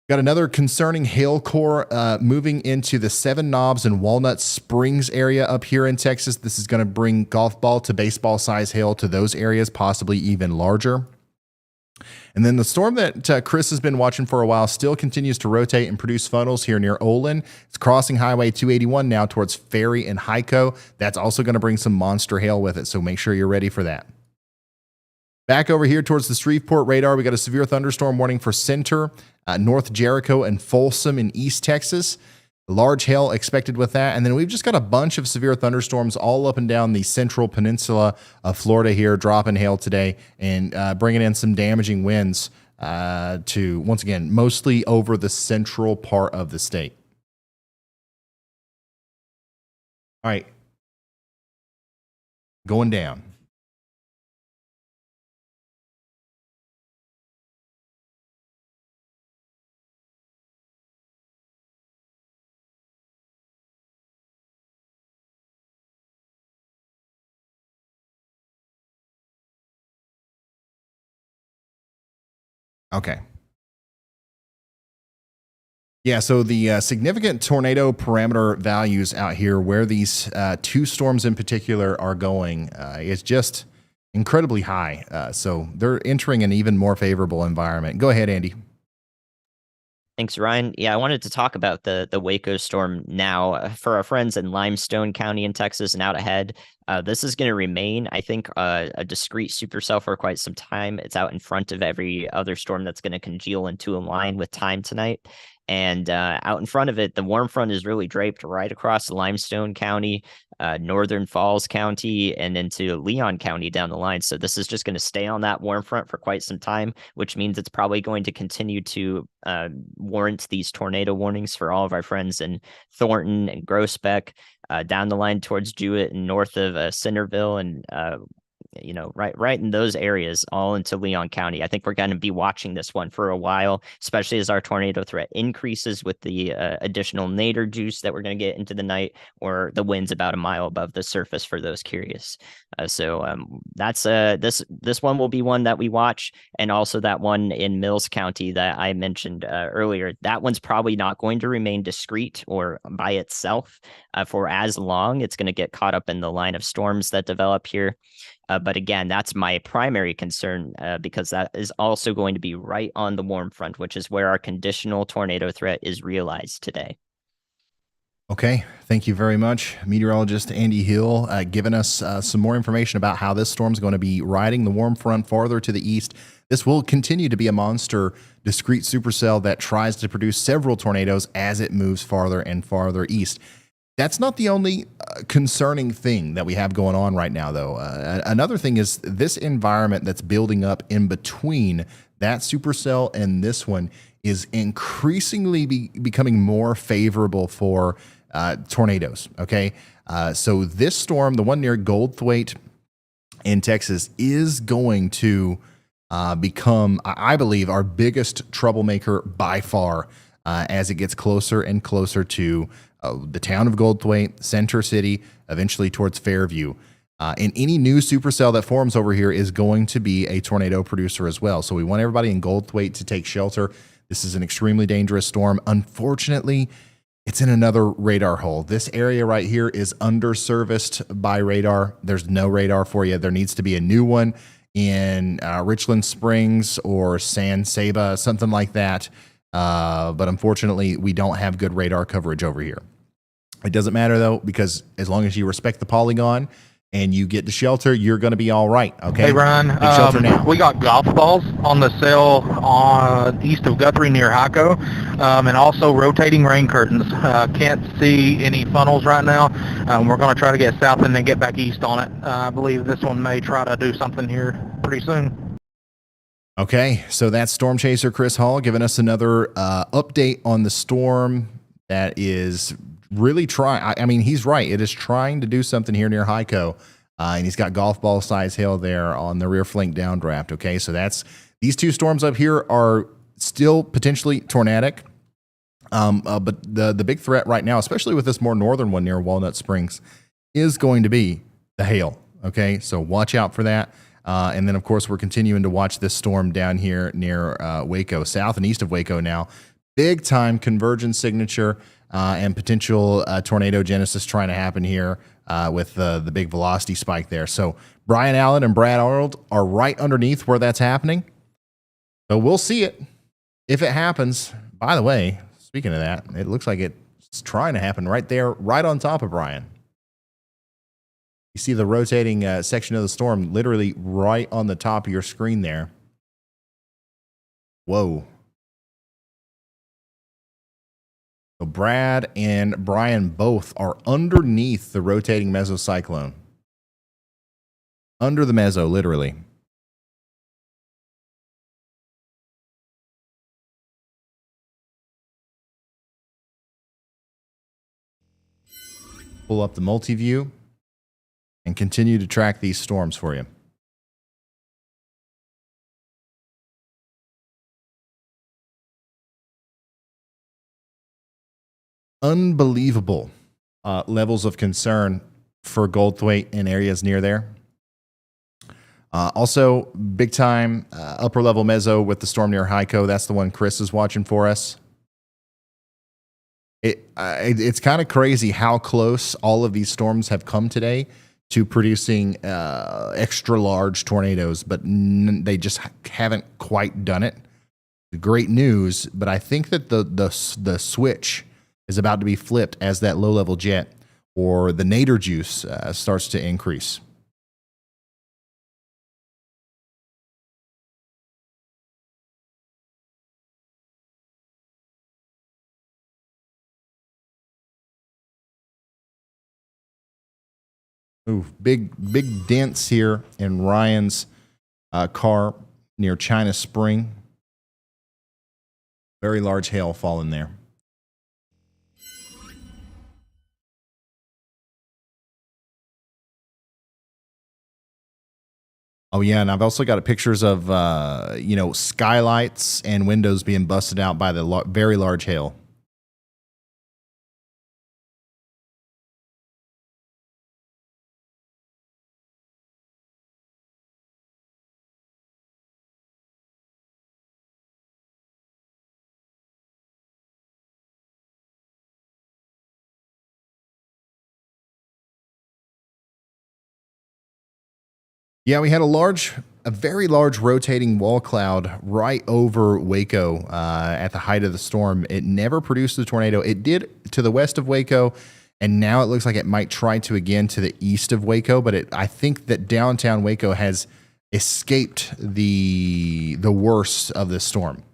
Got another concerning hail core moving into the Seven Knobs and Walnut Springs area up here in Texas. This is going to bring golf ball to baseball size hail to those areas, possibly even larger. And then the storm that Chris has been watching for a while still continues to rotate and produce funnels here near Olin. It's crossing Highway 281 now towards Ferry and Hyco. That's also going to bring some monster hail with it, so make sure you're ready for that. Back over here towards the Shreveport radar, we got a severe thunderstorm warning for Center, North Jericho, and Folsom in East Texas. Large hail expected with that. And then we've just got a bunch of severe thunderstorms all up and down the central peninsula of Florida here, dropping hail today and bringing in some damaging winds to, once again, mostly over the central part of the state. All right. Going down. Okay. Yeah, so the significant tornado parameter values out here, where these two storms in particular are going, is just incredibly high. So they're entering an even more favorable environment. Go ahead, Andy. Thanks, Ryan. Yeah, I wanted to talk about the Waco storm now. For our friends in Limestone County in Texas and out ahead, this is going to remain, I think, a discrete supercell for quite some time. It's out in front of every other storm that's going to congeal into a line with time tonight. And out in front of it, the warm front is really draped right across Limestone County, Northern Falls County, and into Leon County down the line. So this is just going to stay on that warm front for quite some time, which means it's probably going to continue to warrant these tornado warnings for all of our friends in Thornton and Groesbeck, down the line towards Jewett and north of Centerville, and right in those areas, all into Leon County. I think we're going to be watching this one for a while, especially as our tornado threat increases with the additional nadir juice that we're going to get into the night, or the winds about a mile above the surface for those curious. That's this one will be one that we watch, and also that one in Mills County that I mentioned earlier. That one's probably not going to remain discrete or by itself for as long. It's going to get caught up in the line of storms that develop here. But again, that's my primary concern because that is also going to be right on the warm front, which is where our conditional tornado threat is realized today. Okay, thank you very much, meteorologist Andy Hill, giving us some more information about how this storm is going to be riding the warm front farther to the east. This will continue to be a monster discrete supercell that tries to produce several tornadoes as it moves farther and farther east. That's not the only concerning thing that we have going on right now, though. Another thing is this environment that's building up in between that supercell and this one is increasingly becoming more favorable for tornadoes. Okay, so this storm, the one near Goldthwaite in Texas, is going to become, I believe, our biggest troublemaker by far as it gets closer and closer to the town of Goldthwaite, Center City, eventually towards Fairview. And any new supercell that forms over here is going to be a tornado producer as well. So we want everybody in Goldthwaite to take shelter. This is an extremely dangerous storm. Unfortunately, it's in another radar hole. This area right here is underserviced by radar. There's no radar for you. There needs to be a new one in Richland Springs or San Saba, something like that. But unfortunately, we don't have good radar coverage over here. It doesn't matter, though, because as long as you respect the polygon and you get to shelter, you're going to be all right. Okay. Hey, Ryan. Take shelter now. We got golf balls on the cell east of Guthrie near Waco, and also rotating rain curtains. Can't see any funnels right now. We're going to try to get south and then get back east on it. I believe this one may try to do something here pretty soon. Okay, so that's Storm Chaser Chris Hall giving us another update on the storm that is really trying. I mean, he's right. It is trying to do something here near Waco, and he's got golf ball size hail there on the rear flank downdraft. Okay, so that's these two storms up here are still potentially tornadic, but the big threat right now, especially with this more northern one near Walnut Springs, is going to be the hail. Okay, so watch out for that. And then, of course, we're continuing to watch this storm down here near Waco, south and east of Waco now. Big time convergence signature and potential tornado genesis trying to happen here with the big velocity spike there. So Brian Allen and Brad Arnold are right underneath where that's happening. So we'll see it if it happens. By the way, speaking of that, it looks like it's trying to happen right there, right on top of Brian. You see the rotating section of the storm literally right on the top of your screen there. Whoa. So Brad and Brian both are underneath the rotating mesocyclone. Under the meso, literally. Pull up the multi-view and continue to track these storms for you. Unbelievable levels of concern for Goldthwaite and areas near there. Also, big time upper level meso with the storm near Waco. That's the one Chris is watching for us. It's kind of crazy how close all of these storms have come today to producing extra large tornadoes, but they just haven't quite done it. Great news, but I think that the switch is about to be flipped as that low level jet or the nadir juice starts to increase. Ooh, big dents here in Ryan's car near China Spring. Very large hail falling there. Oh yeah, and I've also got pictures of skylights and windows being busted out by the very large hail. Yeah, we had a very large rotating wall cloud right over Waco at the height of the storm. It never produced a tornado. It did to the west of Waco, and now it looks like it might try to again to the east of Waco. But I think that downtown Waco has escaped the worst of the storm.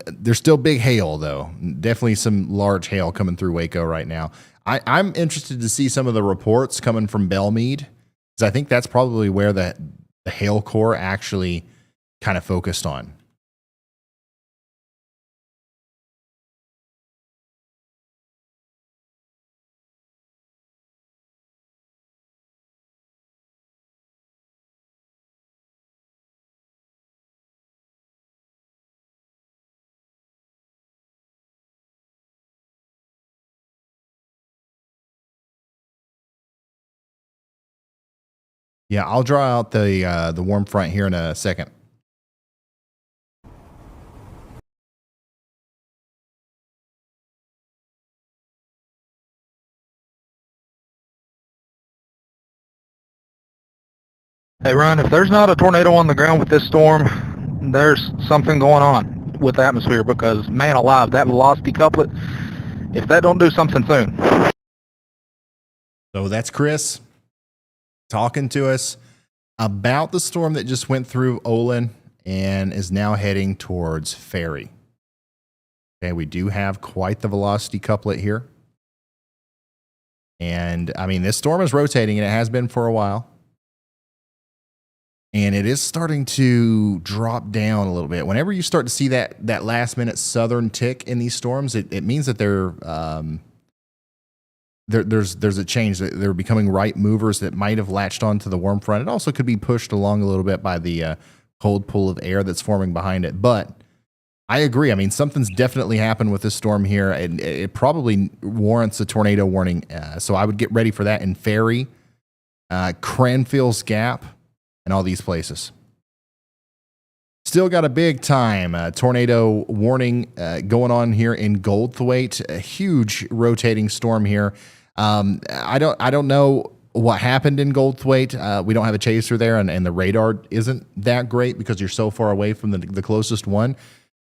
There's still big hail, though. Definitely some large hail coming through Waco right now. I'm interested to see some of the reports coming from Belmead, because I think that's probably where the hail core actually kind of focused on. Yeah, I'll draw out the warm front here in a second. Hey, Ryan, if there's not a tornado on the ground with this storm, there's something going on with the atmosphere, because, man alive, that velocity couplet, if that don't do something soon. So that's Chris talking to us about the storm that just went through Olin and is now heading towards Ferry. Okay, we do have quite the velocity couplet here. And, I mean, this storm is rotating, and it has been for a while. And it is starting to drop down a little bit. Whenever you start to see that last-minute southern tick in these storms, it means that there's a change. They're becoming right movers that might have latched onto the warm front. It also could be pushed along a little bit by the cold pool of air that's forming behind it. But I agree. I mean, something's definitely happened with this storm here, and it probably warrants a tornado warning. So I would get ready for that in Ferry, Cranfield's Gap, and all these places. Still got a big time tornado warning going on here in Goldthwaite. A huge rotating storm here. I don't know what happened in Goldthwaite. We don't have a chaser there, and the radar isn't that great because you're so far away from the closest one.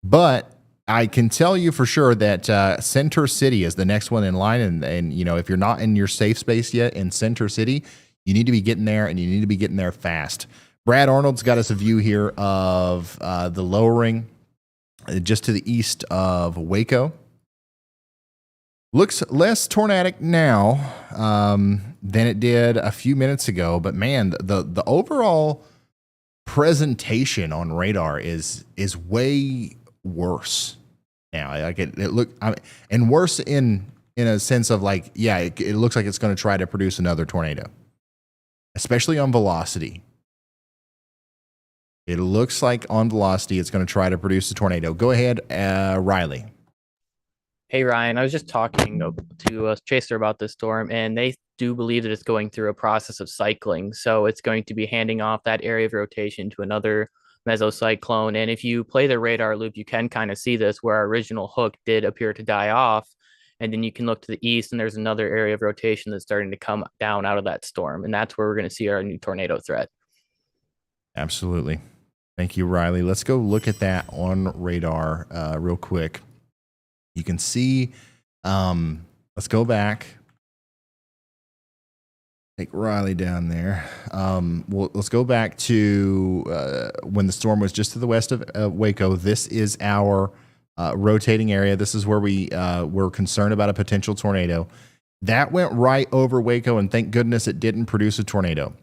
But I can tell you for sure that Center City is the next one in line, and if you're not in your safe space yet in Center City, you need to be getting there, and you need to be getting there fast. Brad Arnold's got us a view here of the lowering just to the east of Waco. Looks less tornadic now than it did a few minutes ago, but man, the overall presentation on radar is way worse now. Like and worse in a sense of like, yeah, it looks like it's going to try to produce another tornado, especially on velocity. It looks like on velocity it's going to try to produce a tornado. Go ahead, Riley. Hey, Ryan, I was just talking to a chaser about this storm, and they do believe that it's going through a process of cycling. So it's going to be handing off that area of rotation to another mesocyclone. And if you play the radar loop, you can kind of see this where our original hook did appear to die off. And then you can look to the east, and there's another area of rotation that's starting to come down out of that storm. And that's where we're going to see our new tornado threat. Absolutely. Thank you, Riley. Let's go look at that on radar real quick. You can see, let's go back. Take Riley down there. Let's go back to when the storm was just to the west of Waco. This is our rotating area. This is where we're concerned about a potential tornado. That went right over Waco, and thank goodness it didn't produce a tornado.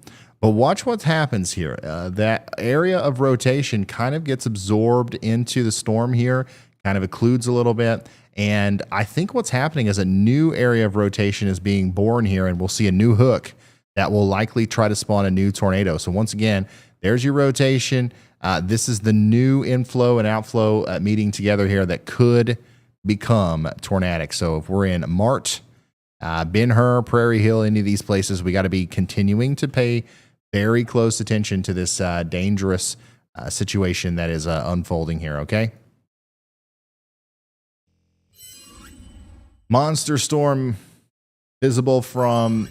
But watch what happens here. That area of rotation kind of gets absorbed into the storm here, kind of occludes a little bit. And I think what's happening is a new area of rotation is being born here, and we'll see a new hook that will likely try to spawn a new tornado. So once again, there's your rotation. This is the new inflow and outflow meeting together here that could become tornadic. So if we're in Mart, Ben-Hur, Prairie Hill, any of these places, we got to be continuing to pay very close attention to this dangerous situation that is unfolding here, okay? Monster storm visible from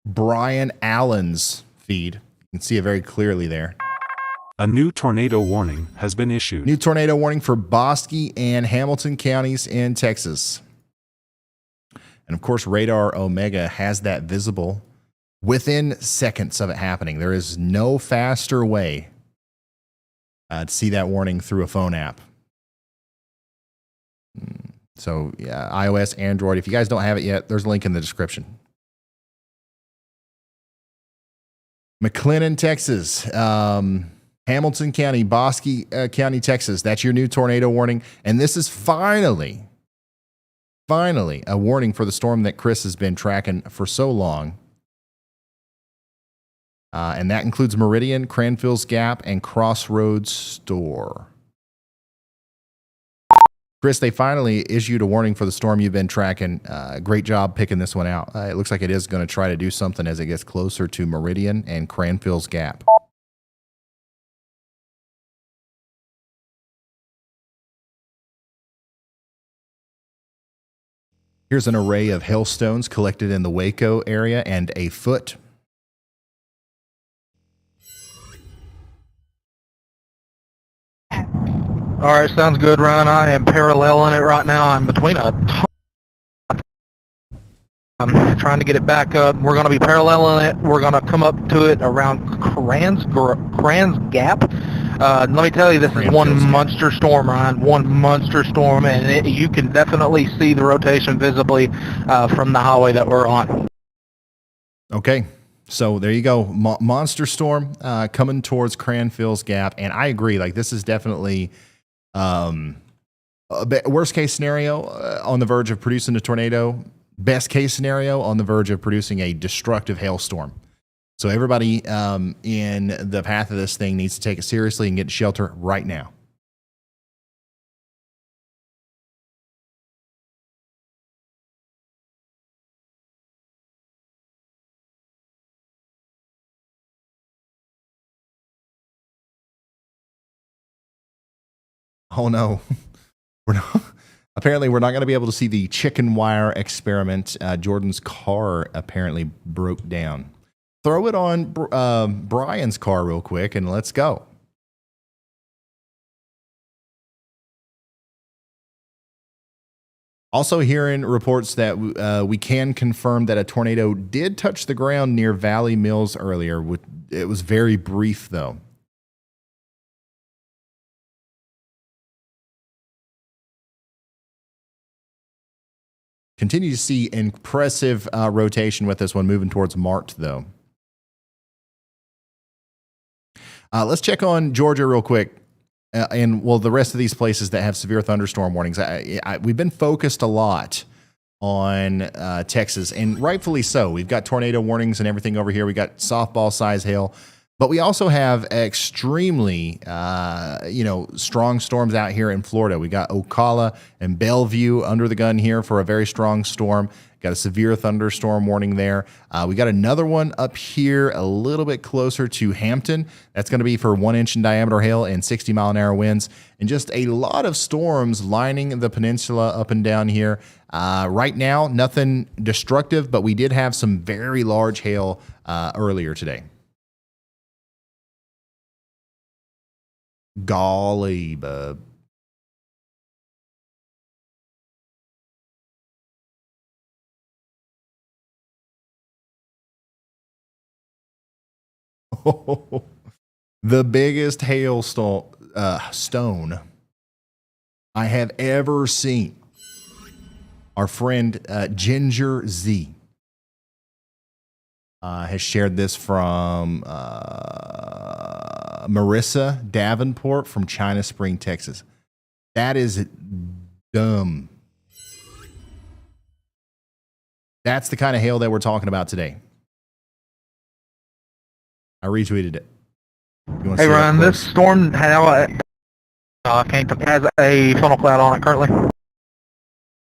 Brian Allen's feed. You can see it very clearly there. A new tornado warning has been issued. New tornado warning for Bosque and Hamilton counties in Texas. And of course, Radar Omega has that visible within seconds of it happening. There is no faster way to see that warning through a phone app. So yeah, iOS, Android. If you guys don't have it yet, there's a link in the description. McLennan, Texas. Hamilton County, Bosque County, Texas. That's your new tornado warning. And this is finally a warning for the storm that Chris has been tracking for so long. And that includes Meridian, Cranfield's Gap, and Crossroads Store. Chris, they finally issued a warning for the storm you've been tracking. Great job picking this one out. It looks like it is going to try to do something as it gets closer to Meridian and Cranfield's Gap. Here's an array of hailstones collected in the Waco area and a foot. All right, sounds good, Ryan. I am paralleling it right now. I'm between I'm trying to get it back up. We're going to be paralleling it. We're going to come up to it around Kranz Gap. Let me tell you, this is one monster storm, Ryan. One monster storm, and you can definitely see the rotation visibly from the highway that we're on. Okay. So there you go. Monster storm coming towards Cranfield's Gap. And I agree. Like, this is definitely worst case scenario on the verge of producing a tornado. Best case scenario on the verge of producing a destructive hailstorm. So everybody in the path of this thing needs to take it seriously and get to shelter right now. Oh no, apparently we're not going to be able to see the chicken wire experiment. Jordan's car apparently broke down. Throw it on Brian's car real quick and let's go. Also hearing reports that we can confirm that a tornado did touch the ground near Valley Mills earlier. It was very brief though. Continue to see impressive rotation with this one moving towards Mart, though. Let's check on Georgia real quick. And, well, the rest of these places that have severe thunderstorm warnings. We've been focused a lot on Texas, and rightfully so. We've got tornado warnings and everything over here. We got softball size hail. But we also have extremely, strong storms out here in Florida. We got Ocala and Bellevue under the gun here for a very strong storm. Got a severe thunderstorm warning there. We got another one up here a little bit closer to Hampton. That's going to be for 1 inch in diameter hail and 60-mile-an-hour winds. And just a lot of storms lining the peninsula up and down here. Right now, nothing destructive, but we did have some very large hail earlier today. Golly, bub. The biggest hailstone stone I have ever seen. Our friend Ginger Z has shared this from Marissa Davenport from China Spring, Texas. That is dumb. That's the kind of hail that we're talking about today. I retweeted it. Hey, Ryan, this storm has a funnel cloud on it currently.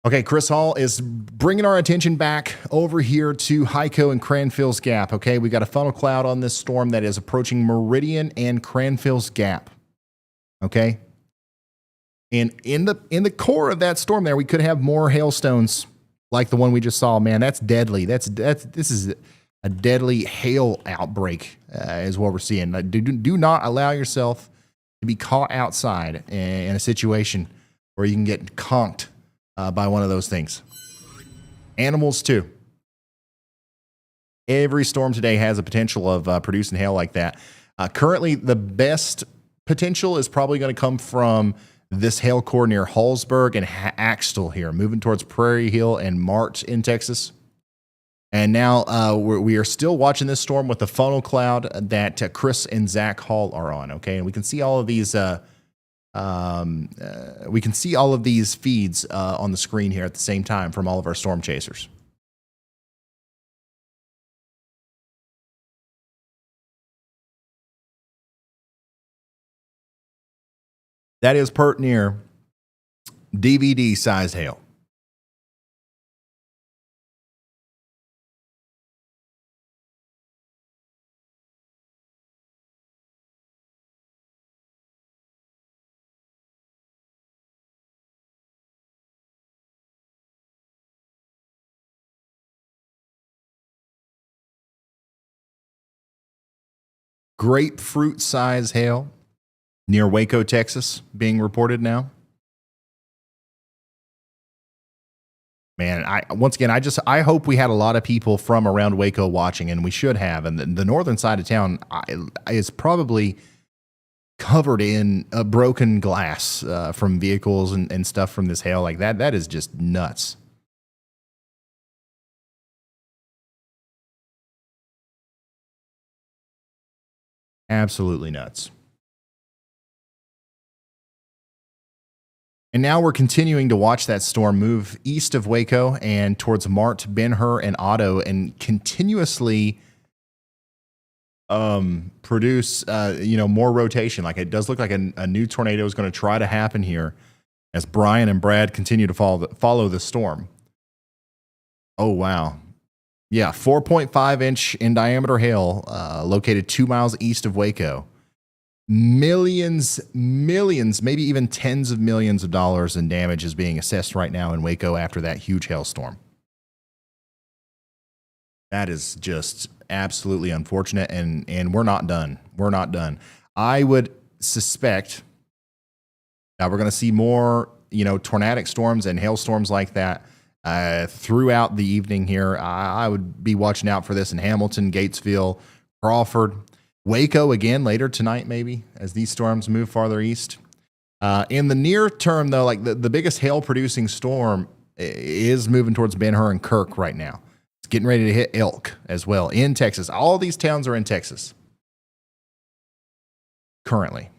Okay, Chris Hall is bringing our attention back over here to Waco and Cranfield's Gap. Okay, we got a funnel cloud on this storm that is approaching Meridian and Cranfield's Gap. Okay, and in the core of that storm, there we could have more hailstones like the one we just saw. Man, that's deadly. This is a deadly hail outbreak, is what we're seeing. Do not allow yourself to be caught outside in a situation where you can get conked by one of those things. Animals too. Every storm today has a potential of producing hail like that. Currently, the best potential is probably going to come from this hail core near Hallsburg and Axtell here, moving towards Prairie Hill and Mart in Texas. And now we are still watching this storm with the funnel cloud that Chris and Zach Hall are on. Okay, and we can see all of these. We can see all of these feeds on the screen here at the same time from all of our storm chasers. That is pert near DVD size hail. Grapefruit size hail near Waco, Texas, being reported now. Man, I hope we had a lot of people from around Waco watching, and we should have. And the northern side of town is probably covered in broken glass from vehicles and stuff from this hail like that. That is just nuts. Absolutely nuts. And now we're continuing to watch that storm move east of Waco and towards Mart, Ben-Hur, and Otto, and continuously produce more rotation. Like, it does look like a new tornado is going to try to happen here as Brian and Brad continue to follow the storm. Oh, wow. Yeah, 4.5 inch in diameter hail located 2 miles east of Waco. Millions, maybe even tens of millions of dollars in damage is being assessed right now in Waco after that huge hailstorm. That is just absolutely unfortunate, and we're not done. We're not done. I would suspect that we're going to see more, tornadic storms and hailstorms like that throughout the evening here. I would be watching out for this in Hamilton, Gatesville, Crawford, Waco again later tonight, maybe, as these storms move farther east. In the near term, though, like the biggest hail-producing storm is moving towards Ben-Hur and Kirk right now. It's getting ready to hit Elk as well in Texas. All these towns are in Texas currently.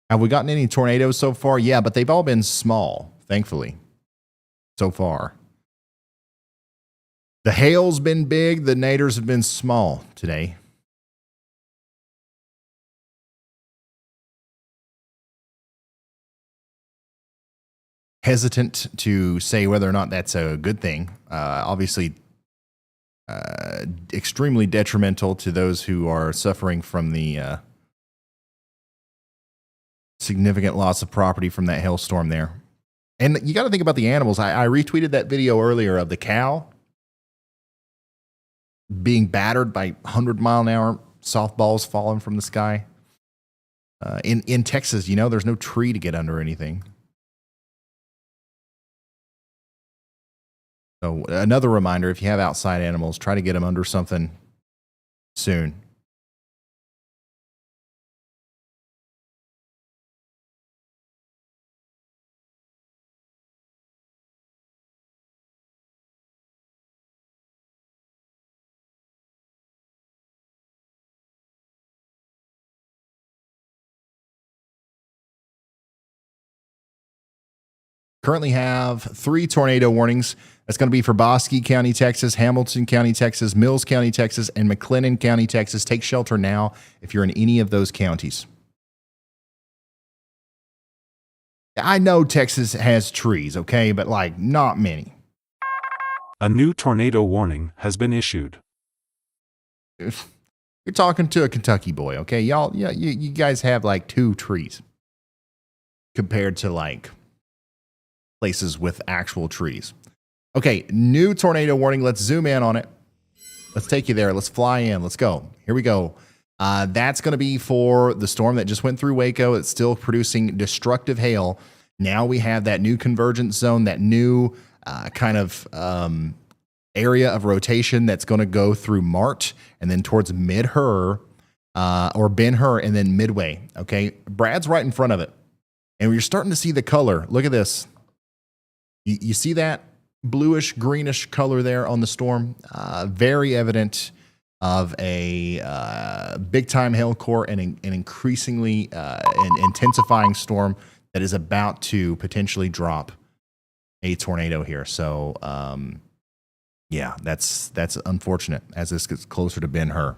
Have we gotten any tornadoes so far? Yeah, but they've all been small, thankfully, so far. The hail's been big. The naders have been small today. Hesitant to say whether or not that's a good thing. Obviously, extremely detrimental to those who are suffering from the significant loss of property from that hailstorm there. And you got to think about the animals. I retweeted that video earlier of the cow being battered by 100-mile-an-hour softballs falling from the sky. In Texas, there's no tree to get under anything. So another reminder, if you have outside animals, try to get them under something soon. Currently have 3 tornado warnings. That's going to be for Bosque County, Texas, Hamilton County, Texas, Mills County, Texas, and McLennan County, Texas. Take shelter now if you're in any of those counties. I know Texas has trees, okay, but like not many. A new tornado warning has been issued. You're talking to a Kentucky boy, okay? Y'all, yeah, you guys have like 2 trees compared to like places with actual trees. Okay, new tornado warning. Let's zoom in on it. Let's take you there. Let's fly in. Let's go. Here we go. That's going to be for the storm that just went through Waco. It's still producing destructive hail. Now we have that new convergence zone, that new kind of area of rotation that's going to go through Mart and then towards Mid-Hur or Ben-Hur and then Midway. Okay, Brad's right in front of it. And we're starting to see the color. Look at this. You see that bluish, greenish color there on the storm? Very evident of a big-time hail core and an increasingly intensifying storm that is about to potentially drop a tornado here. So, yeah, that's unfortunate as this gets closer to Ben-Hur.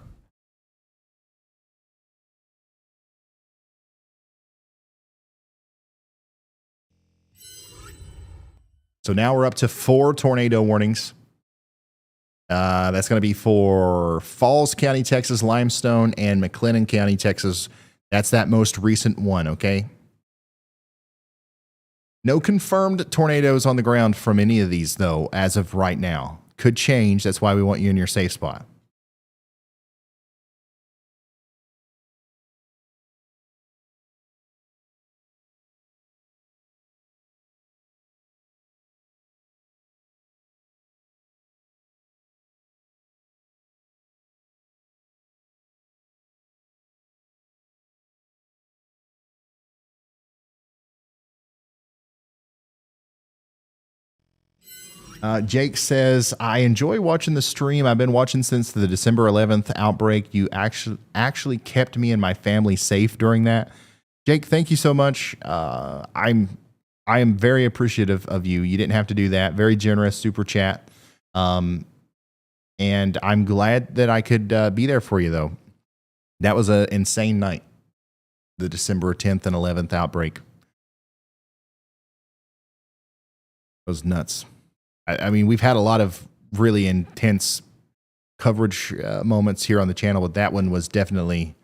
So now we're up to 4 tornado warnings. That's going to be for Falls County, Texas, Limestone, and McLennan County, Texas. That's that most recent one, okay? No confirmed tornadoes on the ground from any of these, though, as of right now. Could change. That's why we want you in your safe spot. Jake says, I enjoy watching the stream. I've been watching since the December 11th outbreak. You actually kept me and my family safe during that. Jake, thank you so much. I am very appreciative of you. You didn't have to do that. Very generous super chat. And I'm glad that I could be there for you, though. That was an insane night, the December 10th and 11th outbreak. It was nuts. I mean, we've had a lot of really intense coverage moments here on the channel, but that one was definitely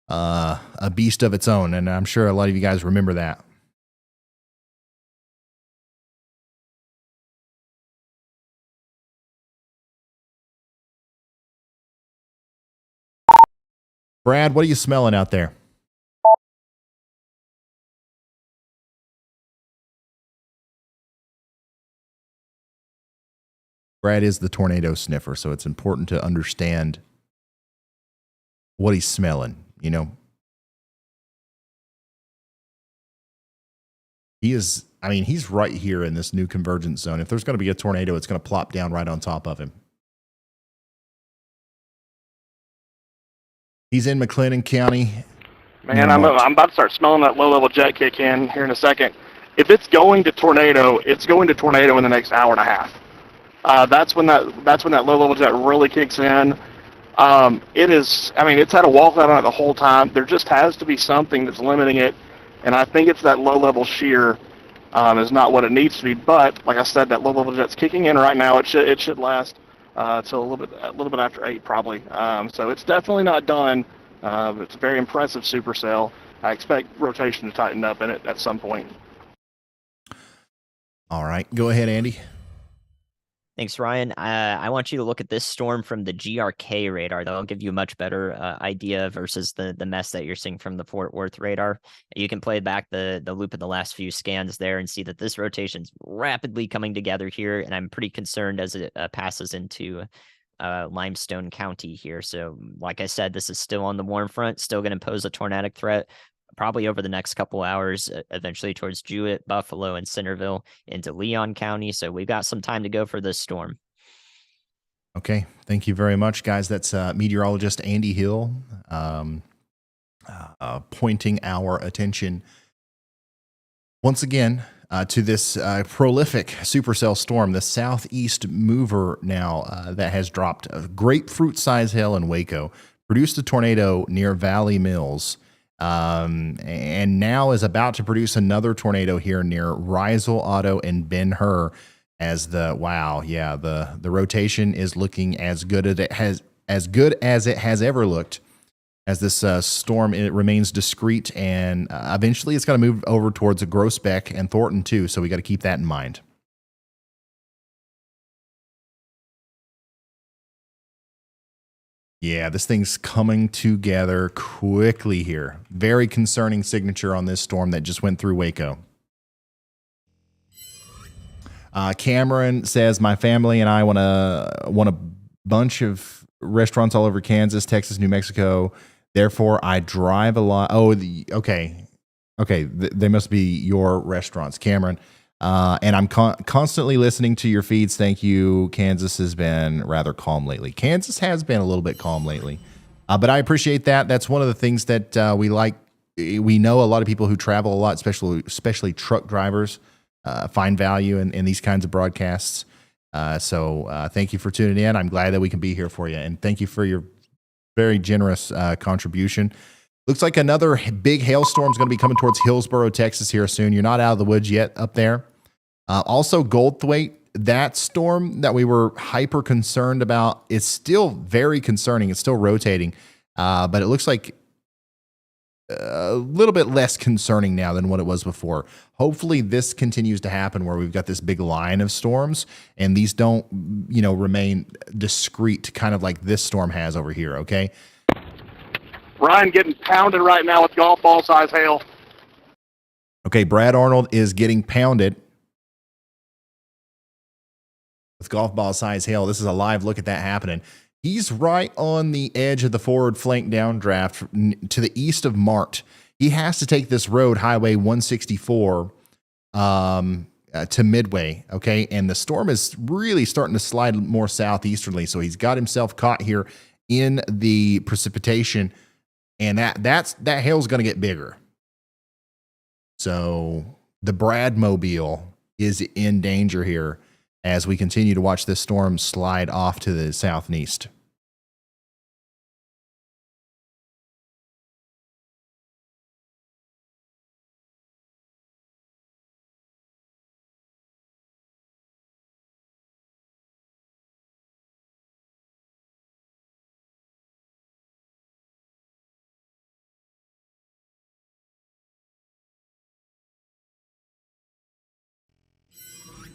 a beast of its own, and I'm sure a lot of you guys remember that. Brad, what are you smelling out there? Brad is the tornado sniffer, so it's important to understand what he's smelling, you know? He is, I mean, he's right here in this new convergence zone. If there's going to be a tornado, it's going to plop down right on top of him. He's in McLennan County. Man, I'm about to start smelling that low-level jet kick in here in a second. If it's going to tornado, it's going to tornado in the next hour and a half. That's when that low-level jet really kicks in. It is, I mean, it's had a walkout on it the whole time. There just has to be something that's limiting it, and I think it's that low-level shear is not what it needs to be. But like I said, that low-level jet's kicking in right now. It should last till a little bit after 8 probably. So it's definitely not done. It's a very impressive supercell. I expect rotation to tighten up in it at some point. All right, go ahead, Andy. Thanks, Ryan. I want you to look at this storm from the GRK radar. That'll give you a much better idea versus the mess that you're seeing from the Fort Worth radar. You can play back the loop in the last few scans there and see that this rotation's rapidly coming together here, and I'm pretty concerned as it passes into Limestone County here. So, like I said, this is still on the warm front, still going to pose a tornadic threat. Probably over the next couple hours, eventually towards Jewett, Buffalo, and Centerville into Leon County. So we've got some time to go for this storm. Okay, thank you very much, guys. That's meteorologist Andy Hill pointing our attention once again to this prolific supercell storm, the southeast mover now that has dropped a grapefruit-sized hail in Waco, produced a tornado near Valley Mills, and now is about to produce another tornado here near Rysel, Otto, and Ben-Hur. As the rotation is looking as good as it has ever looked. As this storm, it remains discreet, and eventually it's going to move over towards Groesbeck and Thornton too. So we got to keep that in mind. Yeah, this thing's coming together quickly here. Very concerning signature on this storm that just went through Waco. Cameron says, my family and I want a bunch of restaurants all over Kansas, Texas, New Mexico. Therefore, I drive a lot. Oh, okay. They must be your restaurants, Cameron. And I'm constantly listening to your feeds. Thank you. Kansas has been rather calm lately. Kansas has been a little bit calm lately. But I appreciate that. That's one of the things that we like. We know a lot of people who travel a lot, especially truck drivers, find value in these kinds of broadcasts. So thank you for tuning in. I'm glad that we can be here for you. And thank you for your very generous contribution. Looks like another big hailstorm is going to be coming towards Hillsboro, Texas here soon. You're not out of the woods yet up there. Also, Goldthwaite, that storm that we were hyper concerned about, is still very concerning. It's still rotating, but it looks like a little bit less concerning now than what it was before. Hopefully this continues to happen where we've got this big line of storms and these don't, remain discrete, kind of like this storm has over here. Okay. Ryan getting pounded right now with golf ball size hail. Okay. Brad Arnold is getting pounded with golf ball size hail. This is a live look at that happening. He's right on the edge of the forward flank downdraft to the east of Mart. He has to take this road, Highway 164, to Midway, okay? And the storm is really starting to slide more southeasterly, so he's got himself caught here in the precipitation, and that hail's going to get bigger. So the Bradmobile is in danger here as we continue to watch this storm slide off to the south and east.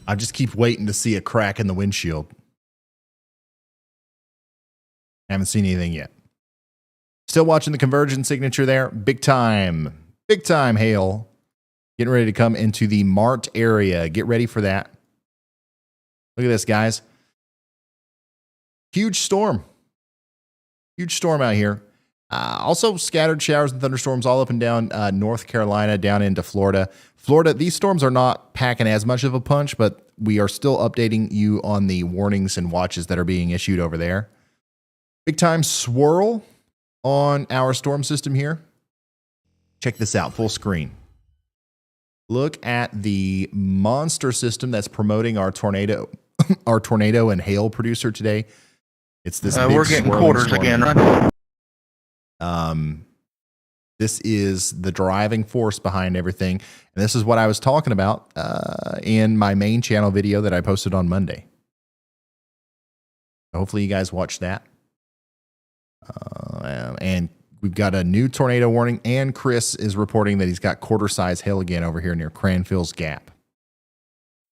I just keep waiting to see a crack in the windshield. Haven't seen anything yet. Still watching the convergence signature there. Big time hail. Getting ready to come into the Mart area. Get ready for that. Look at this, guys. Huge storm. Huge storm out here. Also scattered showers and thunderstorms all up and down North Carolina, down into Florida. These storms are not packing as much of a punch, but we are still updating you on the warnings and watches that are being issued over there. Big time swirl on our storm system here. Check this out, full screen. Look at the monster system that's promoting our tornado and hail producer today. It's this big we're getting quarters storm again, right? This is the driving force behind everything. And this is what I was talking about in my main channel video that I posted on Monday. Hopefully you guys watched that. And we've got a new tornado warning, and Chris is reporting that he's got quarter-size hail again over here near Cranfill's Gap.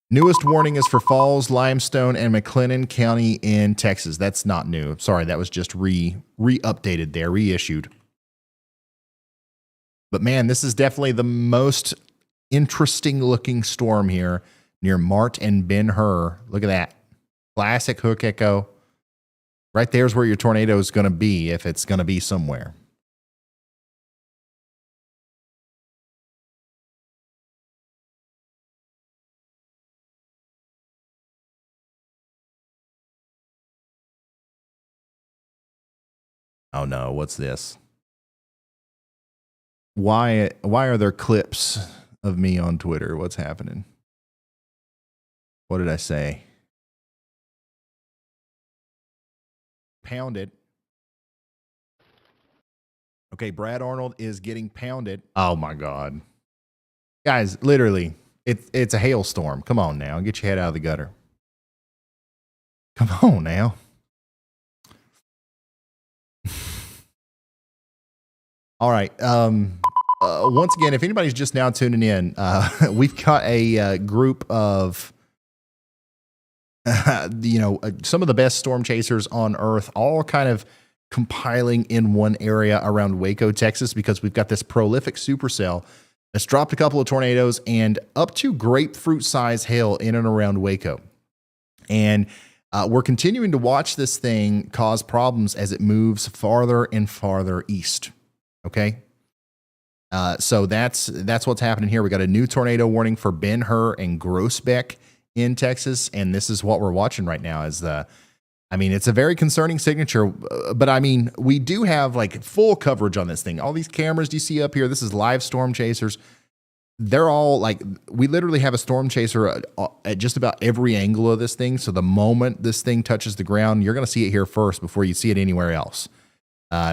Newest warning is for Falls, Limestone, and McLennan County in Texas. That's not new. Sorry, that was just re-updated there, reissued. But man, this is definitely the most interesting looking storm here near Mart and Ben-Hur. Look at that. Classic hook echo. Right there's where your tornado is going to be if it's going to be somewhere. Oh no, what's this? Why are there clips of me on Twitter? What's happening? What did I say? Pounded. Okay, Brad Arnold is getting pounded. Oh my God. Guys, literally, it's a hailstorm. Come on now. Get your head out of the gutter. Come on now. All right. Once again, if anybody's just now tuning in, we've got a group of, some of the best storm chasers on Earth, all kind of compiling in one area around Waco, Texas, because we've got this prolific supercell that's dropped a couple of tornadoes and up to grapefruit size hail in and around Waco. And we're continuing to watch this thing cause problems as it moves farther and farther east. Okay. So that's what's happening here. We got a new tornado warning for Ben-Hur and Groesbeck in Texas. And this is what we're watching right now it's a very concerning signature, but we do have like full coverage on this thing. All these cameras you see up here, this is live storm chasers. They're all like, we literally have a storm chaser at just about every angle of this thing. So the moment this thing touches the ground, you're going to see it here first before you see it anywhere else.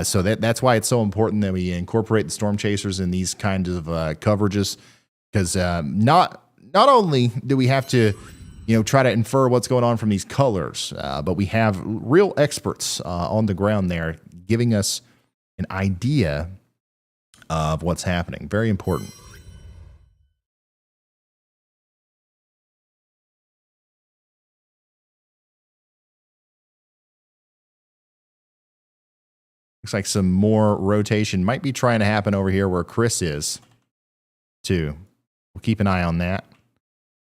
So that's why it's so important that we incorporate the storm chasers in these kinds of coverages, because not only do we have to try to infer what's going on from these colors, but we have real experts on the ground there giving us an idea of what's happening. Very important. Looks like some more rotation might be trying to happen over here where Chris is, too. We'll keep an eye on that.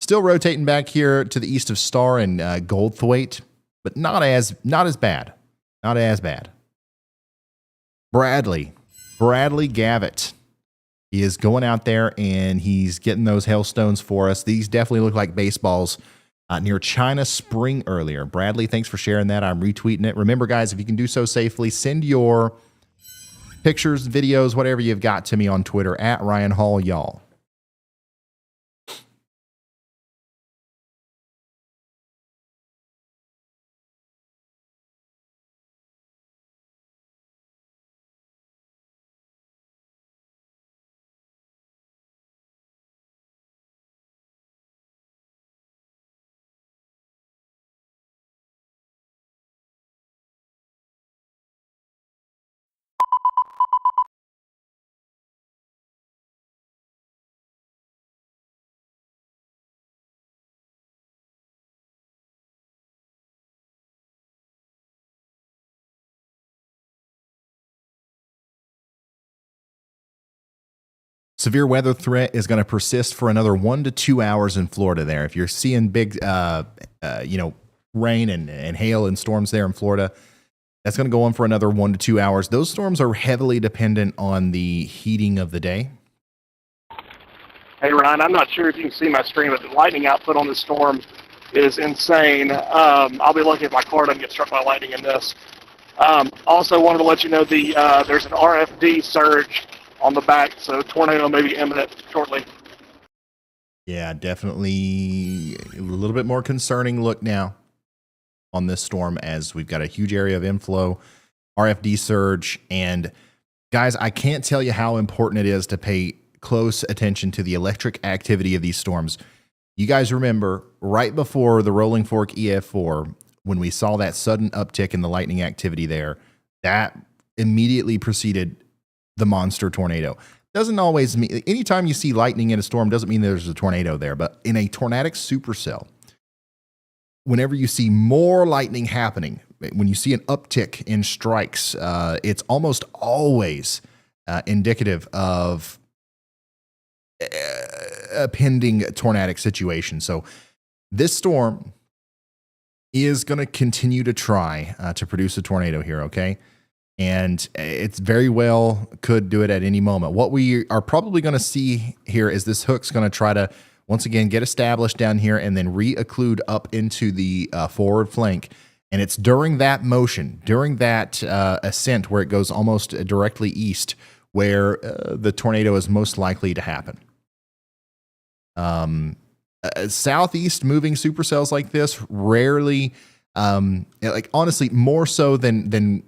Still rotating back here to the east of Star and Goldthwaite, but not as bad. Not as bad. Bradley Gavitt. He is going out there and he's getting those hailstones for us. These definitely look like baseballs near China Spring earlier. Bradley, thanks for sharing that. I'm retweeting it. Remember, guys, if you can do so safely, send your pictures, videos, whatever you've got to me on Twitter at Ryan Hall, y'all. Severe weather threat is going to persist for another 1 to 2 hours in Florida there. If you're seeing big, rain and hail and storms there in Florida, that's going to go on for another 1 to 2 hours. Those storms are heavily dependent on the heating of the day. Hey, Ryan, I'm not sure if you can see my screen, but the lightning output on this storm is insane. I'll be lucky if my car doesn't get struck by lightning in this. Also wanted to let you know there's an RFD surge on the back, so tornado may be imminent shortly. Yeah, definitely a little bit more concerning look now on this storm as we've got a huge area of inflow, RFD surge, and guys, I can't tell you how important it is to pay close attention to the electric activity of these storms. You guys remember right before the Rolling Fork EF4, when we saw that sudden uptick in the lightning activity there, that immediately preceded the monster tornado. Doesn't always mean, anytime you see lightning in a storm doesn't mean there's a tornado there, but in a tornadic supercell, whenever you see more lightning happening, when you see an uptick in strikes, it's almost always indicative of a pending tornadic situation. So this storm is going to continue to try to produce a tornado here, okay? And it's very well could do it at any moment. What we are probably going to see here is this hook's going to try to, once again, get established down here and then re-occlude up into the forward flank. And it's during that motion, during that ascent where it goes almost directly east, where the tornado is most likely to happen. southeast moving supercells like this rarely, like honestly, more so than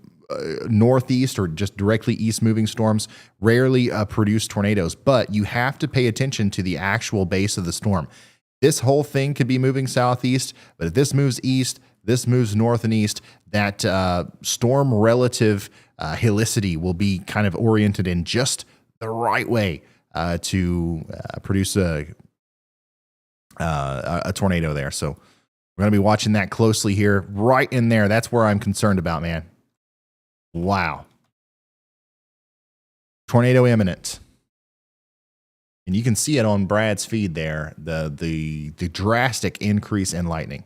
northeast or just directly east moving storms rarely produce tornadoes. But you have to pay attention to the actual base of the storm. This whole thing could be moving southeast, but if this moves east, this moves north and east, that storm relative helicity will be kind of oriented in just the right way to produce a tornado there. So we're going to be watching that closely here. Right in there, that's where I'm concerned about, man. Wow. Tornado imminent. And you can see it on Brad's feed there, the drastic increase in lightning.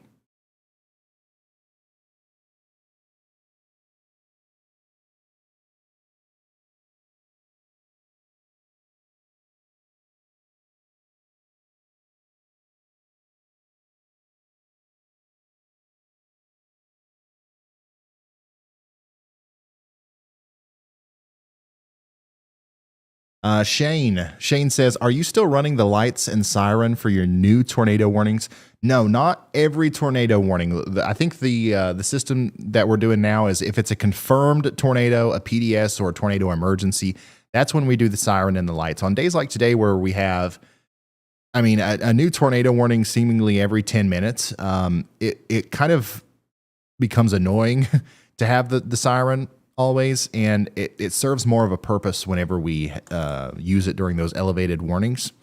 Shane says, are you still running the lights and siren for your new tornado warnings? No, not every tornado warning. I think the system that we're doing now is if it's a confirmed tornado, a PDS, or a tornado emergency, that's when we do the siren and the lights. On days like today where we have, I mean, a new tornado warning seemingly every 10 minutes, it kind of becomes annoying to have the siren always, and it serves more of a purpose whenever we use it during those elevated warnings,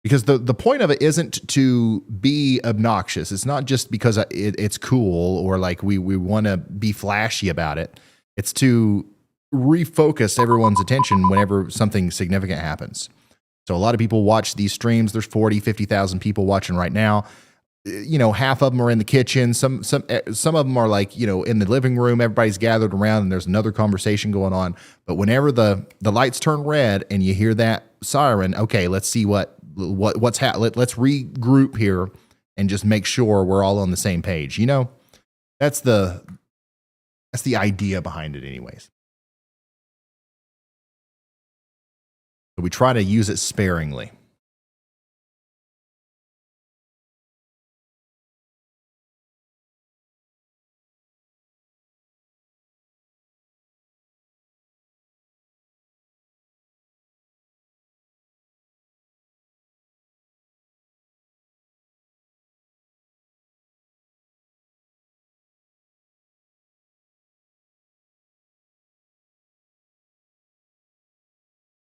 because the point of it isn't to be obnoxious. It's not just because it's cool or like we want to be flashy about it. It's to refocus everyone's attention whenever something significant happens. So a lot of people watch these streams. There's 40, 50,000 people watching right now. You know, half of them are in the kitchen. Some of them are like, you know, in the living room. Everybody's gathered around and there's another conversation going on. But whenever the lights turn red and you hear that siren, okay, let's see what's happening. Let's regroup here and just make sure we're all on the same page. You know, that's the idea behind it, anyways. So we try to use it sparingly.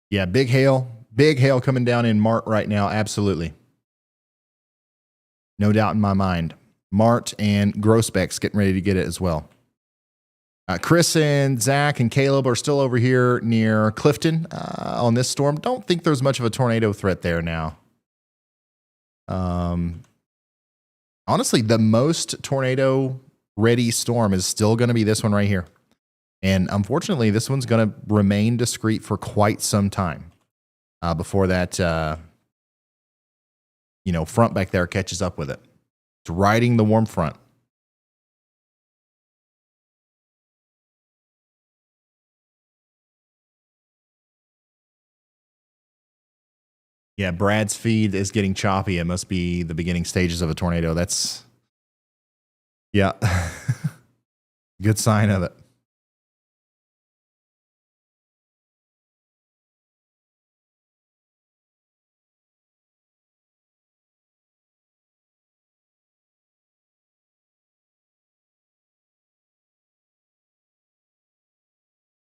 Yeah, big hail coming down in Mart right now. Absolutely. No doubt in my mind. Mart and Grosbeck's getting ready to get it as well. Chris and Zach and Caleb are still over here near Clifton on this storm. Don't think there's much of a tornado threat there now. Honestly, the most tornado ready storm is still going to be this one right here. And unfortunately, this one's going to remain discreet for quite some time before that, front back there catches up with it. It's riding the warm front. Yeah, Brad's feed is getting choppy. It must be the beginning stages of a tornado. That's, yeah, good sign of it.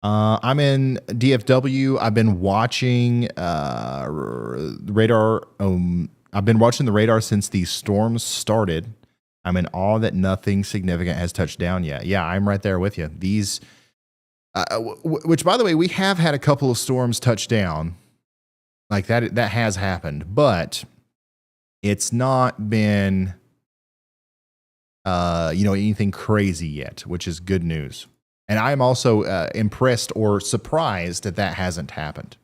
I'm in DFW. I've been watching radar. I've been watching the radar since these storms started. I'm in awe that nothing significant has touched down yet. Yeah, I'm right there with you. These, which by the way, we have had a couple of storms touch down, like that. That has happened, but it's not been, anything crazy yet, which is good news. And I'm also impressed or surprised that hasn't happened.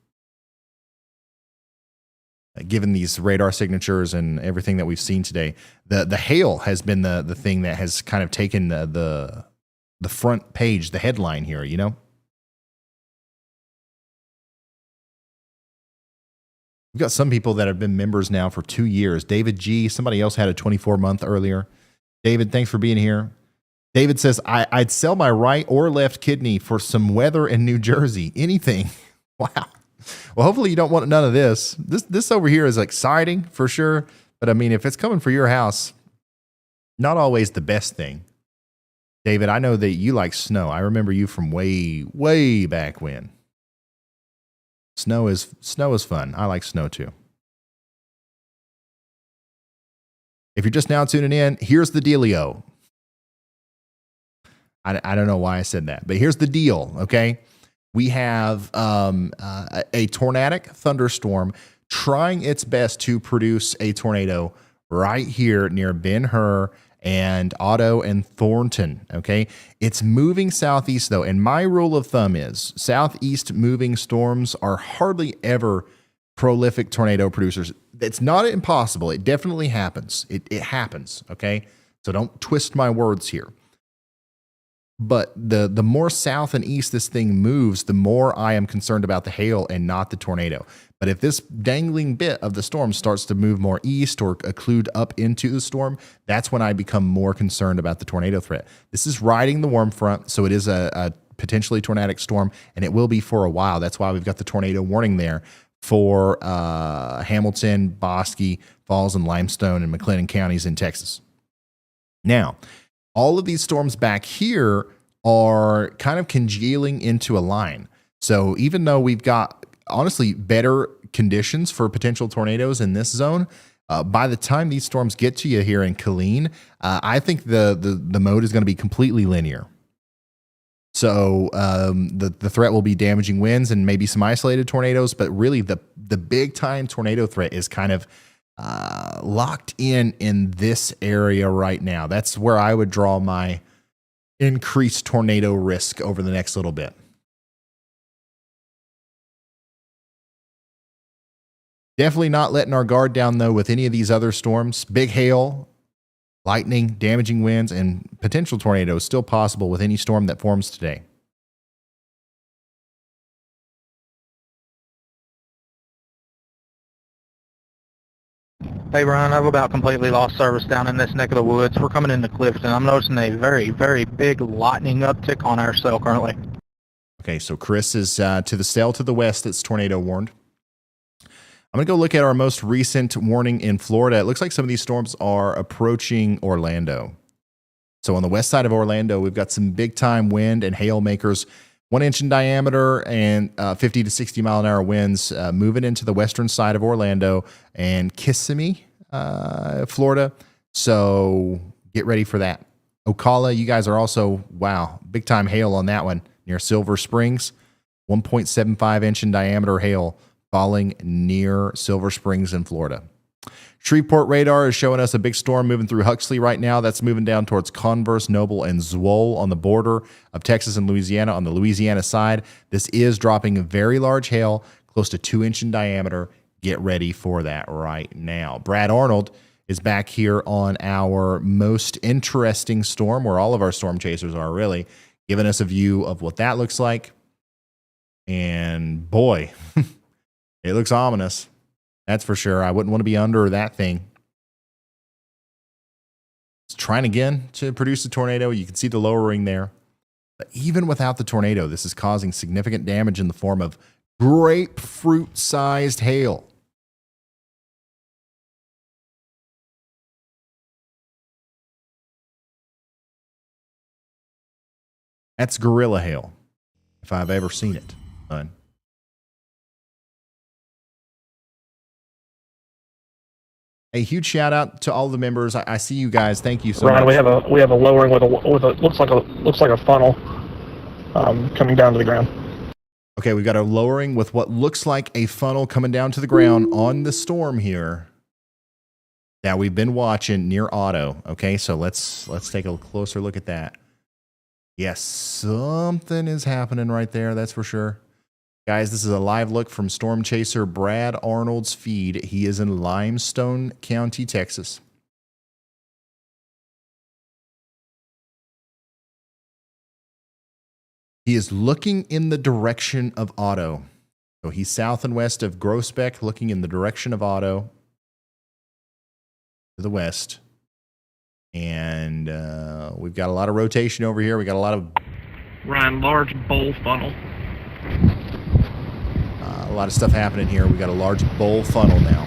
Given these radar signatures and everything that we've seen today, the hail has been the thing that has kind of taken the front page, the headline here, you know? We've got some people that have been members now for 2 years. David G, somebody else had a 24-month earlier. David, thanks for being here. David says, I'd sell my right or left kidney for some weather in New Jersey. Anything. Wow. Well, hopefully you don't want none of this. This over here is exciting for sure. But I mean, if it's coming for your house, not always the best thing. David, I know that you like snow. I remember you from way, way back when. Snow is fun. I like snow too. If you're just now tuning in, here's the dealio. I don't know why I said that, but here's the deal, okay? We have a tornadic thunderstorm trying its best to produce a tornado right here near Ben-Hur and Otto and Thornton, okay? It's moving southeast, though, and my rule of thumb is southeast moving storms are hardly ever prolific tornado producers. It's not impossible. It definitely happens. It happens, okay? So don't twist my words here. But the more south and east this thing moves, the more I am concerned about the hail and not the tornado. But if this dangling bit of the storm starts to move more east or occlude up into the storm, that's when I become more concerned about the tornado threat. This is riding the warm front, so it is a potentially tornadic storm, and it will be for a while. That's why we've got the tornado warning there for Hamilton, Bosque, Falls, and Limestone, and McLennan counties in Texas. Now, all of these storms back here are kind of congealing into a line. So even though we've got, honestly, better conditions for potential tornadoes in this zone, by the time these storms get to you here in Killeen, I think the mode is going to be completely linear. So the threat will be damaging winds and maybe some isolated tornadoes, but really the big time tornado threat is kind of locked in this area right now. That's where I would draw my increased tornado risk over the next little bit. Definitely not letting our guard down, though, with any of these other storms. Big hail, lightning, damaging winds, and potential tornadoes still possible with any storm that forms today. Hey, Ryan, I've about completely lost service down in this neck of the woods. We're coming into Clifton. I'm noticing a very, very big lightning uptick on our cell currently. Okay, so Chris is to the cell to the west that's tornado warned. I'm going to go look at our most recent warning in Florida. It looks like some of these storms are approaching Orlando. So on the west side of Orlando, we've got some big-time wind and hail makers, 1 inch in diameter and 50 to 60 mile an hour winds moving into the western side of Orlando and Kissimmee, Florida. So get ready for that. Ocala, you guys are also, wow, big-time hail on that one near Silver Springs, 1.75 inch in diameter hail falling near Silver Springs in Florida. Shreveport radar is showing us a big storm moving through Huxley right now. That's moving down towards Converse, Noble, and Zwol on the border of Texas and Louisiana on the Louisiana side. This is dropping a very large hail, close to 2 inch in diameter. Get ready for that right now. Brad Arnold is back here on our most interesting storm, where all of our storm chasers are really, giving us a view of what that looks like. And boy, it looks ominous. That's for sure. I wouldn't want to be under that thing. It's trying again to produce a tornado. You can see the lowering there. But even without the tornado, this is causing significant damage in the form of grapefruit-sized hail. That's gorilla hail, if I've ever seen it. Son. A huge shout out to all the members. I see you guys. Thank you so Ryan, much. we have a lowering with a looks like a funnel coming down to the ground. Okay, we've got a lowering with what looks like a funnel coming down to the ground on the storm here. Now we've been watching near Otto. Okay, so let's take a closer look at that. Yes, something is happening right there. That's for sure. Guys, this is a live look from Storm Chaser Brad Arnold's feed. He is in Limestone County, Texas. He is looking in the direction of Otto. So he's south and west of Groesbeck, looking in the direction of Otto to the west. And we've got a lot of rotation over here. We got a lot of Ryan, large bowl funnel. a lot of stuff happening here. We got a large bowl funnel now.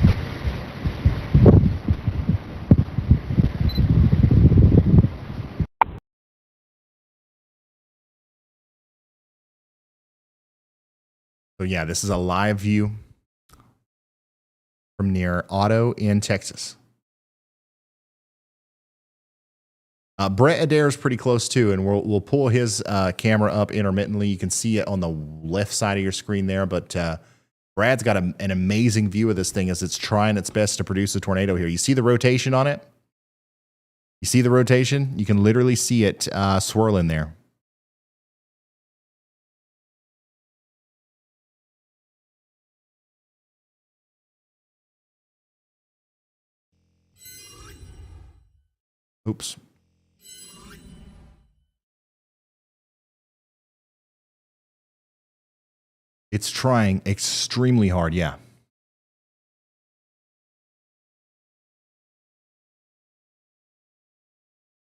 So yeah, this is a live view from near Otto in Texas. Brett Adair is pretty close too, and we'll pull his camera up intermittently. You can see it on the left side of your screen there, but Brad's got an amazing view of this thing as it's trying its best to produce a tornado here. You see the rotation on it? You see the rotation? You can literally see it swirling there. Oops. It's trying extremely hard, yeah.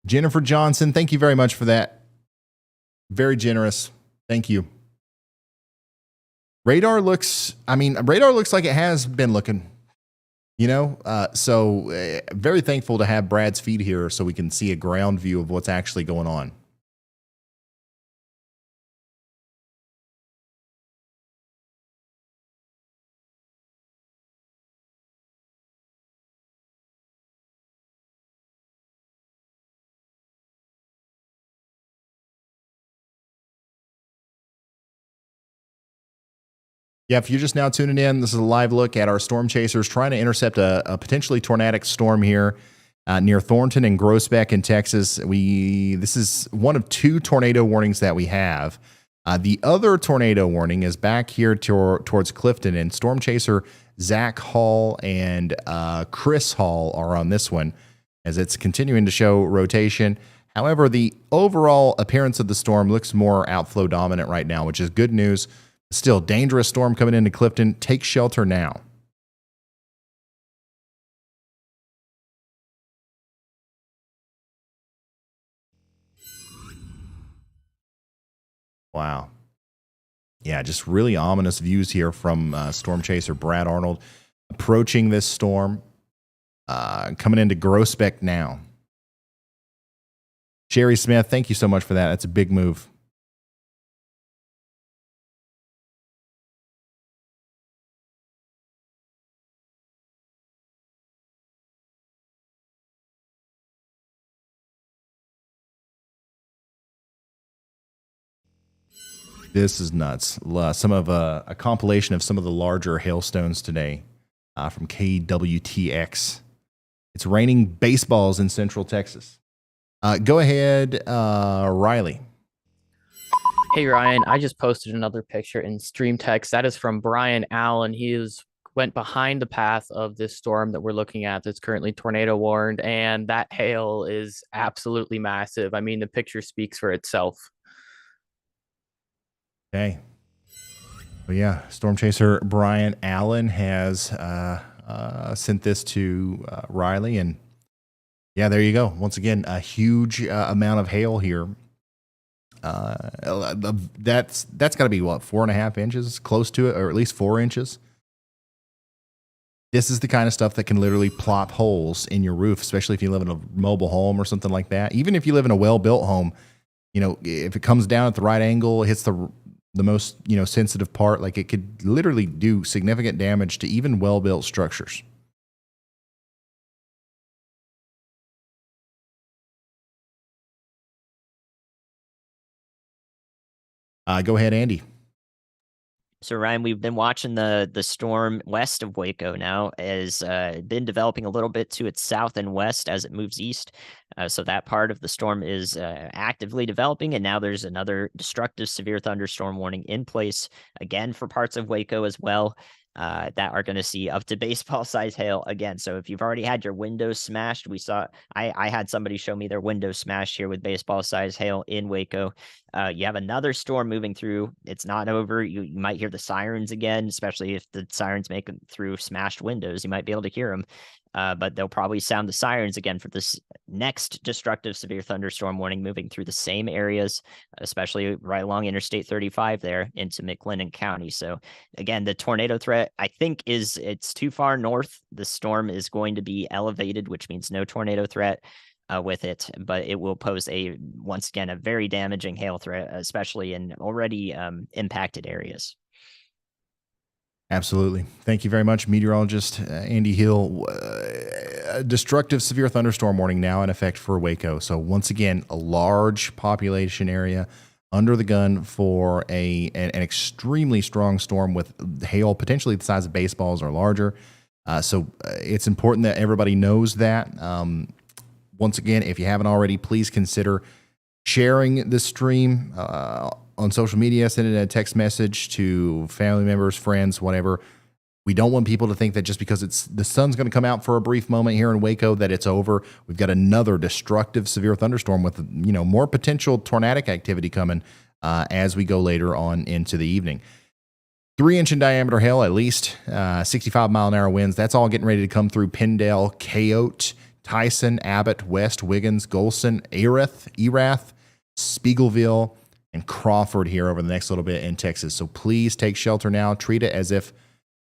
Jennifer Johnson, thank you very much for that. Very generous. Thank you. Radar looks like it has been looking, you know, so very thankful to have Brad's feed here so we can see a ground view of what's actually going on. Yeah, if you're just now tuning in, this is a live look at our storm chasers trying to intercept a potentially tornadic storm here near Thornton and Groesbeck in Texas. This is one of 2 tornado warnings that we have. The other tornado warning is back here towards Clifton, and storm chaser Zach Hall and Chris Hall are on this one as it's continuing to show rotation. However, the overall appearance of the storm looks more outflow dominant right now, which is good news. Still, dangerous storm coming into Clifton. Take shelter now. Wow. Yeah, just really ominous views here from storm chaser Brad Arnold approaching this storm, coming into Groesbeck now. Sherry Smith, thank you so much for that. That's a big move. This is nuts. Some of a compilation of some of the larger hailstones today from KWTX. It's raining baseballs in Central Texas. Go ahead, Riley. Hey Ryan, I just posted another picture in Stream Text. That is from Brian Allen. He went behind the path of this storm that we're looking at that's currently tornado warned, and that hail is absolutely massive. I mean, the picture speaks for itself. Okay. Well, yeah, storm chaser Brian Allen has sent this to Riley, and yeah, there you go. Once again, a huge amount of hail here. That's got to be what, 4.5 inches, close to it, or at least 4 inches. This is the kind of stuff that can literally plop holes in your roof, especially if you live in a mobile home or something like that. Even if you live in a well-built home, you know, if it comes down at the right angle, it hits the most, you know, sensitive part, like it could literally do significant damage to even well-built structures. Go ahead, Andy. So Ryan, we've been watching the storm west of Waco now, has been developing a little bit to its south and west as it moves east. So that part of the storm is actively developing, and now there's another destructive severe thunderstorm warning in place again for parts of Waco as well. that are going to see up to baseball size hail again. So if you've already had your windows smashed, I had somebody show me their windows smashed here with baseball size hail in Waco. You have another storm moving through. It's not over. You might hear the sirens again, especially if the sirens make it through smashed windows. You might be able to hear them. But they'll probably sound the sirens again for this next destructive severe thunderstorm warning moving through the same areas, especially right along Interstate 35 there into McLennan County. So again, the tornado threat, I think, it's too far north. The storm is going to be elevated, which means no tornado threat with it, but it will pose once again, a very damaging hail threat, especially in already impacted areas. Absolutely. Thank you very much, meteorologist Andy Hill. Destructive severe thunderstorm warning now in effect for Waco. So once again, a large population area under the gun for an extremely strong storm with hail potentially the size of baseballs or larger. So it's important that everybody knows that. Once again, if you haven't already, please consider sharing this stream on social media, send it a text message to family members, friends, whatever. We don't want people to think that just because the sun's going to come out for a brief moment here in Waco that it's over. We've got another destructive severe thunderstorm with more potential tornadic activity coming as we go later on into the evening. 3-inch in diameter hail, at least 65-mile-an-hour winds. That's all getting ready to come through Pendle, Coyote, Tyson, Abbott, West, Wiggins, Golson, Erath, Spiegelville, and Crawford here over the next little bit in Texas. So please take shelter now. Treat it as if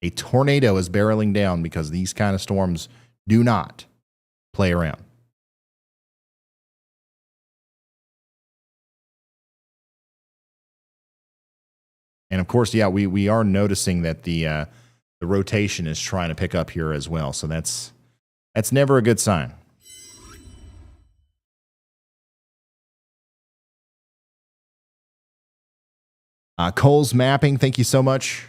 a tornado is barreling down, because these kind of storms do not play around. And of course, yeah, we are noticing that the rotation is trying to pick up here as well. So that's never a good sign. Cole's mapping, thank you so much.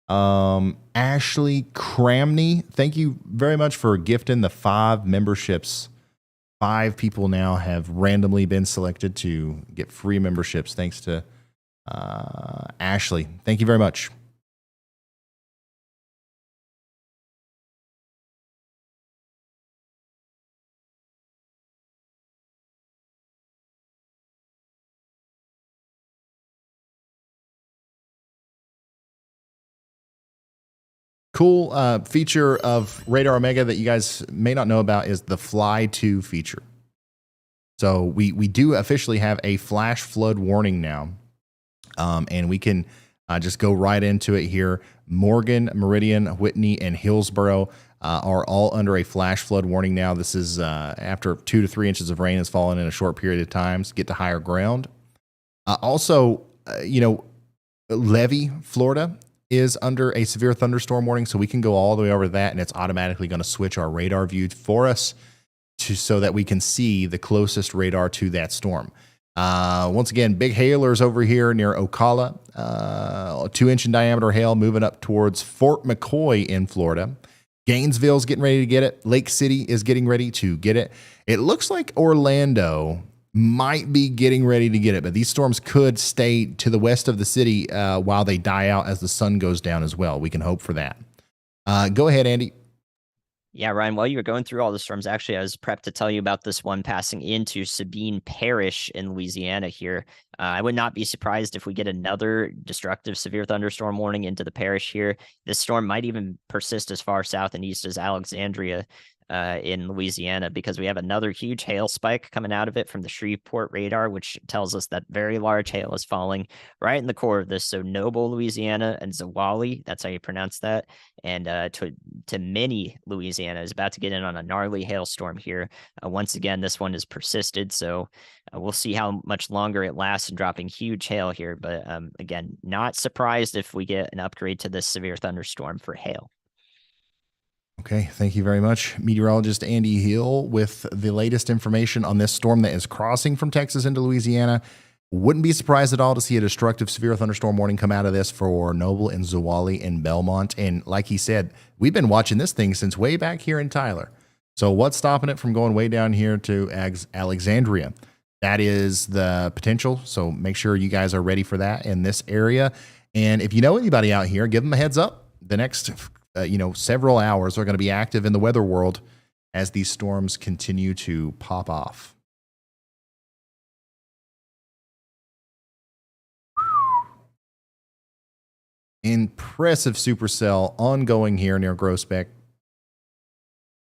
Ashley Cramney, thank you very much for gifting the 5 memberships. 5 people now have randomly been selected to get free memberships. Thanks to Ashley. Thank you very much. Cool feature of Radar Omega that you guys may not know about is the Fly To feature. So we do officially have a flash flood warning now, and we can just go right into it here. Morgan, Meridian, Whitney, and Hillsboro are all under a flash flood warning now. This is after 2 to 3 inches of rain has fallen in a short period of time to get to higher ground. Also, Levy, Florida, is under a severe thunderstorm warning, so we can go all the way over to that, and it's automatically going to switch our radar view for us so that we can see the closest radar to that storm. Once again, big hailers over here near Ocala, 2-inch in diameter hail moving up towards Fort McCoy in Florida. Gainesville's getting ready to get it. Lake City is getting ready to get it. It looks like Orlando might be getting ready to get it, but these storms could stay to the west of the city while they die out as the sun goes down as well. We can hope for that. Go ahead, Andy. Yeah, Ryan, while you were going through all the storms, actually, I was prepped to tell you about this one passing into Sabine Parish in Louisiana here. I would not be surprised if we get another destructive severe thunderstorm warning into the parish here. This storm might even persist as far south and east as Alexandria in Louisiana, because we have another huge hail spike coming out of it from the Shreveport radar, which tells us that very large hail is falling right in the core of this. So Noble, Louisiana, and Zwolle, that's how you pronounce that, and to Minnie, Louisiana, is about to get in on a gnarly hailstorm here. Once again, this one has persisted, so we'll see how much longer it lasts and dropping huge hail here. But again, not surprised if we get an upgrade to this severe thunderstorm for hail. Okay, thank you very much. Meteorologist Andy Hill with the latest information on this storm that is crossing from Texas into Louisiana. Wouldn't be surprised at all to see a destructive severe thunderstorm warning come out of this for Noble and Zwolle and Belmont. And like he said, we've been watching this thing since way back here in Tyler. So what's stopping it from going way down here to Alexandria? That is the potential. So make sure you guys are ready for that in this area. And if you know anybody out here, give them a heads up. The next, several hours are going to be active in the weather world as these storms continue to pop off. Impressive supercell ongoing here near Groesbeck.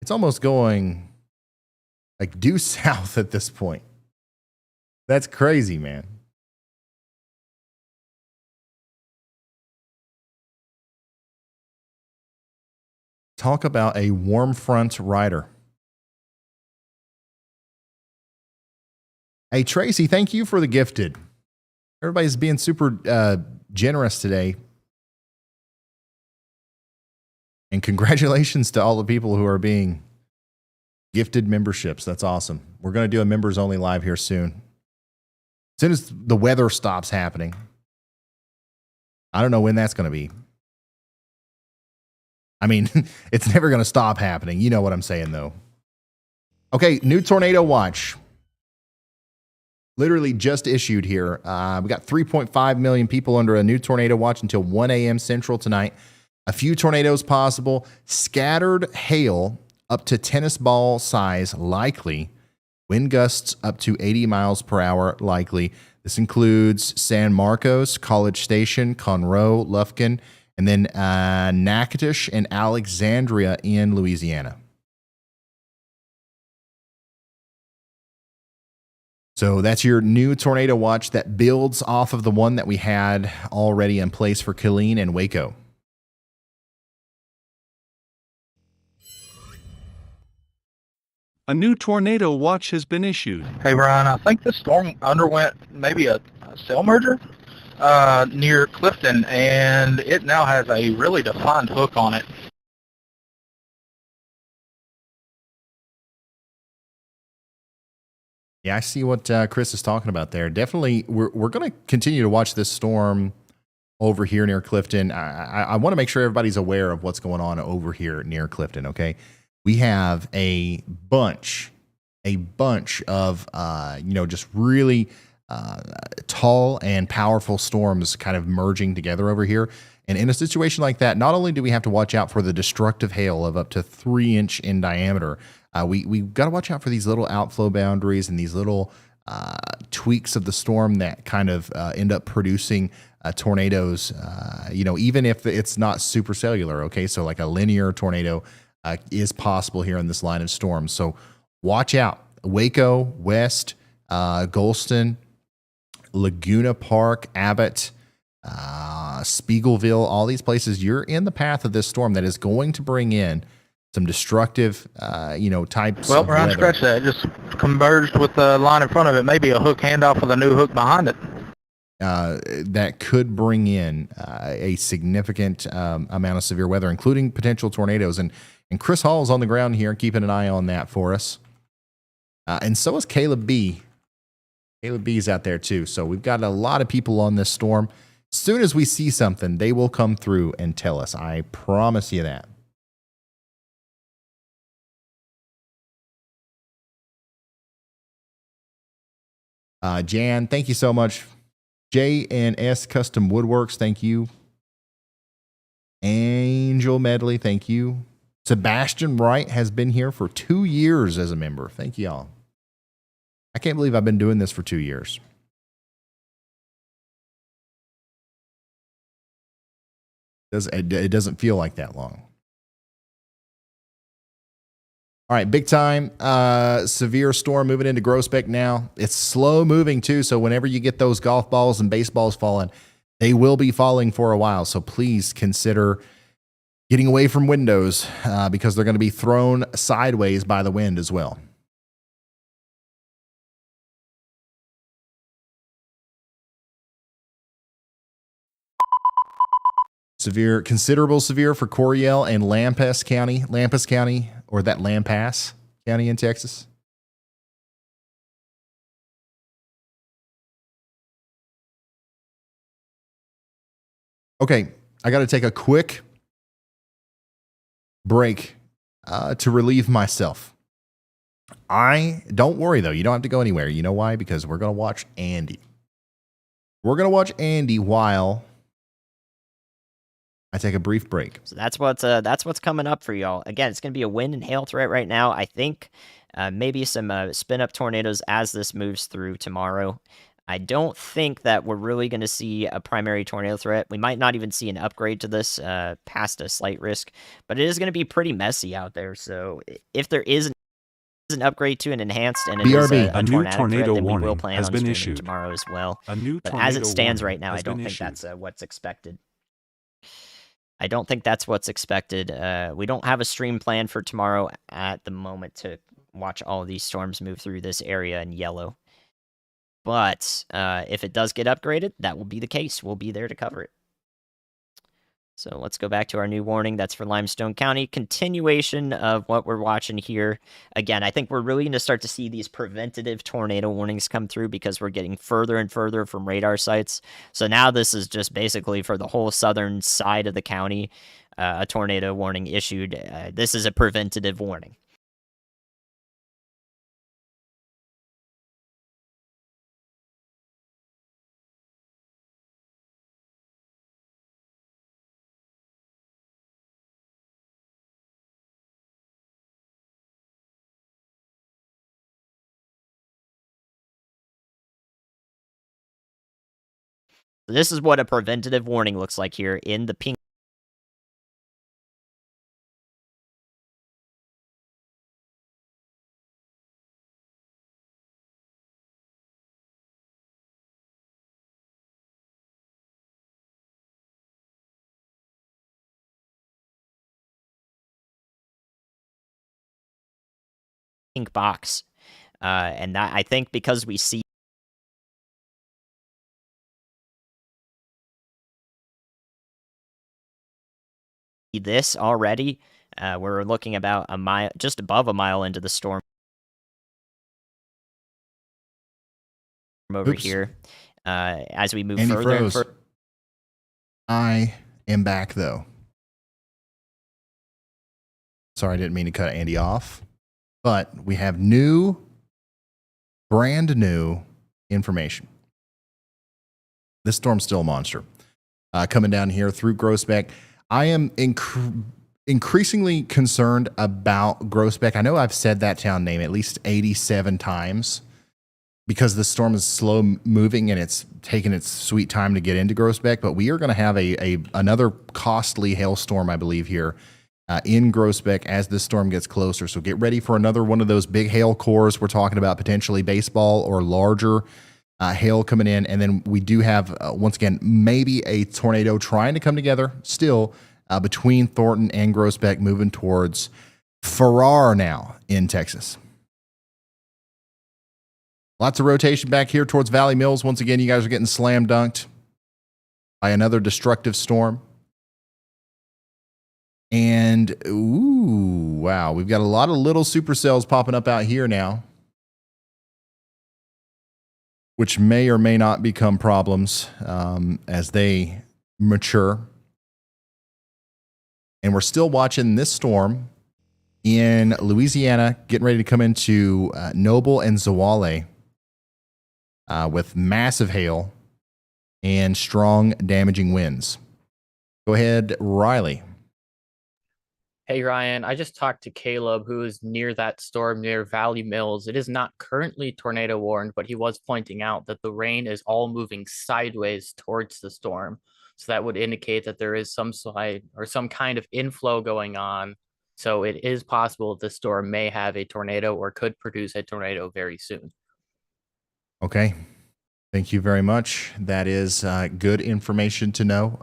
It's almost going like due south at this point. That's crazy, man. Talk about a warm front rider. Hey, Tracy, thank you for the gifted. Everybody's being super generous today. And congratulations to all the people who are being gifted memberships. That's awesome. We're going to do a members only live here soon. As soon as the weather stops happening. I don't know when that's going to be. I mean, it's never going to stop happening. You know what I'm saying, though. Okay, new tornado watch. Literally just issued here. We got 3.5 million people under a new tornado watch until 1 a.m. Central tonight. A few tornadoes possible. Scattered hail up to tennis ball size likely. Wind gusts up to 80 miles per hour likely. This includes San Marcos, College Station, Conroe, Lufkin, and then Natchitoches and Alexandria in Louisiana. So that's your new tornado watch that builds off of the one that we had already in place for Killeen and Waco. A new tornado watch has been issued. Hey, Brian, I think the storm underwent maybe a cell merger near Clifton, and it now has a really defined hook on it. Yeah, I see what Chris is talking about there. Definitely, we're going to continue to watch this storm over here near Clifton. I want to make sure everybody's aware of what's going on over here near Clifton, okay? We have a bunch of, just really tall and powerful storms kind of merging together over here. And in a situation like that, not only do we have to watch out for the destructive hail of up to 3-inch in diameter, we've got to watch out for these little outflow boundaries and these little tweaks of the storm that kind of end up producing tornadoes, even if it's not supercellular, okay? So like a linear tornado is possible here in this line of storms. So watch out. Waco, West, Golston, Laguna Park, Abbott, Spiegelville, all these places, you're in the path of this storm that is going to bring in some destructive, types Well, of Brian, weather. scratch that. It just converged with the line in front of it. Maybe a hook handoff with a new hook behind it. That could bring in a significant amount of severe weather, including potential tornadoes. And Chris Hall is on the ground here, keeping an eye on that for us. And so is Caleb B. Caleb B is out there too. So we've got a lot of people on this storm. As soon as we see something, they will come through and tell us. I promise you that. Jan, thank you so much. J&S Custom Woodworks, thank you. Angel Medley, thank you. Sebastian Wright has been here for 2 years as a member. Thank y'all. I can't believe I've been doing this for 2 years. It doesn't feel like that long. All right, big time severe storm moving into Groesbeck now. It's slow moving too, so whenever you get those golf balls and baseballs falling, they will be falling for a while. So please consider getting away from windows because they're going to be thrown sideways by the wind as well. Considerable severe for Coryell and Lampas County, or that Lampas County in Texas. Okay, I got to take a quick break to relieve myself. Don't worry though, you don't have to go anywhere. You know why? Because we're going to watch Andy. We're going to watch Andy while I take a brief break. So that's what's coming up for y'all. Again, it's going to be a wind and hail threat right now. I think maybe some spin up tornadoes as this moves through tomorrow. I don't think that we're really going to see a primary tornado threat. We might not even see an upgrade to this past a slight risk, but it is going to be pretty messy out there. So if there is an upgrade to an enhanced and it is BRB. a A new tornadic tornado threat, then we will warning plan has on been streaming issued. tomorrow as well. A new But tornado as it stands warning right now, I has don't been think issued. that's what's expected. I don't think that's what's expected. We don't have a stream plan for tomorrow at the moment to watch all of these storms move through this area in yellow. But if it does get upgraded, that will be the case. We'll be there to cover it. So let's go back to our new warning. That's for Limestone County. Continuation of what we're watching here. Again, I think we're really going to start to see these preventative tornado warnings come through because we're getting further and further from radar sites. So now this is just basically for the whole southern side of the county, a tornado warning issued. This is a preventative warning. This is what a preventative warning looks like here in the pink. Pink box. And that, I think because we see this already, we're looking about a mile, just above a mile into the storm over Oops. here. As we move Andy further and froze. further. I am back though. Sorry, I didn't mean to cut Andy off. But we have brand new information. This storm's still a monster. Coming down here through Groesbeck. I am increasingly concerned about Groesbeck. I know I've said that town name at least 87 times because the storm is slow moving and it's taking its sweet time to get into Groesbeck. But we are going to have another costly hailstorm, I believe, here in Groesbeck as this storm gets closer. So get ready for another one of those big hail cores. We're talking about potentially baseball or larger hail coming in. And then we do have, once again, maybe a tornado trying to come together still between Thornton and Groesbeck, moving towards Farrar now in Texas. Lots of rotation back here towards Valley Mills. Once again, you guys are getting slam dunked by another destructive storm. And, ooh, wow, we've got a lot of little supercells popping up out here now, which may or may not become problems as they mature. And we're still watching this storm in Louisiana, getting ready to come into Noble and Zawale with massive hail and strong damaging winds. Go ahead, Riley. Hey, Ryan, I just talked to Caleb, who is near that storm near Valley Mills. It is not currently tornado warned, but he was pointing out that the rain is all moving sideways towards the storm. So that would indicate that there is some side or some kind of inflow going on. So it is possible the storm may have a tornado or could produce a tornado very soon. Okay. Thank you very much. That is good information to know.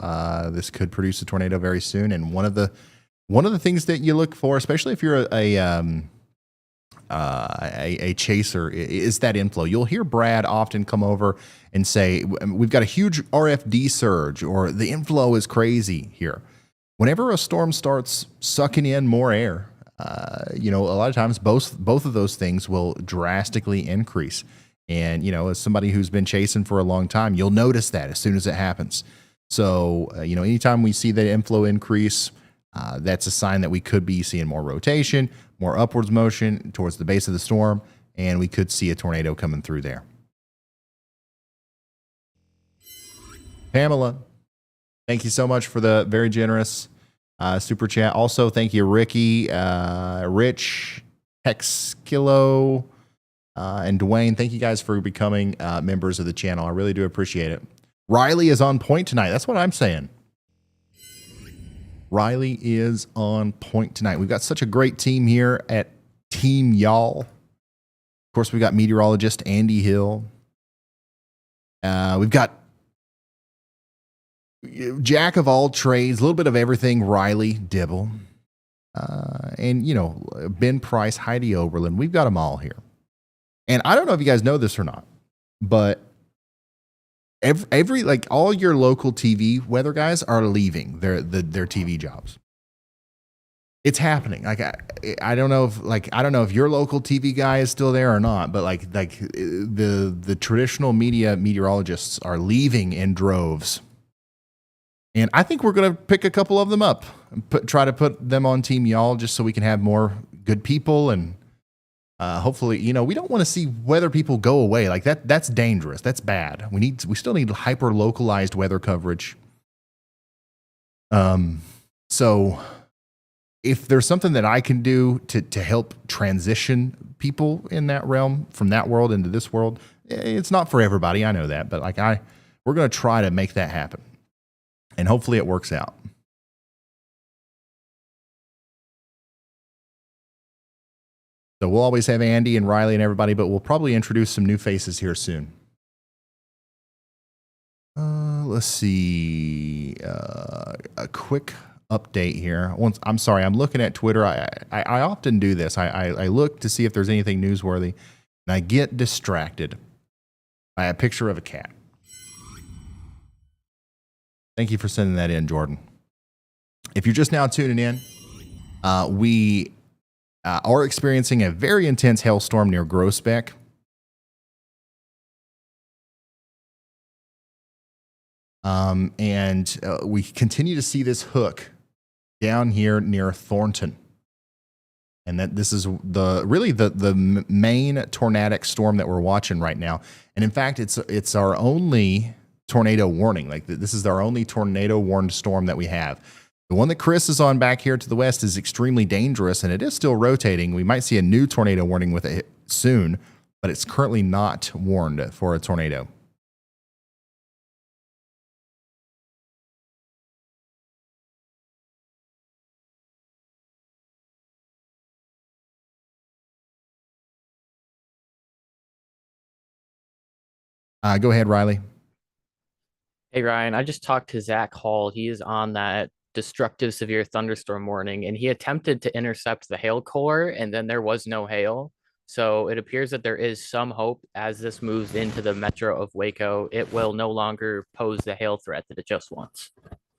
This could produce a tornado very soon. And one of the things that you look for, especially if you're a chaser, is that inflow. You'll hear Brad often come over and say, we've got a huge RFD surge, or the inflow is crazy here. Whenever a storm starts sucking in more air, a lot of times both of those things will drastically increase. And, as somebody who's been chasing for a long time, you'll notice that as soon as it happens. So, anytime we see that inflow increase, that's a sign that we could be seeing more rotation, more upwards motion towards the base of the storm, and we could see a tornado coming through there. Pamela. Thank you so much for the very generous super chat. Also, thank you, Ricky, Rich, Hexkilo, and Dwayne. Thank you guys for becoming members of the channel. I really do appreciate it. Riley is on point tonight. That's what I'm saying. Riley is on point tonight. We've got such a great team here at Team Y'all. Of course, we've got meteorologist Andy Hill. We've got jack of all trades, a little bit of everything, Riley Dibble. And, you know, Ben Price, Heidi Oberlin. We've got them all here. And I don't know if you guys know this or not, but every like all your local TV weather guys are leaving their TV jobs. It's happening. Like I don't know if your local TV guy is still there or not, but like the traditional media meteorologists are leaving in droves. And I think we're going to pick a couple of them up and try to put them on Team Y'all just so we can have more good people. And hopefully, you know, we don't want to see weather people go away. Like that's dangerous. That's bad. We still need hyper localized weather coverage. So if there's something that I can do to help transition people in that realm from that world into this world, it's not for everybody. I know that, but like we're going to try to make that happen. And hopefully it works out. So we'll always have Andy and Riley and everybody, but we'll probably introduce some new faces here soon. Let's see. A quick update here. I'm sorry, I'm looking at Twitter. I often do this. I look to see if there's anything newsworthy, and I get distracted by a picture of a cat. Thank you for sending that in, Jordan. If you're just now tuning in, we are experiencing a very intense hailstorm near Groesbeck. And we continue to see this hook down here near Thornton. And that this is the main tornadic storm that we're watching right now. And in fact, it's our only tornado warning. Like this is our only tornado warned storm that we have. The one that Chris is on back here to the west is extremely dangerous, and it is still rotating. We might see a new tornado warning with it soon, but it's currently not warned for a tornado. Go ahead, Riley. Hey, Ryan, I just talked to Zach Hall. He is on that destructive severe thunderstorm warning, and he attempted to intercept the hail core, and then there was no hail. So it appears that there is some hope as this moves into the metro of Waco. It will no longer pose the hail threat that it just once.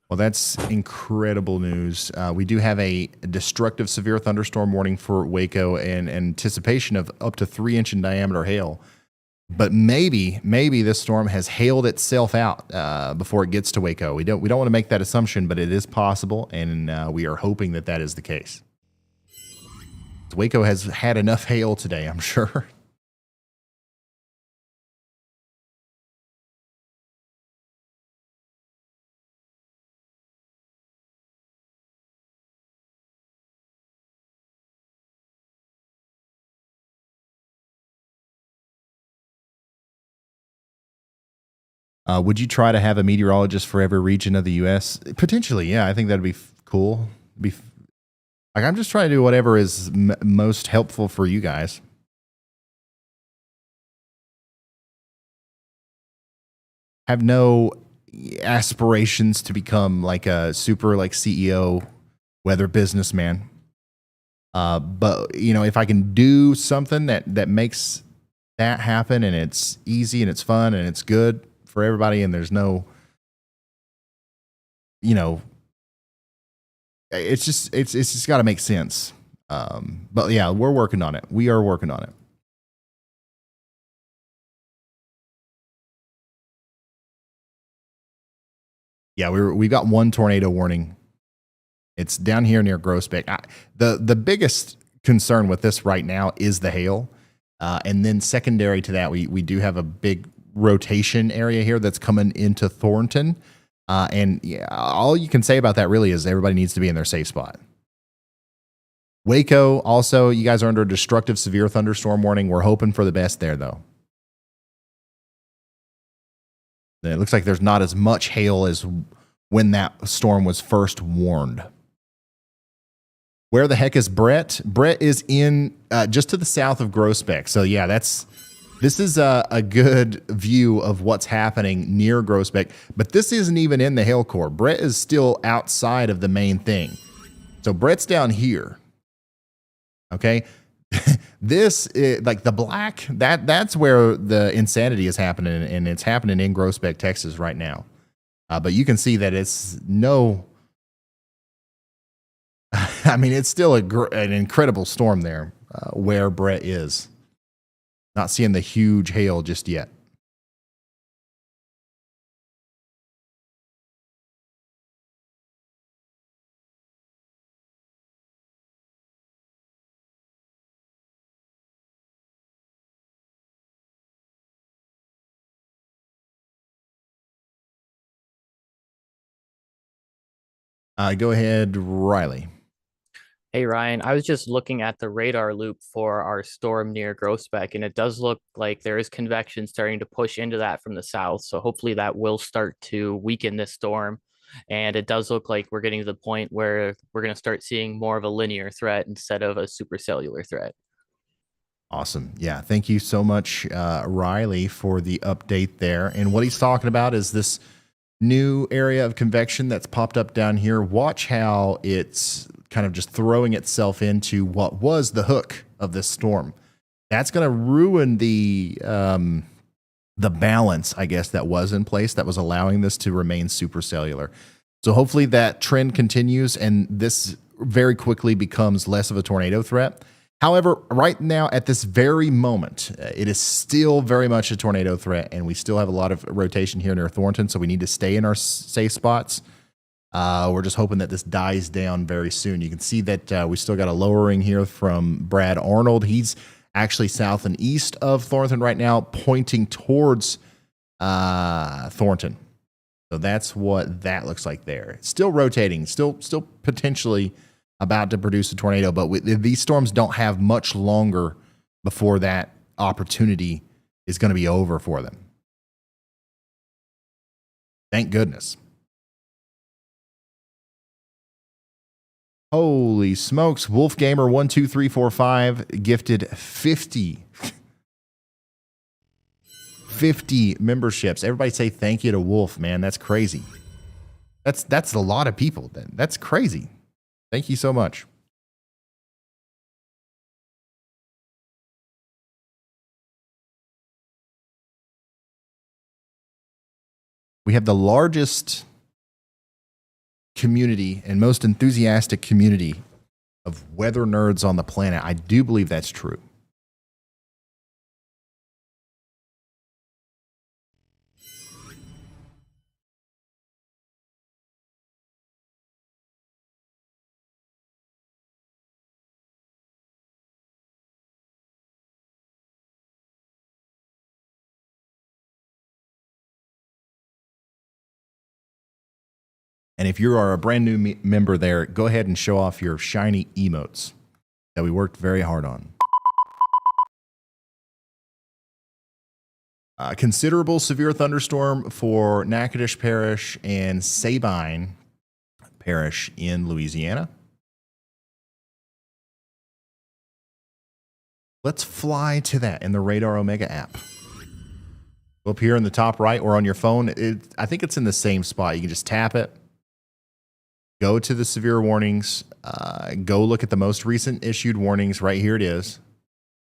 Well, that's incredible news. We do have a destructive severe thunderstorm warning for Waco and anticipation of up to 3-inch in diameter hail. But maybe this storm has hailed itself out before it gets to Waco. We don't want to make that assumption, but it is possible, and we are hoping that that is the case. Waco has had enough hail today, I'm sure. Would you try to have a meteorologist for every region of the U.S.? Potentially, yeah. I think that'd be cool. I'm just trying to do whatever is most helpful for you guys. Have no aspirations to become like a super CEO weather businessman. But you know, if I can do something that makes that happen, and it's easy and it's fun and it's good for everybody, and there's no, you know, it's just got to make sense. But yeah, we're working on it. We are working on it. Yeah, we've got one tornado warning. It's down here near Groesbeck. The biggest concern with this right now is the hail, and then secondary to that, we do have a big rotation area here that's coming into Thornton. And yeah, all you can say about that really is everybody needs to be in their safe spot. Waco, also, you guys are under a destructive severe thunderstorm warning. We're hoping for the best there, though. It looks like there's not as much hail as when that storm was first warned. Where the heck is Brett? Brett is in just to the south of Groesbeck. So yeah, this is a good view of what's happening near Groesbeck, but this isn't even in the hail core. Brett is still outside of the main thing. So Brett's down here. Okay. This is, like the black, that's where the insanity is happening, and it's happening in Groesbeck, Texas right now. But you can see that it's no, I mean, it's still an incredible storm there where Brett is. Not seeing the huge hail just yet. Go ahead, Riley. Hey Ryan, I was just looking at the radar loop for our storm near Groesbeck, and it does look like there is convection starting to push into that from the south. So hopefully that will start to weaken this storm. And it does look like we're getting to the point where we're going to start seeing more of a linear threat instead of a supercellular threat. Awesome. Yeah. Thank you so much, Riley, for the update there. And what he's talking about is this new area of convection that's popped up down here. Watch how it's kind of just throwing itself into what was the hook of this storm. That's going to ruin the balance, I guess, that was in place that was allowing this to remain supercellular. So hopefully that trend continues and this very quickly becomes less of a tornado threat. However, right now at this very moment, it is still very much a tornado threat, and we still have a lot of rotation here near Thornton, so we need to stay in our safe spots. We're just hoping that this dies down very soon. You can see that we still got a lowering here from Brad Arnold. He's actually south and east of Thornton right now, pointing towards Thornton. So that's what that looks like there. Still rotating, still potentially about to produce a tornado, but these storms don't have much longer before that opportunity is going to be over for them. Thank goodness. Holy smokes. Wolfgamer12345 gifted 50 memberships. Everybody say thank you to Wolf, man. That's crazy. That's a lot of people then. That's crazy. Thank you so much. We have the largest community and most enthusiastic community of weather nerds on the planet. I do believe that's true. And if you are a brand new member there, go ahead and show off your shiny emotes that we worked very hard on. Considerable severe thunderstorm for Natchitoches Parish and Sabine Parish in Louisiana. Let's fly to that in the Radar Omega app. Up here in the top right or on your phone, I think it's in the same spot. You can just tap it. Go to the severe warnings, go look at the most recent issued warnings. Right here it is,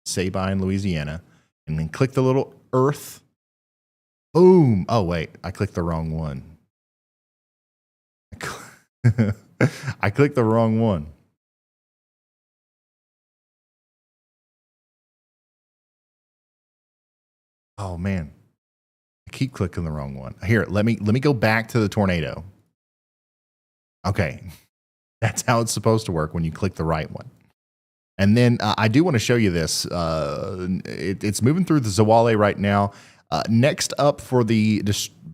Sabine, Louisiana. And then click the little earth. Boom. Oh, wait, I clicked the wrong one. I clicked the wrong one. Oh, man. I keep clicking the wrong one. Here, let me go back to the tornado. Okay, that's how it's supposed to work when you click the right one. And then I do want to show you this. It's moving through the Zawale right now. Next up for the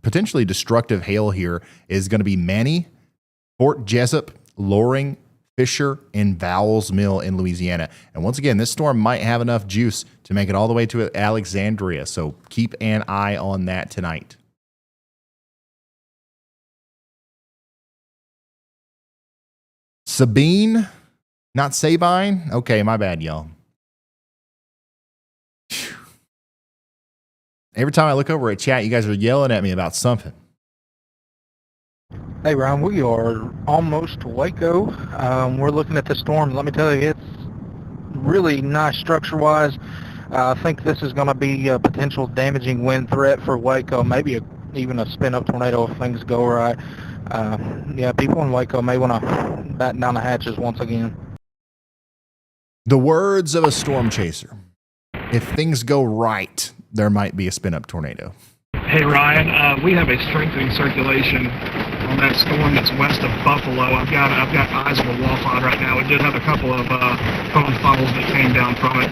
potentially destructive hail here is going to be Manny, Fort Jessup, Loring, Fisher, and Vowels Mill in Louisiana. And once again, this storm might have enough juice to make it all the way to Alexandria. So keep an eye on that tonight. Sabine, not Sabine. Okay, my bad, y'all. Every time I look over at chat, you guys are yelling at me about something. Hey, Ryan, we are almost to Waco. We're looking at the storm. Let me tell you, it's really nice structure-wise. I think this is going to be a potential damaging wind threat for Waco, maybe even a spin-up tornado if things go right. Yeah, people in Waco may want to batten down the hatches once again. The words of a storm chaser. If things go right, there might be a spin-up tornado. Hey Ryan, we have a strengthening circulation on that storm that's west of Buffalo. I've got eyes on the wall line right now. It did have a couple of phone funnels that came down from it.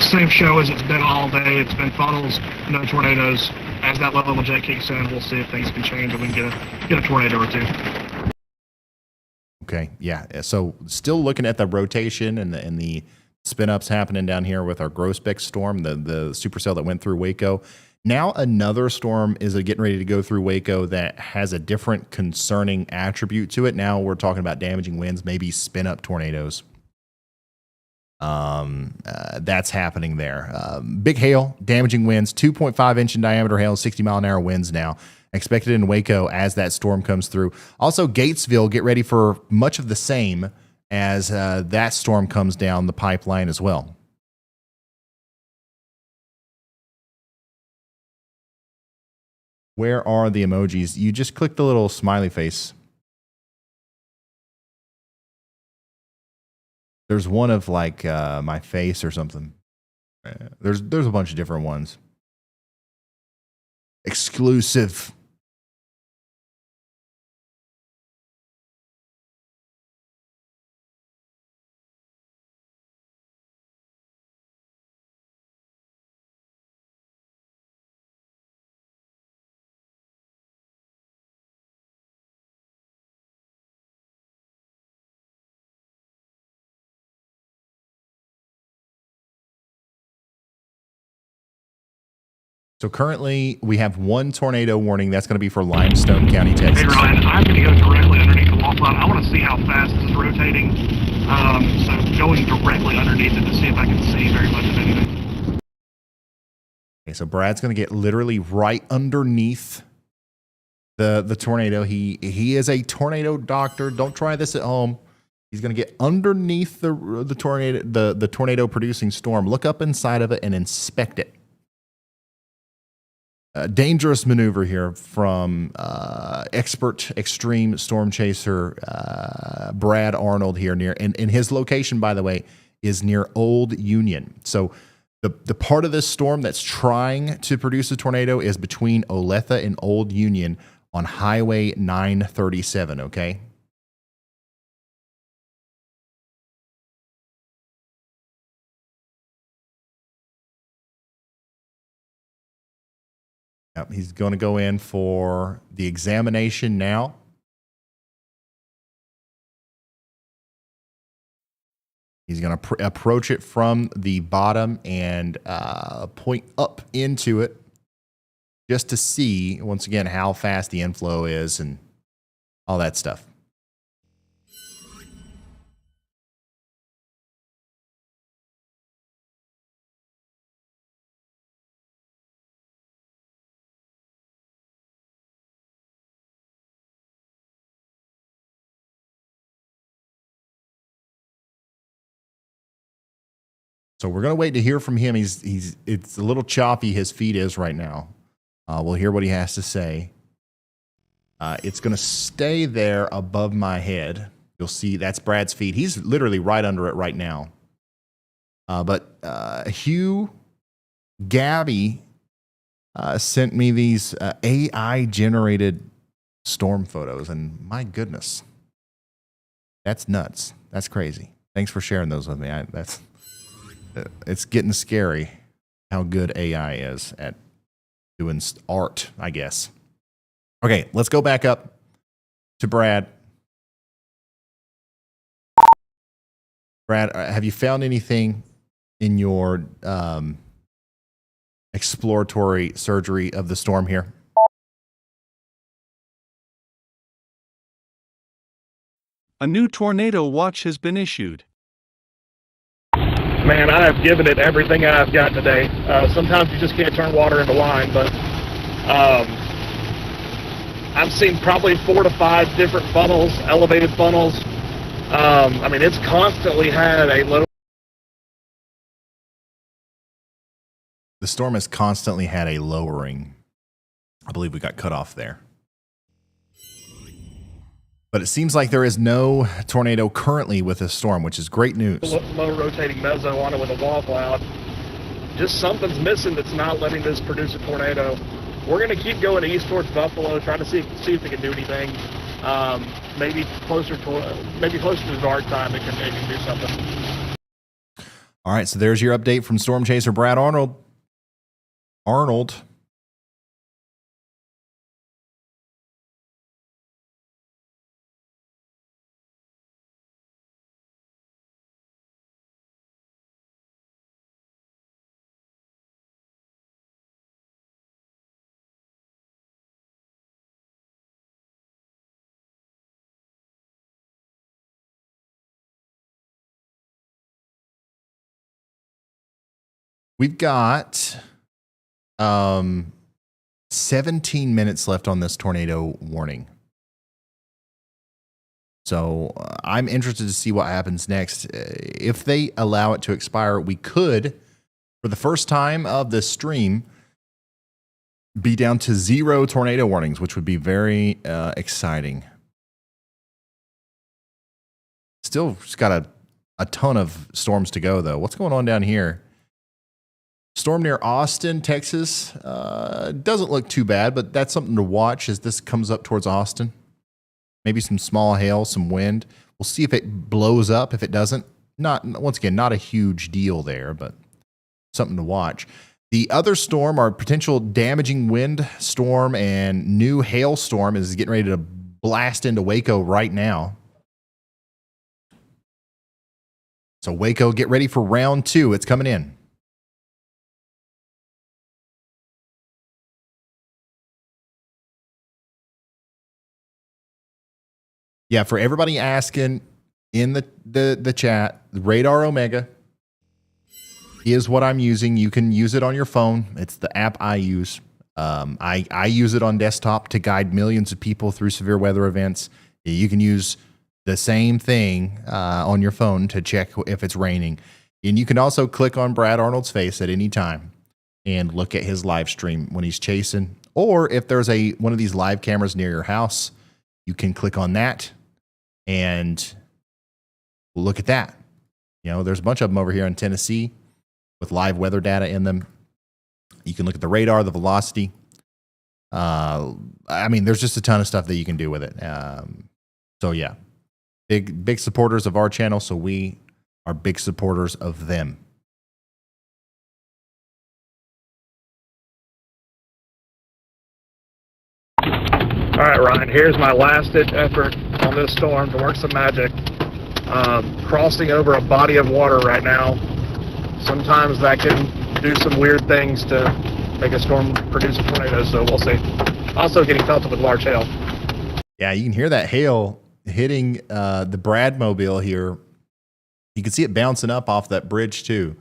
Same show as it's been all day. It's been funnels, no tornadoes. As that level jet kicks in, we'll see if things can change and we can get a tornado or two. Okay, yeah. So still looking at the rotation and the spin-ups happening down here with our Groesbeck storm, the supercell that went through Waco. Now another storm is getting ready to go through Waco that has a different concerning attribute to it. Now we're talking about damaging winds, maybe spin-up tornadoes. That's happening there. Big hail, damaging winds, 2.5 inch in diameter hail, 60 mile an hour winds now expected in Waco as that storm comes through. Also, Gatesville, get ready for much of the same as that storm comes down the pipeline as well. Where are the emojis? You just click the little smiley face. There's one of like my face or something. There's a bunch of different ones. Exclusive. So currently we have one tornado warning. That's going to be for Limestone County, Texas. Hey Ryan, I'm going to go directly underneath the wall line. I want to see how fast this is rotating. So going directly underneath it to see if I can see very much of anything. Okay, so Brad's going to get literally right underneath the tornado. He is a tornado doctor. Don't try this at home. He's going to get underneath the tornado, the tornado producing storm. Look up inside of it and inspect it. Dangerous maneuver here from expert extreme storm chaser Brad Arnold here near, and his location, by the way, is near Old Union. So the part of this storm that's trying to produce a tornado is between Olathe and Old Union on Highway 937, okay? Yep, he's going to go in for the examination now. He's going to approach it from the bottom and point up into it just to see, once again, how fast the inflow is and all that stuff. So we're going to wait to hear from him. It's a little choppy, his feed is right now. We'll hear what he has to say. It's going to stay there above my head. You'll see that's Brad's feed. He's literally right under it right now. But Hugh Gabby sent me these AI-generated storm photos, and my goodness, that's nuts. That's crazy. Thanks for sharing those with me. It's getting scary how good AI is at doing art, I guess. Okay, let's go back up to Brad. Brad, have you found anything in your exploratory surgery of the storm here? A new tornado watch has been issued. Man, I have given it everything I've got today. Sometimes you just can't turn water into wine, but I've seen probably 4 to 5 different funnels, elevated funnels. I mean, it's constantly had a low. The storm has constantly had a lowering. I believe we got cut off there. But it seems like there is no tornado currently with this storm, which is great news. Low rotating mezzo on it with a wall cloud. Just something's missing that's not letting this produce a tornado. We're going to keep going east towards Buffalo, trying to see if we can do anything. Maybe closer to the dark time, it can do something. All right, so there's your update from Storm Chaser Brad Arnold. We've got 17 minutes left on this tornado warning. So I'm interested to see what happens next. If they allow it to expire, we could, for the first time of this stream, be down to 0 tornado warnings, which would be very exciting. Still just got a ton of storms to go, though. What's going on down here? Storm near Austin, Texas. Doesn't look too bad, but that's something to watch as this comes up towards Austin. Maybe some small hail, some wind. We'll see if it blows up. If it doesn't, once again, not a huge deal there, but something to watch. The other storm, our potential damaging wind storm and new hail storm, is getting ready to blast into Waco right now. So Waco, get ready for round 2. It's coming in. Yeah, for everybody asking in the chat, Radar Omega is what I'm using. You can use it on your phone. It's the app I use. I use it on desktop to guide millions of people through severe weather events. You can use the same thing on your phone to check if it's raining. And you can also click on Brad Arnold's face at any time and look at his live stream when he's chasing. Or if there's one of these live cameras near your house, you can click on that and look at that. You know, there's a bunch of them over here in Tennessee with live weather data in them. You can look at the radar, the velocity. I mean, there's just a ton of stuff that you can do with it. So yeah, big supporters of our channel. So we are big supporters of them. All right, Ryan, here's my last-ditch effort on this storm to work some magic. Crossing over a body of water right now. Sometimes that can do some weird things to make a storm produce a tornado, so we'll see. Also getting pelted with large hail. Yeah, you can hear that hail hitting the Bradmobile here. You can see it bouncing up off that bridge too.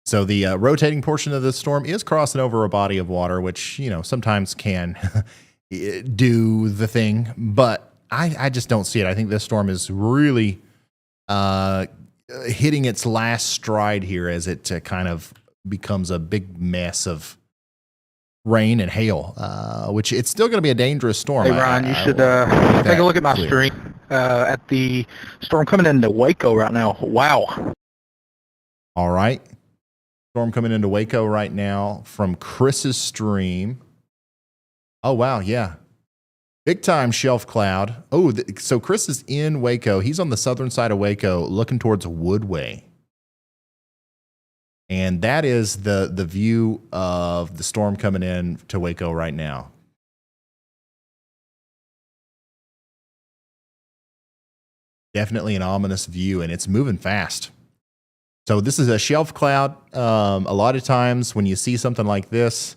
So the rotating portion of the storm is crossing over a body of water, which, you know, sometimes can do the thing, but I just don't see it. I think this storm is really hitting its last stride here as it kind of becomes a big mess of rain and hail, which it's still going to be a dangerous storm. Hey, Ryan, you should take a look at my stream at the storm coming into Waco right now. Wow. All right. Storm coming into Waco right now from Chris's stream. Oh, wow. Yeah. Big time shelf cloud. Oh, so Chris is in Waco. He's on the southern side of Waco looking towards Woodway. And that is the view of the storm coming in to Waco right now. Definitely an ominous view, and it's moving fast. So this is a shelf cloud. A lot of times when you see something like this,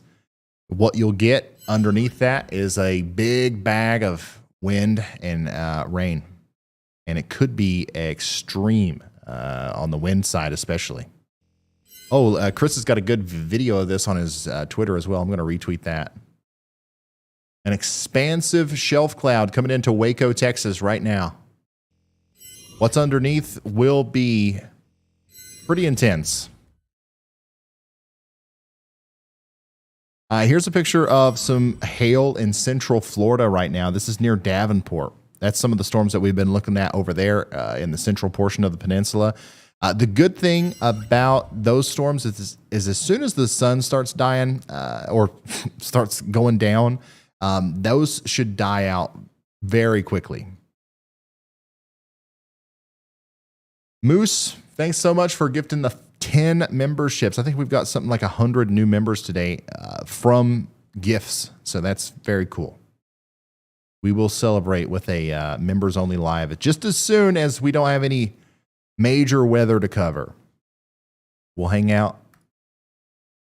what you'll get underneath that is a big bag of wind and rain. And it could be extreme on the wind side especially. Oh, Chris has got a good video of this on his Twitter as well. I'm going to retweet that. An expansive shelf cloud coming into Waco, Texas right now. What's underneath will be pretty intense. Here's a picture of some hail in central Florida right now. This is near Davenport. That's some of the storms that we've been looking at over there in the central portion of the peninsula. The good thing about those storms is as soon as the sun starts dying or starts going down, those should die out very quickly. Moose, thanks so much for gifting the 10 memberships. I think we've got something like 100 new members today from gifts. So that's very cool. We will celebrate with a members only live just as soon as we don't have any major weather to cover. We'll hang out,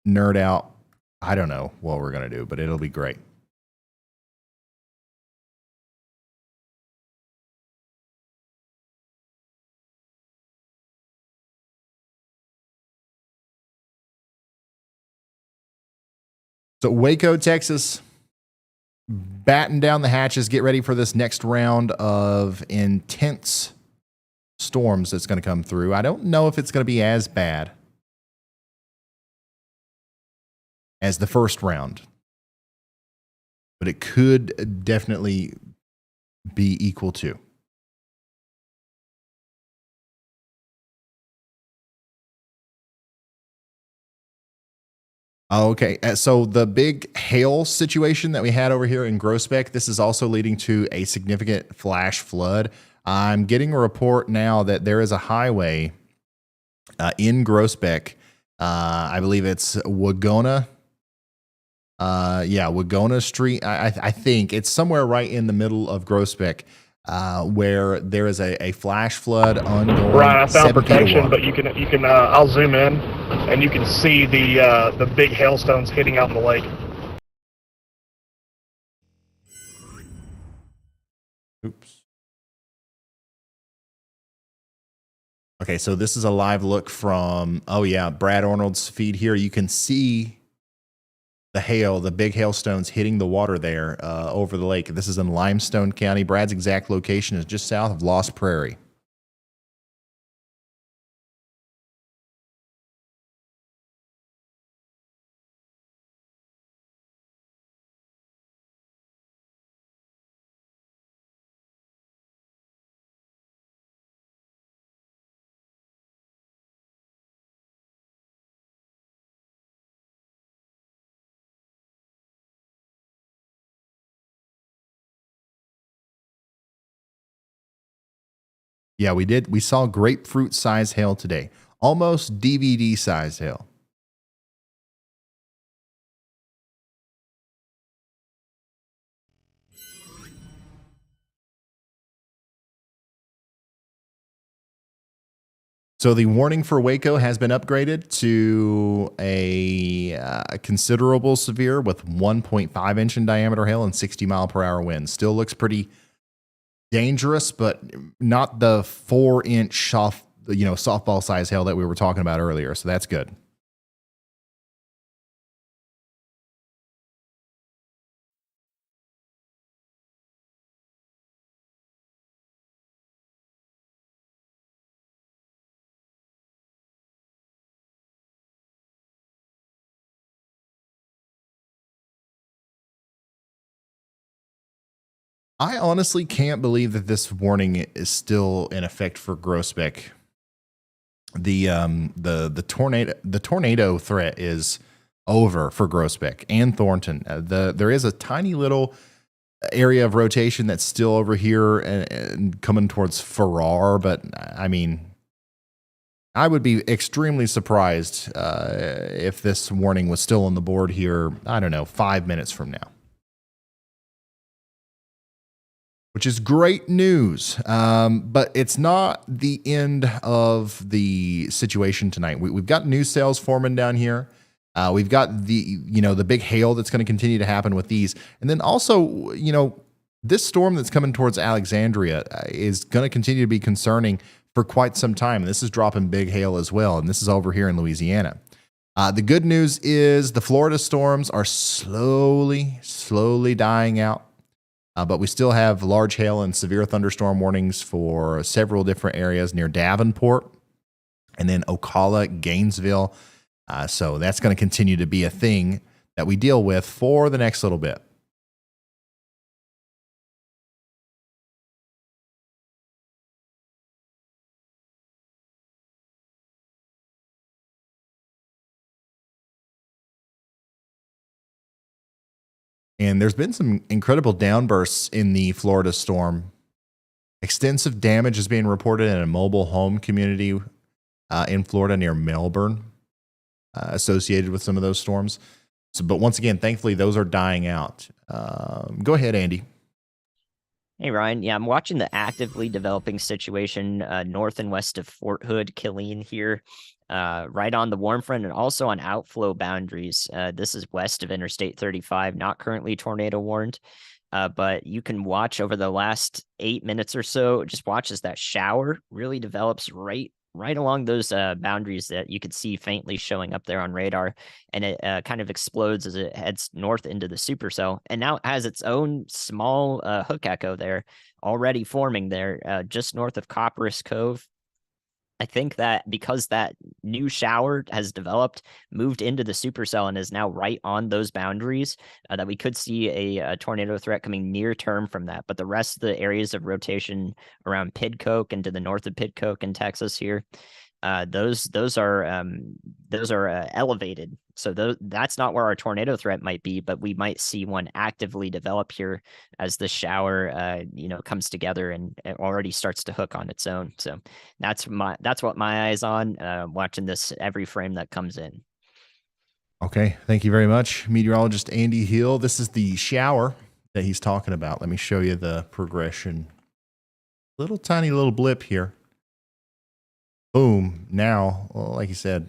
nerd out. I don't know what we're going to do, but it'll be great. So Waco, Texas, batten down the hatches. Get ready for this next round of intense storms that's going to come through. I don't know if it's going to be as bad as the first round, but it could definitely be equal to. Okay, so the big hail situation that we had over here in Groesbeck, this is also leading to a significant flash flood. I'm getting a report now that there is a highway in Groesbeck. I believe it's Wagona. Wagona Street. I think it's somewhere right in the middle of Groesbeck where there is a flash flood ongoing. Ryan, I found protection, but you can I'll zoom in and you can see the big hailstones hitting out in the lake. Oops. Okay, so this is a live look from, Brad Arnold's feed here. You can see the hail, the big hailstones hitting the water there over the lake. This is in Limestone County. Brad's exact location is just south of Lost Prairie. Yeah, we did. We saw grapefruit size hail today, almost DVD sized hail. So the warning for Waco has been upgraded to a considerable severe with 1.5 inch in diameter hail and 60 mile per hour winds. Still looks pretty dangerous, but not the 4-inch softball size hail that we were talking about earlier. So that's good. I honestly can't believe that this warning is still in effect for Groesbeck. The tornado threat is over for Groesbeck and Thornton. There is a tiny little area of rotation that's still over here and coming towards Farrar, but I mean, I would be extremely surprised if this warning was still on the board here, I don't know, 5 minutes from now. Which is great news, but it's not the end of the situation tonight. We've got new sales foreman down here. We've got the big hail that's going to continue to happen with these. And then also, this storm that's coming towards Alexandria is going to continue to be concerning for quite some time. This is dropping big hail as well, and this is over here in Louisiana. The good news is the Florida storms are slowly dying out. But we still have large hail and severe thunderstorm warnings for several different areas near Davenport and then Ocala, Gainesville. So that's going to continue to be a thing that we deal with for the next little bit. And there's been some incredible downbursts in the Florida storm. Extensive damage is being reported in a mobile home community in Florida near Melbourne associated with some of those storms. But once again, thankfully, those are dying out. Go ahead, Andy. Hey, Ryan. Yeah, I'm watching the actively developing situation north and west of Fort Hood, Killeen here, right on the warm front and also on outflow boundaries. This is west of Interstate 35, not currently tornado warned, but you can watch over the last 8 minutes or so, just watch as that shower really develops right along those boundaries that you could see faintly showing up there on radar, and it kind of explodes as it heads north into the supercell, and now it has its own small hook echo there already forming there just north of Copperas Cove. I think that because that new shower has developed, moved into the supercell, and is now right on those boundaries, that we could see a tornado threat coming near term from that. But the rest of the areas of rotation around Pidcoke and to the north of Pidcoke in Texas here, those are elevated. So that's not where our tornado threat might be, but we might see one actively develop here as the shower comes together and it already starts to hook on its own. So that's what my eye's on, watching this every frame that comes in. Okay, thank you very much, meteorologist Andy Hill. This is the shower that he's talking about. Let me show you the progression. Tiny little blip here. Boom. Now, like you said,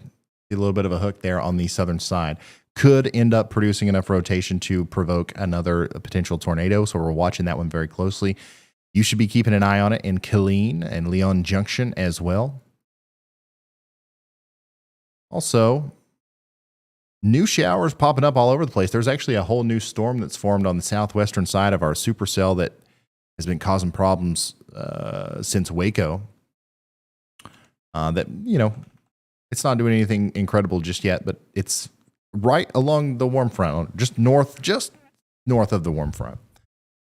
a little bit of a hook there on the southern side. Could end up producing enough rotation to provoke another potential tornado. So we're watching that one very closely. You should be keeping an eye on it in Killeen and Leon Junction as well. Also, new showers popping up all over the place. There's actually a whole new storm that's formed on the southwestern side of our supercell that has been causing problems since Waco. It's not doing anything incredible just yet, but it's right along the warm front, just north of the warm front.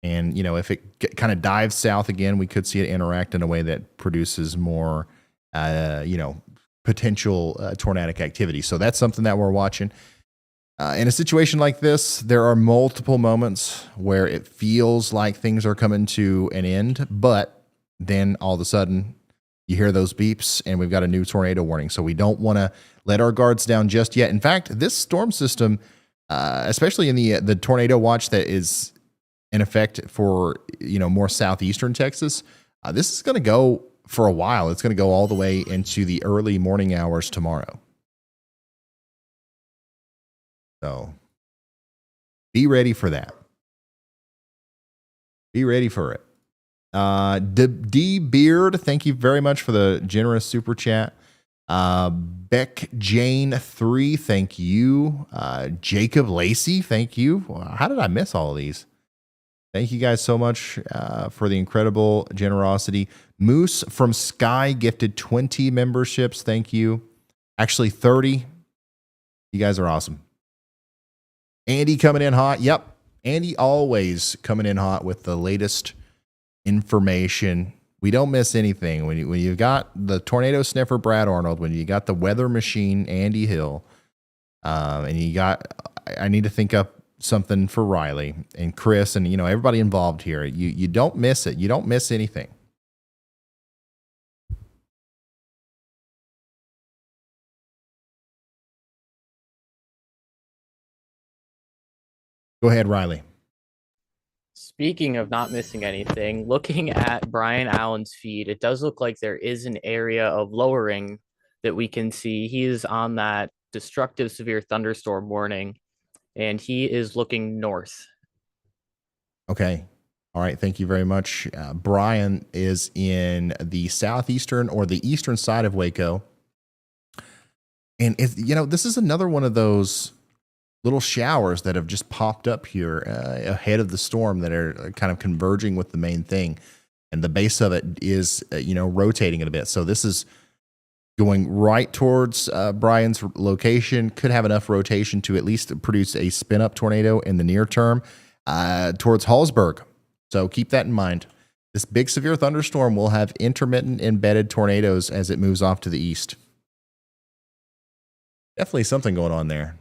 And, if it kind of dives south again, we could see it interact in a way that produces more, potential tornadic activity. So that's something that we're watching. In a situation like this, there are multiple moments where it feels like things are coming to an end, but then all of a sudden, you hear those beeps, and we've got a new tornado warning. So we don't want to let our guards down just yet. In fact, this storm system, especially in the tornado watch that is in effect for more southeastern Texas, this is going to go for a while. It's going to go all the way into the early morning hours tomorrow. So be ready for that. Be ready for it. D Beard, thank you very much for the generous super chat. Beck Jane 3, thank you. Jacob Lacey, thank you. How did I miss all of these? Thank you guys so much for the incredible generosity. Moose from Sky gifted 20 memberships. Thank you. Actually, 30. You guys are awesome. Andy coming in hot. Yep. Andy always coming in hot with the latest information. We don't miss anything. When you've got the tornado sniffer Brad Arnold, when you got the weather machine Andy Hill, and you got, I need to think up something for Riley and Chris and everybody involved here. You don't miss it. You don't miss anything. Go ahead, Riley. Speaking of not missing anything, looking at Brian Allen's feed, it does look like there is an area of lowering that we can see. He is on that destructive severe thunderstorm warning, and he is looking north. Okay. All right. Thank you very much. Brian is in the southeastern or the eastern side of Waco. And this is another one of those little showers that have just popped up here ahead of the storm that are kind of converging with the main thing. And the base of it is, rotating it a bit. So this is going right towards Brian's location. Could have enough rotation to at least produce a spin up tornado in the near term towards Hallsburg. So keep that in mind. This big severe thunderstorm will have intermittent embedded tornadoes as it moves off to the east. Definitely something going on there.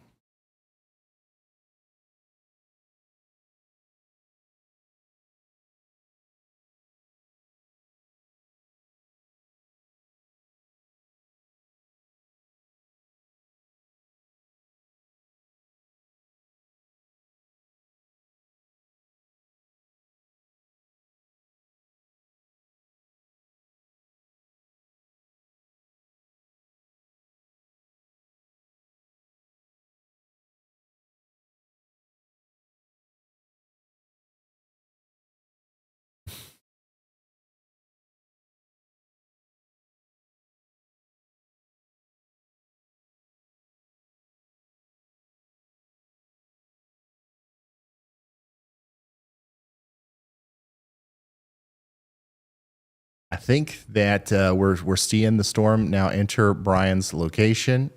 I think that we're seeing the storm now enter Brian's location,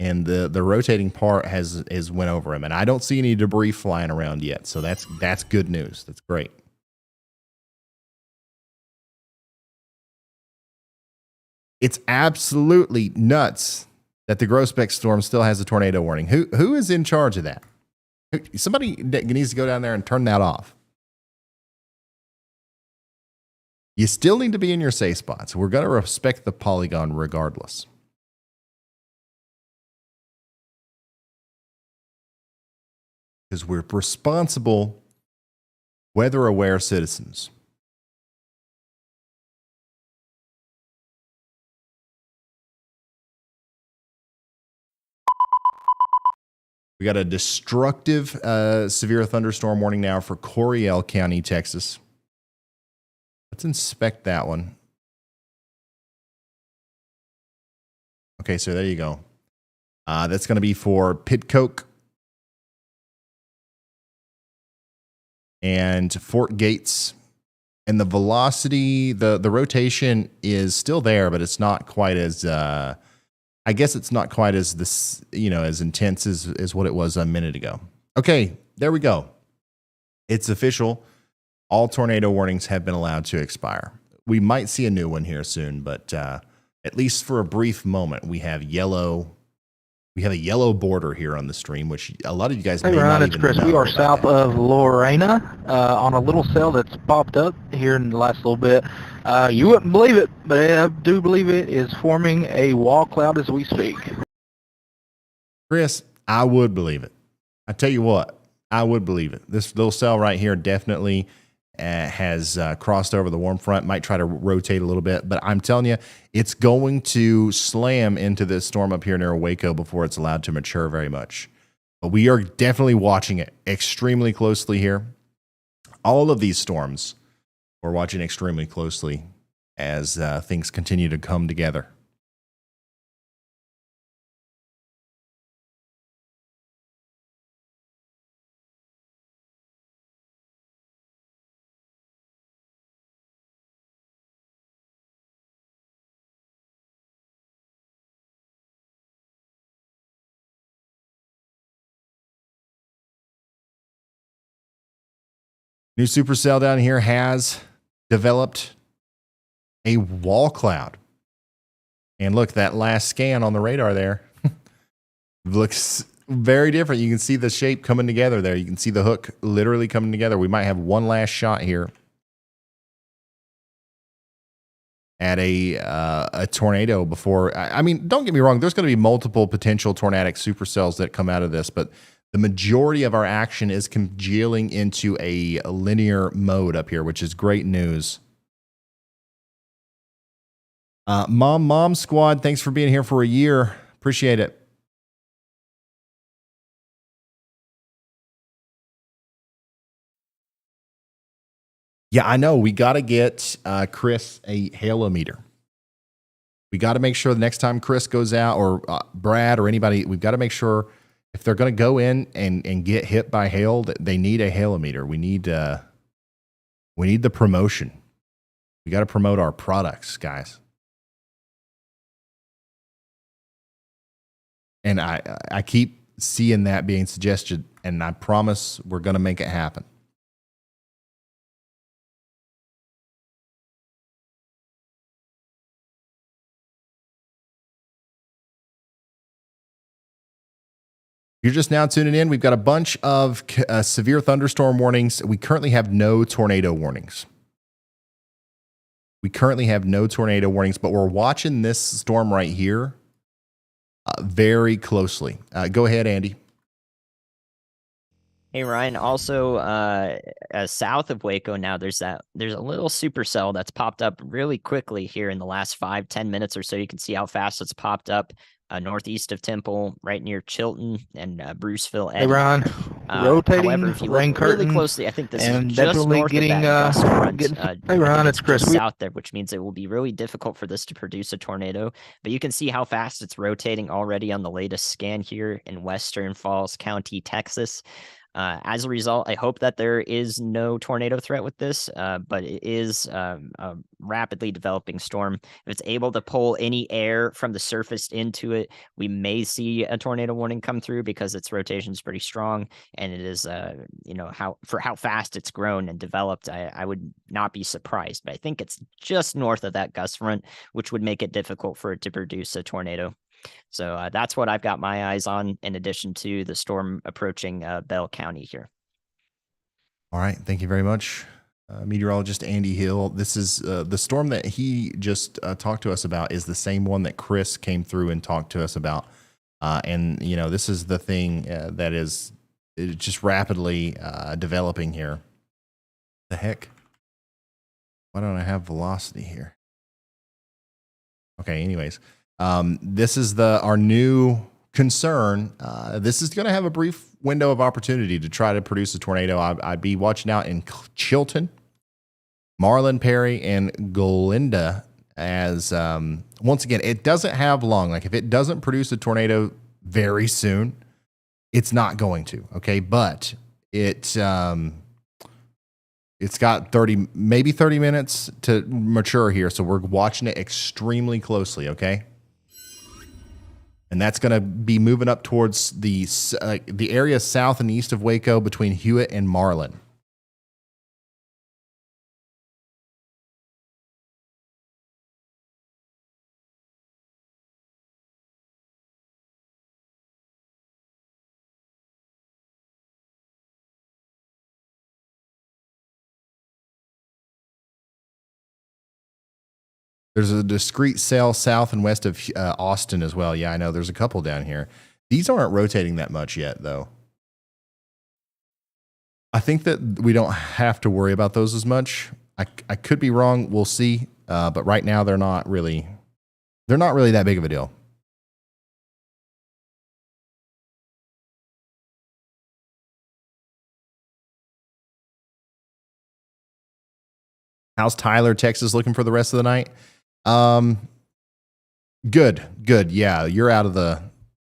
and the rotating part has went over him, and I don't see any debris flying around yet. So that's good news. That's great. It's absolutely nuts that the Groesbeck storm still has a tornado warning. Who is in charge of that? Somebody needs to go down there and turn that off. You still need to be in your safe spots. We're going to respect the polygon regardless. Because we're responsible, weather-aware citizens. We got a destructive severe thunderstorm warning now for Coryell County, Texas. Let's inspect that one. Okay, so there you go. That's going to be for Pitcoke and Fort Gates. And the velocity, the rotation is still there, but it's not quite as, I guess it's not quite as as intense as what it was a minute ago. Okay, there we go. It's official. All tornado warnings have been allowed to expire. We might see a new one here soon, but at least for a brief moment, we have yellow. We have a yellow border here on the stream, which a lot of you guys may not even know. Chris. We are south of Lorena on a little cell that's popped up here in the last little bit. You wouldn't believe it, but I do believe it is forming a wall cloud as we speak. Chris, I would believe it. I tell you what, I would believe it. This little cell right here definitely has crossed over the warm front, might try to rotate a little bit, but I'm telling you, it's going to slam into this storm up here near Waco before it's allowed to mature very much. But we are definitely watching it extremely closely here. All of these storms, we're watching extremely closely as things continue to come together. New supercell down here has developed a wall cloud. And look, that last scan on the radar there looks very different. You can see the shape coming together there. You can see the hook literally coming together. We might have one last shot here at a tornado before. I mean, don't get me wrong. There's going to be multiple potential tornadic supercells that come out of this, but the majority of our action is congealing into a linear mode up here, which is great news. Mom Squad, thanks for being here for a year. Appreciate it. Yeah, I know. We got to get Chris a halometer. We got to make sure the next time Chris goes out, or Brad or anybody, we've got to make sure if they're going to go in and get hit by hail, that they need a halometer. We need the promotion. We got to promote our products, guys. And I keep seeing that being suggested, and I promise we're going to make it happen. You're just now tuning in. We've got a bunch of severe thunderstorm warnings. We currently have no tornado warnings. But we're watching this storm right here very closely. Go ahead, Andy. Hey Ryan, also south of Waco now, there's a little supercell that's popped up really quickly here in the last 5-10 minutes or so. You can see how fast it's popped up northeast of Temple, right near Chilton and Bruceville. Hey, Ron, rotating however, if you rain look really curtains, closely, I think this and is just definitely north getting, of that gust front. hey, Ron, it's Chris. Just south there, which means it will be really difficult for this to produce a tornado. But you can see how fast it's rotating already on the latest scan here in Western Falls County, Texas. As a result, I hope that there is no tornado threat with this, but it is a rapidly developing storm. If it's able to pull any air from the surface into it, we may see a tornado warning come through because its rotation is pretty strong, and it is, how fast it's grown and developed. I would not be surprised, but I think it's just north of that gust front, which would make it difficult for it to produce a tornado. So that's what I've got my eyes on, in addition to the storm approaching Bell County here. All right. Thank you very much, meteorologist Andy Hill. This is the storm that he just talked to us about is the same one that Chris came through and talked to us about. And, this is the thing that is just rapidly developing here. The heck? Why don't I have velocity here? Okay, anyways. This is our new concern. This is going to have a brief window of opportunity to try to produce a tornado. I'd be watching out in Chilton, Marlin Perry, and Golinda as, once again, it doesn't have long. Like if it doesn't produce a tornado very soon, it's not going to, okay? But it's got 30 minutes to mature here. So we're watching it extremely closely, okay? And that's going to be moving up towards the area south and east of Waco between Hewitt and Marlin. There's a discrete cell south and west of Austin as well. Yeah, I know. There's a couple down here. These aren't rotating that much yet, though. I think that we don't have to worry about those as much. I could be wrong. We'll see. But right now, they're not really that big of a deal. How's Tyler, Texas, looking for the rest of the night? Good. Yeah, you're out of the.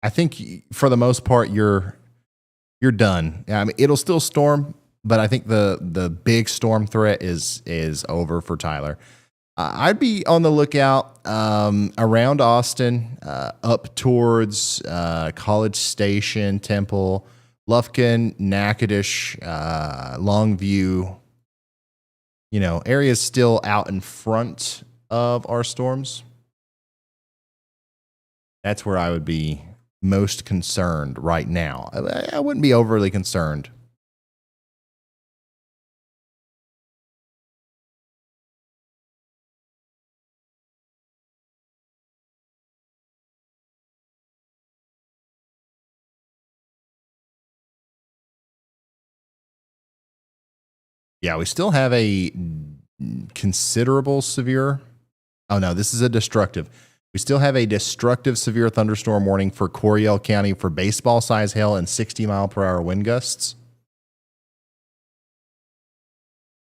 I think for the most part, you're done. I mean, it'll still storm, but I think the big storm threat is over for Tyler. I'd be on the lookout around Austin, up towards College Station, Temple, Lufkin, Natchitoches, Longview. Areas still out in front of our storms. That's where I would be most concerned right now. I wouldn't be overly concerned. Yeah, we still have a considerable severe. Oh no, this is a destructive. We still have a destructive severe thunderstorm warning for Coryell County for baseball size hail and 60-mile-per-hour wind gusts.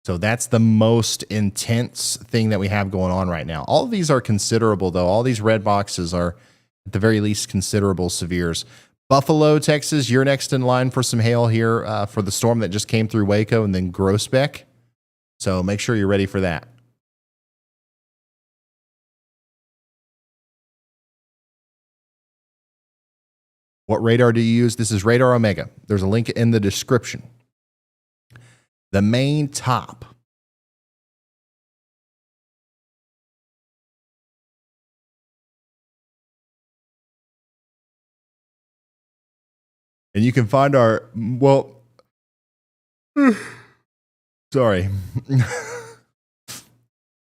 So that's the most intense thing that we have going on right now. All of these are considerable, though. All these red boxes are, at the very least, considerable severes. Buffalo, Texas, you're next in line for some hail here for the storm that just came through Waco and then Groesbeck. So make sure you're ready for that. What radar do you use? This is Radar Omega. There's a link in the description. The main top. And you can find our, well, sorry.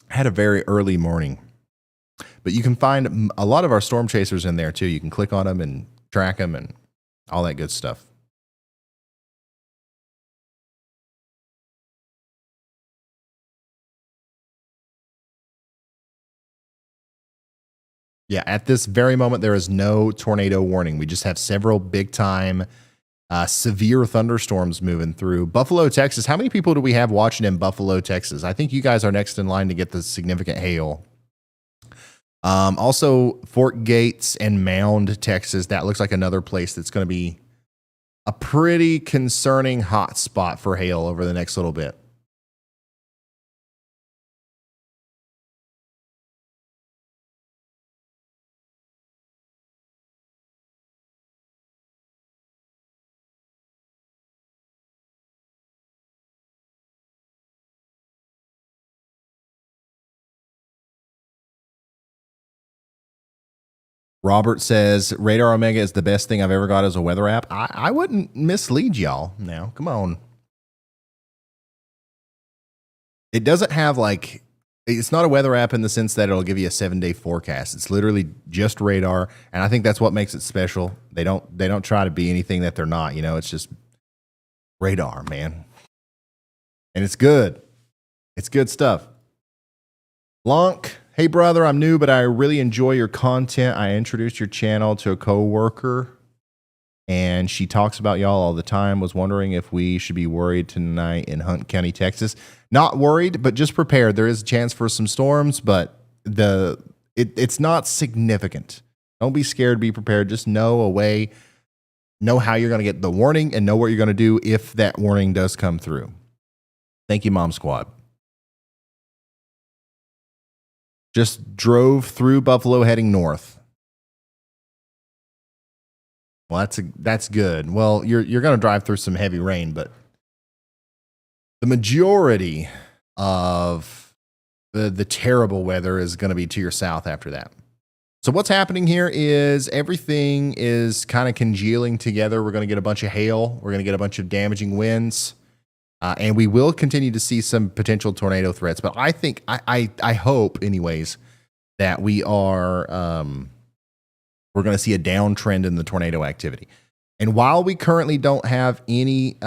Had a very early morning. But you can find a lot of our storm chasers in there too. You can click on them and track them and all that good stuff. Yeah, at this very moment, there is no tornado warning. We just have several big time severe thunderstorms moving through Buffalo, Texas. How many people do we have watching in Buffalo, Texas? I think you guys are next in line to get the significant hail. Also, Fort Gates and Mound, Texas. That looks like another place that's going to be a pretty concerning hot spot for hail over the next little bit. Robert says, Radar Omega is the best thing I've ever got as a weather app. I wouldn't mislead y'all now. Come on. It doesn't have like, it's not a weather app in the sense that it'll give you a 7-day forecast. It's literally just radar. And I think that's what makes it special. They don't try to be anything that they're not, you know, it's just radar, man. And it's good. It's good stuff. Lonk. Hey, brother, I'm new, but I really enjoy your content. I introduced your channel to a coworker, and she talks about y'all all the time. Was wondering if we should be worried tonight in Hunt County, Texas. Not worried, but just prepared. There is a chance for some storms, but it's not significant. Don't be scared. Be prepared. Just know how you're going to get the warning and know what you're going to do if that warning does come through. Thank you, Mom Squad. Just drove through Buffalo heading north. Well, that's good. Well, you're going to drive through some heavy rain, but the majority of the terrible weather is going to be to your south after that. So what's happening here is everything is kind of congealing together. We're going to get a bunch of hail. We're going to get a bunch of damaging winds. And we will continue to see some potential tornado threats. But I think, I hope anyways, that we are, we're going to see a downtrend in the tornado activity. And while we currently don't have any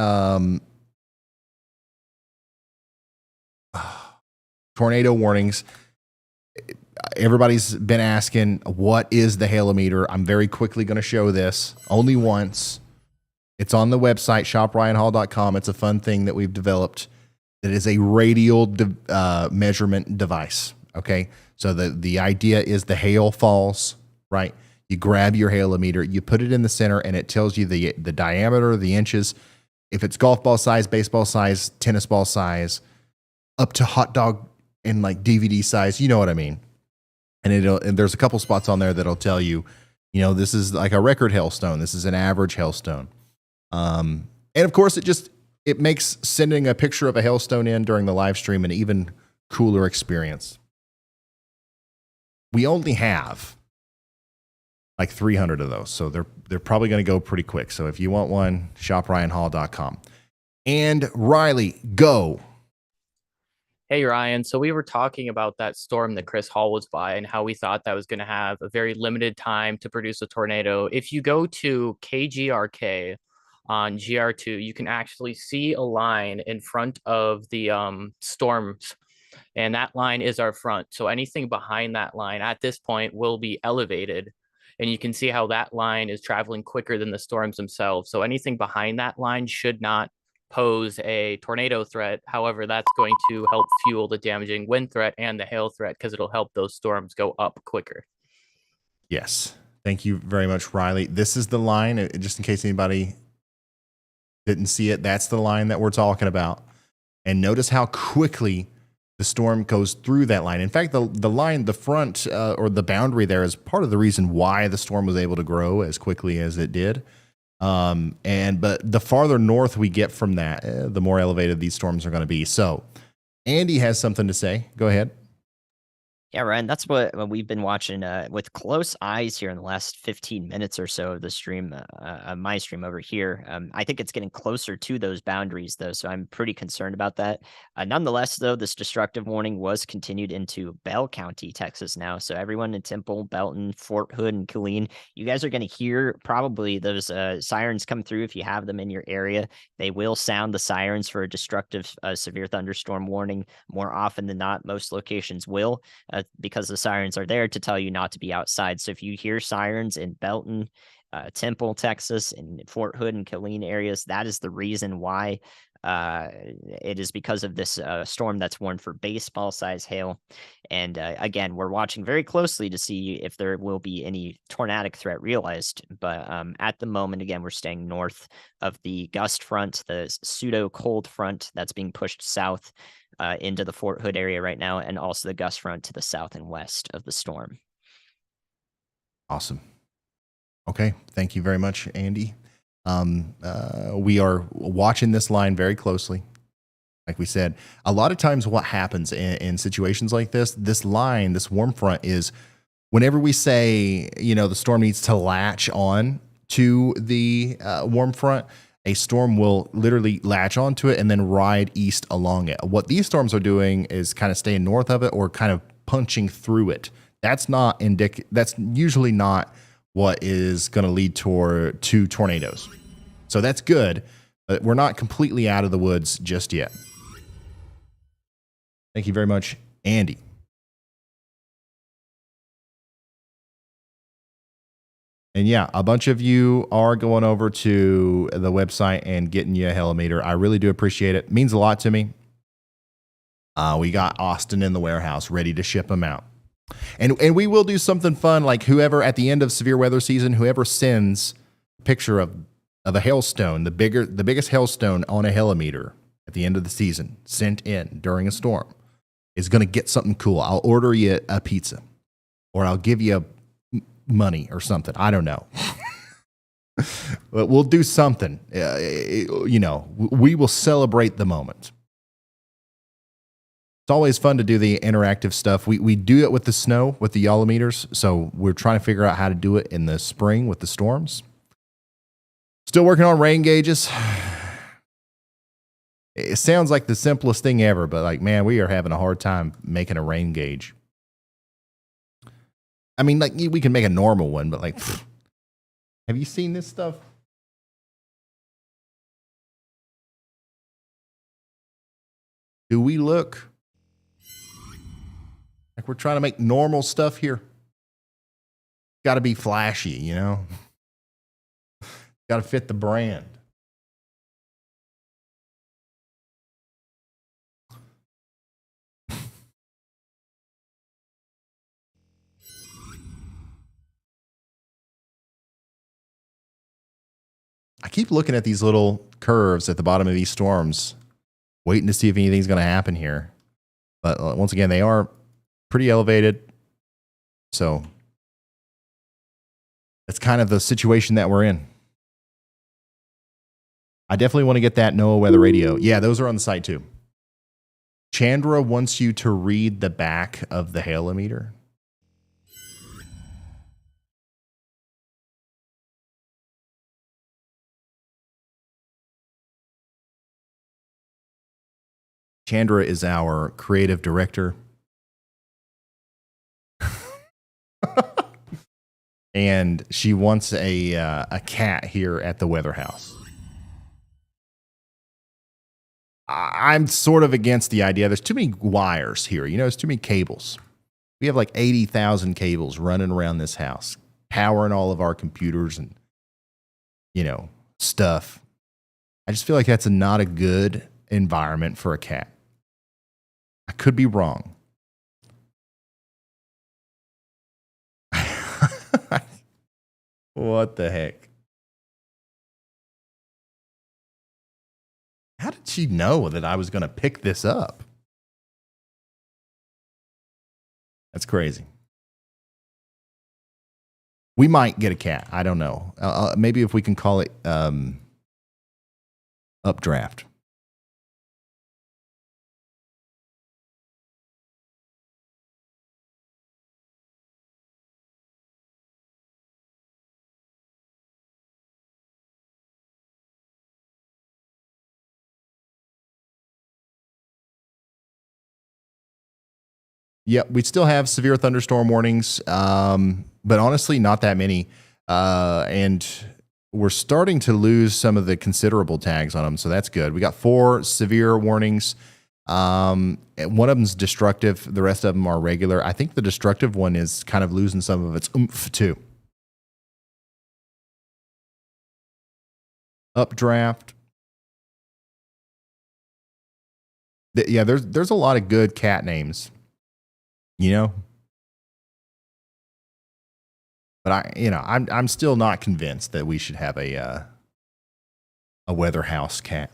tornado warnings, everybody's been asking, what is the halometer? I'm very quickly going to show this only once. It's on the website, shopryanhall.com. It's a fun thing that we've developed. It is a radial measurement device. Okay. So the idea is the hail falls, right? You grab your halometer, you put it in the center, and it tells you the diameter, the inches. If it's golf ball size, baseball size, tennis ball size, up to hot dog and like DVD size, you know what I mean? And there's a couple spots on there that'll tell you, you know, this is like a record hailstone. This is an average hailstone. And of course, it makes sending a picture of a hailstone in during the live stream an even cooler experience. We only have like 300 of those, so they're probably going to go pretty quick. So if you want one, shopryanhall.com. And Riley, go. Hey, Ryan. So we were talking about that storm that Chris Hall was by and how we thought that was going to have a very limited time to produce a tornado. If you go to KGRK on GR2, you can actually see a line in front of the storms, and that line is our front. So anything behind that line at this point will be elevated, and you can see how that line is traveling quicker than the storms themselves. So anything behind that line should not pose a tornado threat. However, that's going to help fuel the damaging wind threat and the hail threat because it'll help those storms go up quicker. Yes. Thank you very much, Riley. This is the line, just in case anybody didn't see it, that's the line that we're talking about. And notice how quickly the storm goes through that line. In fact, the line, the front or the boundary there is part of the reason why the storm was able to grow as quickly as it did. But the farther north we get from that, the more elevated these storms are going to be. So Andy has something to say. Go ahead. Yeah, Ryan, that's what we've been watching with close eyes here in the last 15 minutes or so of the stream, my stream over here. I think it's getting closer to those boundaries, though, so I'm pretty concerned about that. Nonetheless, though, this destructive warning was continued into Bell County, Texas now. So everyone in Temple, Belton, Fort Hood, and Killeen, you guys are going to hear probably those sirens come through if you have them in your area. They will sound the sirens for a destructive severe thunderstorm warning more often than not. Most locations will. Because the sirens are there to tell you not to be outside. So if you hear sirens in Belton, Temple, Texas, and Fort Hood and Killeen areas, that is the reason why. It is because of this storm that's warned for baseball size hail. And again, we're watching very closely to see if there will be any tornadic threat realized. But at the moment, again, we're staying north of the gust front, the pseudo cold front that's being pushed south into the Fort Hood area right now, and also the gust front to the south and west of the storm. Awesome. Okay. Thank you very much, Andy. We are watching this line very closely. Like we said, a lot of times what happens in situations like this line, this warm front is whenever we say, the storm needs to latch on to the warm front, a storm will literally latch onto it and then ride east along it. What these storms are doing is kind of staying north of it or kind of punching through it. That's usually not what is going to lead to tornadoes. So that's good, but we're not completely out of the woods just yet. Thank you very much, Andy. And yeah, a bunch of you are going over to the website and getting you a helimeter. I really do appreciate it. It means a lot to me. We got Austin in the warehouse ready to ship them out. And we will do something fun, like whoever at the end of severe weather season, whoever sends a picture of a hailstone, the biggest hailstone on a helimeter at the end of the season sent in during a storm is going to get something cool. I'll order you a pizza or I'll give you money or something. I don't know. But we'll do something. We will celebrate the moment. It's always fun to do the interactive stuff. We do it with the snow, with the yolometers. So we're trying to figure out how to do it in the spring with the storms. Still working on rain gauges. It sounds like the simplest thing ever, but man, we are having a hard time making a rain gauge. I mean, we can make a normal one, but have you seen this stuff? Do we look like we're trying to make normal stuff here? Got to be flashy, Got to fit the brand. I keep looking at these little curves at the bottom of these storms, waiting to see if anything's going to happen here. But once again, they are pretty elevated. So that's kind of the situation that we're in. I definitely want to get that NOAA weather radio. Yeah, those are on the site too. Chandra wants you to read the back of the halometer. Chandra is our creative director. And she wants a cat here at the weather house. I'm sort of against the idea. There's too many wires here. There's too many cables. We have like 80,000 cables running around this house, powering all of our computers and, stuff. I just feel like that's not a good environment for a cat. I could be wrong. What the heck? How did she know that I was going to pick this up? That's crazy. We might get a cat. I don't know. Maybe if we can call it Updraft. Yep, we still have severe thunderstorm warnings, but honestly, not that many. And we're starting to lose some of the considerable tags on them, so that's good. We got 4 severe warnings. One of them's destructive. The rest of them are regular. I think the destructive one is kind of losing some of its oomph, too. Updraft. Yeah, there's a lot of good cat names. But I'm still not convinced that we should have a weather house cat.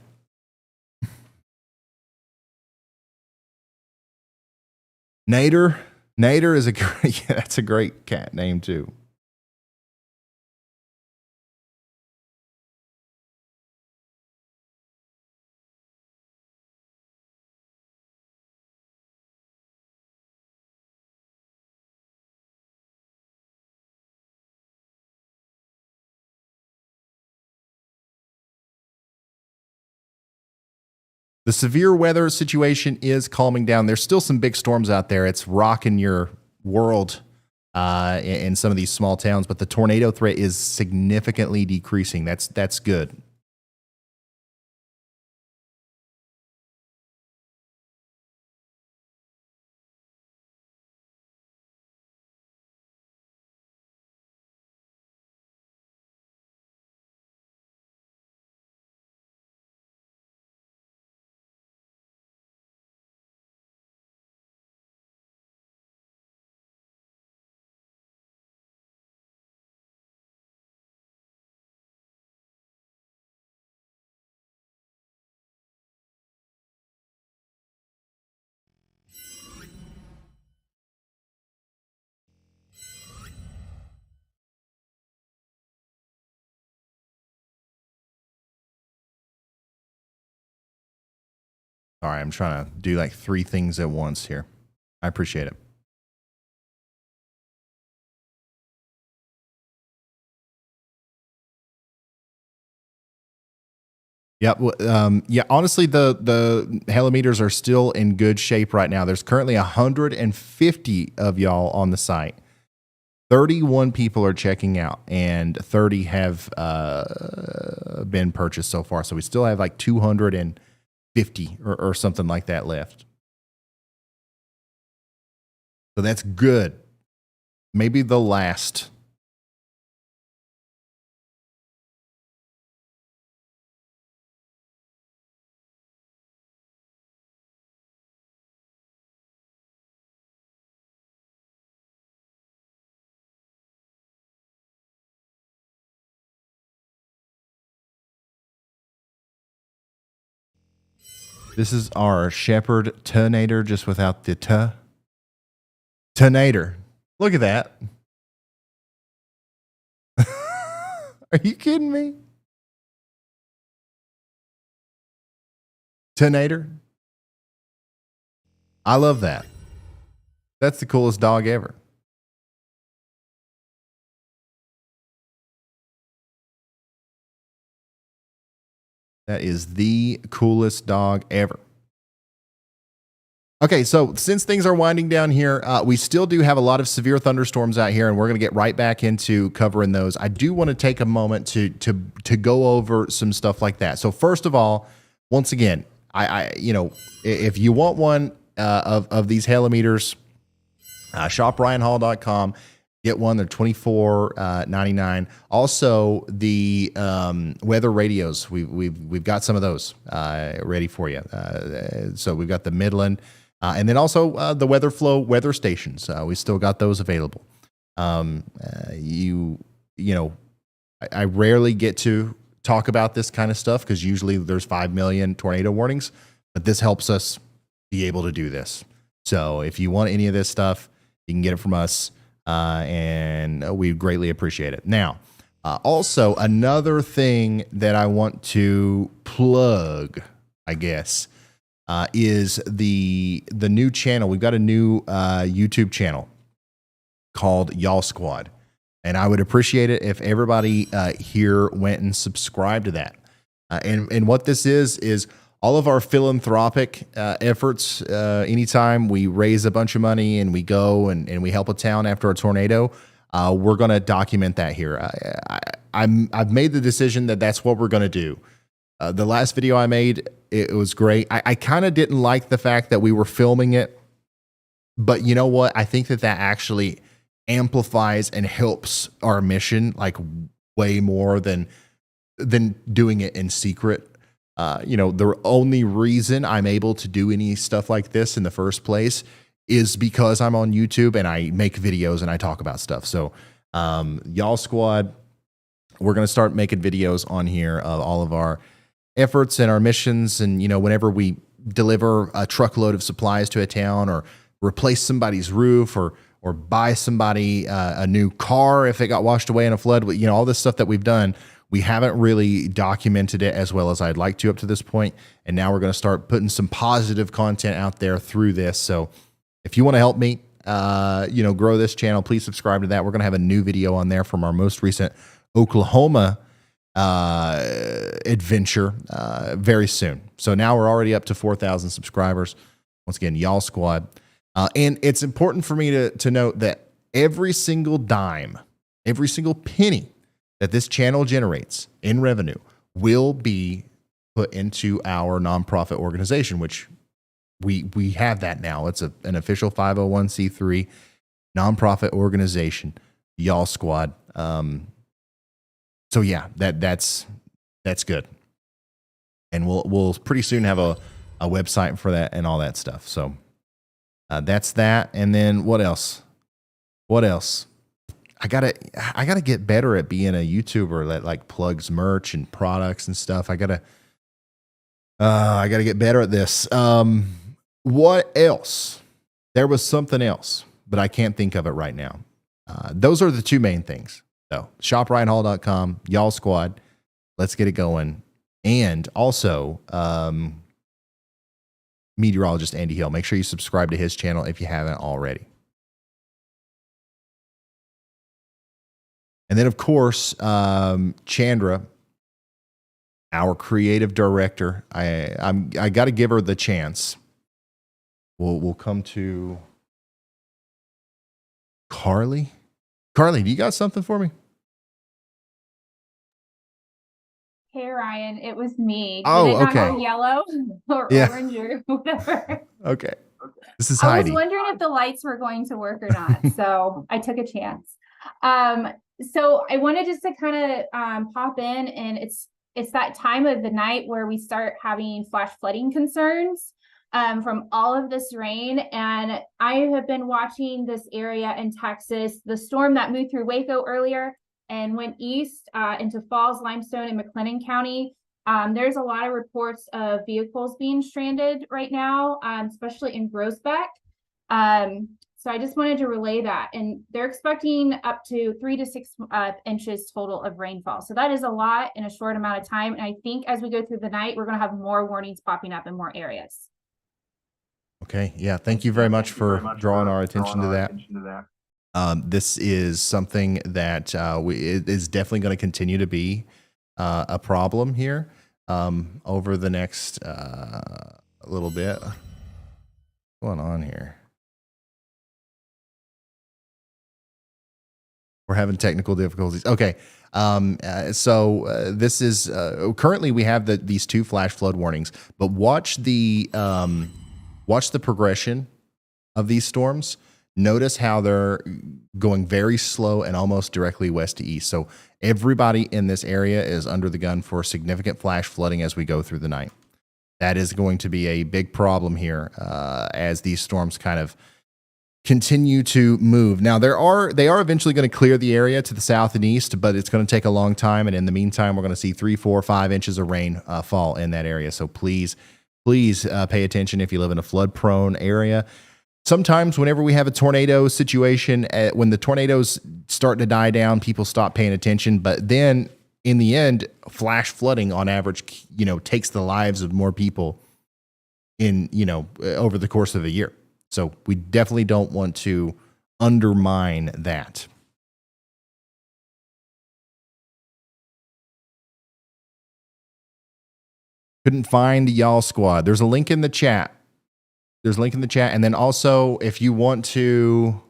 Nader is that's a great cat name too. The severe weather situation is calming down. There's still some big storms out there. It's rocking your world in some of these small towns, but the tornado threat is significantly decreasing. That's good. Sorry, I'm trying to do like 3 things at once here. I appreciate it. Yeah, honestly, the helimeters are still in good shape right now. There's currently 150 of y'all on the site. 31 people are checking out, and 30 have been purchased so far. So we still have like 250 or something like that left. So that's good. Maybe the last. This is our Shepherd Tornado, just without the T. Tornado. Look at that. Are you kidding me? Tornado. I love that. That's the coolest dog ever. That is the coolest dog ever. Okay, so since things are winding down here, we still do have a lot of severe thunderstorms out here, and we're going to get right back into covering those. I do want to take a moment to go over some stuff like that. So first of all, once again, if you want one of these halometers, shopryanhall.com. Get one. They're $24.99. Also, the weather radios. We've got some of those ready for you. So we've got the Midland, and then also the WeatherFlow weather stations. We still got those available. I rarely get to talk about this kind of stuff because usually there's 5 million tornado warnings, but this helps us be able to do this. So if you want any of this stuff, you can get it from us. And we greatly appreciate it. Now, also another thing that I want to plug, I guess, is the new channel. We've got a new YouTube channel called Y'all Squad, and I would appreciate it if everybody here went and subscribed to that. And what this is all of our philanthropic efforts. Anytime we raise a bunch of money and we go and we help a town after a tornado, we're going to document that here. I've made the decision that that's what we're going to do. The last video I made, it was great. I kind of didn't like the fact that we were filming it, but you know what? I think that actually amplifies and helps our mission like way more than doing it in secret. The only reason I'm able to do any stuff like this in the first place is because I'm on YouTube and I make videos and I talk about stuff. So, Y'all Squad, we're going to start making videos on here of all of our efforts and our missions. And, whenever we deliver a truckload of supplies to a town or replace somebody's roof or buy somebody a new car if it got washed away in a flood, all this stuff that we've done, we haven't really documented it as well as I'd like to up to this point. And now we're going to start putting some positive content out there through this. So if you want to help me, grow this channel, please subscribe to that. We're going to have a new video on there from our most recent Oklahoma adventure very soon. So now we're already up to 4,000 subscribers. Once again, Y'all Squad. And it's important for me to note that every single dime, every single penny that this channel generates in revenue will be put into our nonprofit organization, which we have that now. It's an official 501c3 nonprofit organization, Y'all Squad. So yeah, that's good. And we'll pretty soon have a website for that and all that stuff. So that's that. And then what else? I gotta get better at being a YouTuber that like plugs merch and products and stuff. I gotta get better at this. What else? There was something else, but I can't think of it right now. Those are the two main things. So shopryanhall.com, Y'all Squad. Let's get it going. And also, meteorologist Andy Hill. Make sure you subscribe to his channel if you haven't already. And then, of course, Chandra, our creative director. I got to give her the chance. We'll come to Carly. Carly, do you got something for me? Hey Ryan, it was me. Oh, Did it not okay. go yellow or Yeah. orange or whatever? Okay. This is I Heidi. was wondering if the lights were going to work or not, so I took a chance. So I wanted just to kind of pop in, and it's that time of the night where we start having flash flooding concerns from all of this rain. And I have been watching this area in Texas, the storm that moved through Waco earlier and went east into Falls, Limestone, and McLennan County. There's a lot of reports of vehicles being stranded right now, especially in Groesbeck. So I just wanted to relay that. And they're expecting up to 3 to 6 inches total of rainfall. So that is a lot in a short amount of time. And I think as we go through the night, we're going to have more warnings popping up in more areas. Okay. Yeah. Thank you very much for drawing our attention to that. This is something that it is definitely going to continue to be a problem here over the next little bit. What's going on here? We're having technical difficulties. Okay. This is currently we have these 2 flash flood warnings, but watch the progression of these storms. Notice how they're going very slow and almost directly west to east. So everybody in this area is under the gun for significant flash flooding as we go through the night. That is going to be a big problem here as these storms kind of continue to move. Now they are eventually going to clear the area to the south and east, but it's going to take a long time. And in the meantime, we're going to see 3, 4, 5 inches of rain fall in that area. So please pay attention if you live in a flood prone area. Sometimes whenever we have a tornado situation, when the tornadoes start to die down, people stop paying attention. But then in the end, flash flooding on average, takes the lives of more people in, over the course of a year. So we definitely don't want to undermine that. Couldn't find y'all squad. There's a link in the chat. And then also if you want to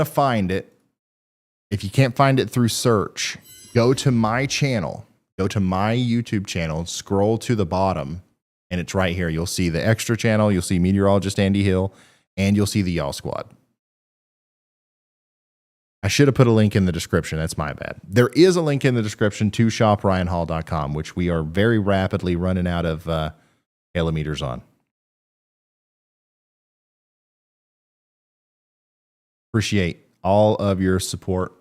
find it, if you can't find it through search, go to my channel, go to my YouTube channel, scroll to the bottom, and it's right here. You'll see the extra channel, you'll see meteorologist Andy Hill, and you'll see the y'all squad. I should have put a link in the description. That's my bad. There is a link in the description to shopryanhall.com, which we are very rapidly running out of halometers on. Appreciate all of your support.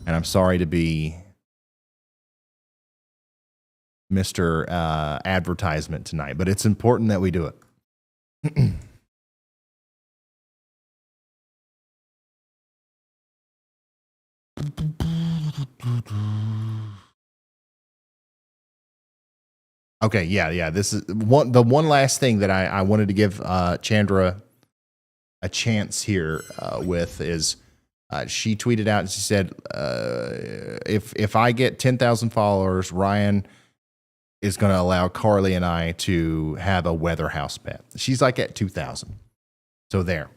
And I'm sorry to be Mr. Advertisement tonight, but it's important that we do it. Okay, yeah. This is the one last thing that I wanted to give Chandra a chance here with is she tweeted out and she said, if I get 10,000 followers, Ryan is going to allow Carly and I to have a weather house bet. She's like at 2,000. So there.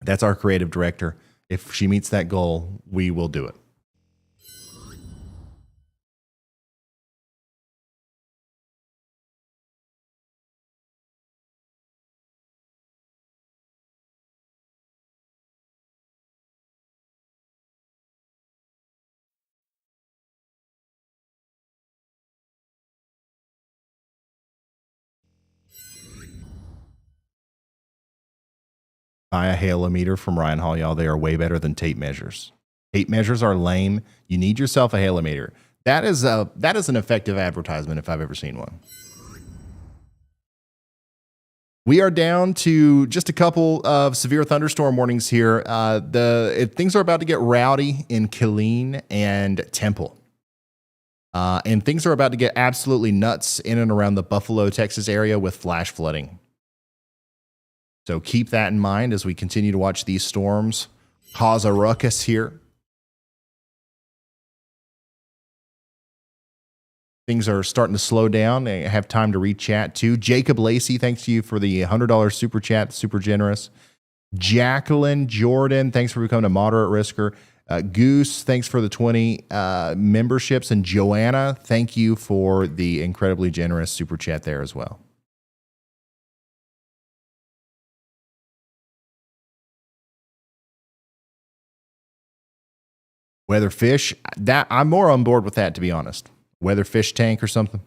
That's our creative director. If she meets that goal, we will do it. Buy a halometer from Ryan Hall, y'all. They are way better than tape measures. Tape measures are lame. You need yourself a halometer. That is an effective advertisement if I've ever seen one. We are down to just a couple of severe thunderstorm warnings here. Things are about to get rowdy in Killeen and Temple. And things are about to get absolutely nuts in and around the Buffalo, Texas area with flash flooding. So keep that in mind as we continue to watch these storms cause a ruckus here. Things are starting to slow down. I have time to read chat too. Jacob Lacey, thanks to you for the $100 super chat. Super generous. Jacqueline Jordan, thanks for becoming a moderate risker. Goose, thanks for the 20 memberships. And Joanna, thank you for the incredibly generous super chat there as well. Weather fish, that I'm more on board with that, to be honest. Weather fish tank or something.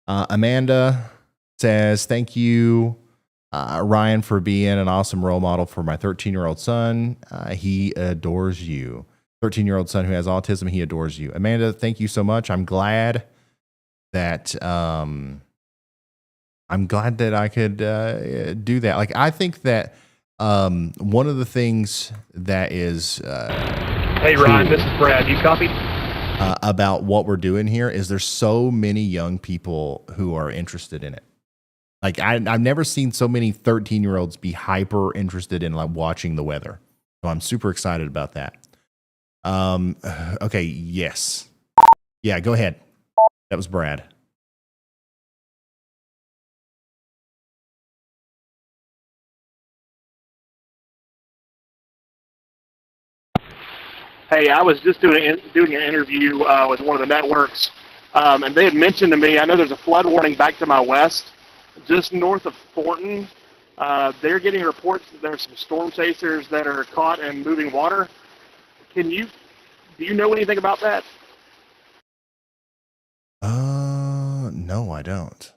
Amanda says, thank you, Ryan, for being an awesome role model for my 13-year-old son. He adores you. 13-year-old son who has autism, he adores you. Amanda, thank you so much. I'm glad that I could do that. Like, I think that one of the things that is Hey, Ryan, this is Brad. You copy? About what we're doing here is there's so many young people who are interested in it. Like I've never seen so many 13-year-olds be hyper interested in like watching the weather. So I'm super excited about that. Okay, yes. Yeah, go ahead. That was Brad. Hey, I was just doing an interview with one of the networks, and they had mentioned to me, I know there's a flood warning back to my west, just north of Thornton. They're getting reports that there's some storm chasers that are caught in moving water. Do you know anything about that? No, I don't.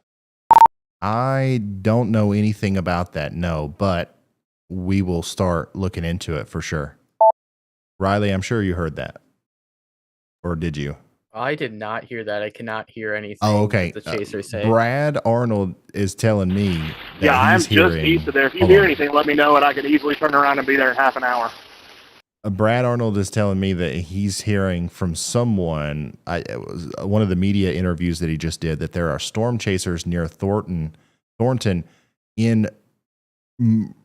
I don't know anything about that, no, but we will start looking into it for sure. Riley, I'm sure you heard that. Or did you? I did not hear that. I cannot hear anything okay. that the chasers say. Brad Arnold is telling me that Yeah, I'm he's just hearing, east of there. If you hear anything, let me know, and I can easily turn around and be there in half an hour. Brad Arnold is telling me that he's hearing from someone, it was one of the media interviews that he just did, that there are storm chasers near Thornton in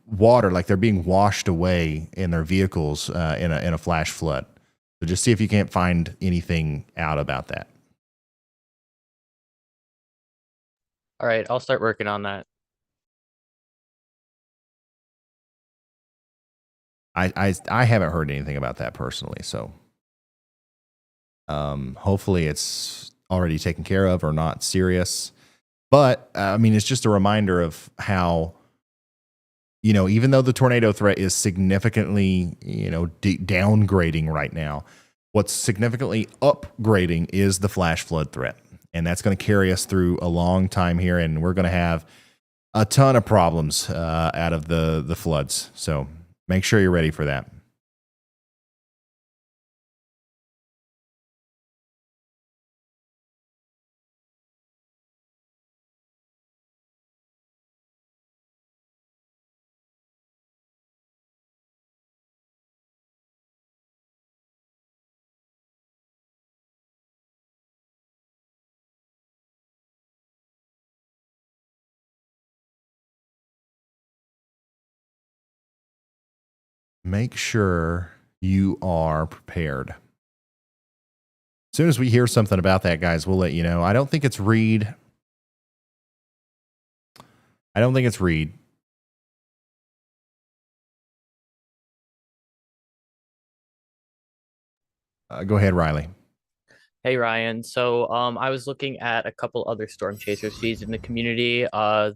water, like they're being washed away in their vehicles in a flash flood. So just see if you can't find anything out about that. All right, I'll start working on that. I haven't heard anything about that personally, so hopefully it's already taken care of or not serious. But I mean, it's just a reminder of how, you know, even though the tornado threat is significantly, you know, downgrading right now, what's significantly upgrading is the flash flood threat. And that's going to carry us through a long time here, and we're going to have a ton of problems out of the floods. So make sure you're ready for that. Make sure you are prepared. As soon as we hear something about that, guys, we'll let you know. I don't think it's Reed. Go ahead, Riley. Hey Ryan, so I was looking at a couple other storm chaser feeds in the community.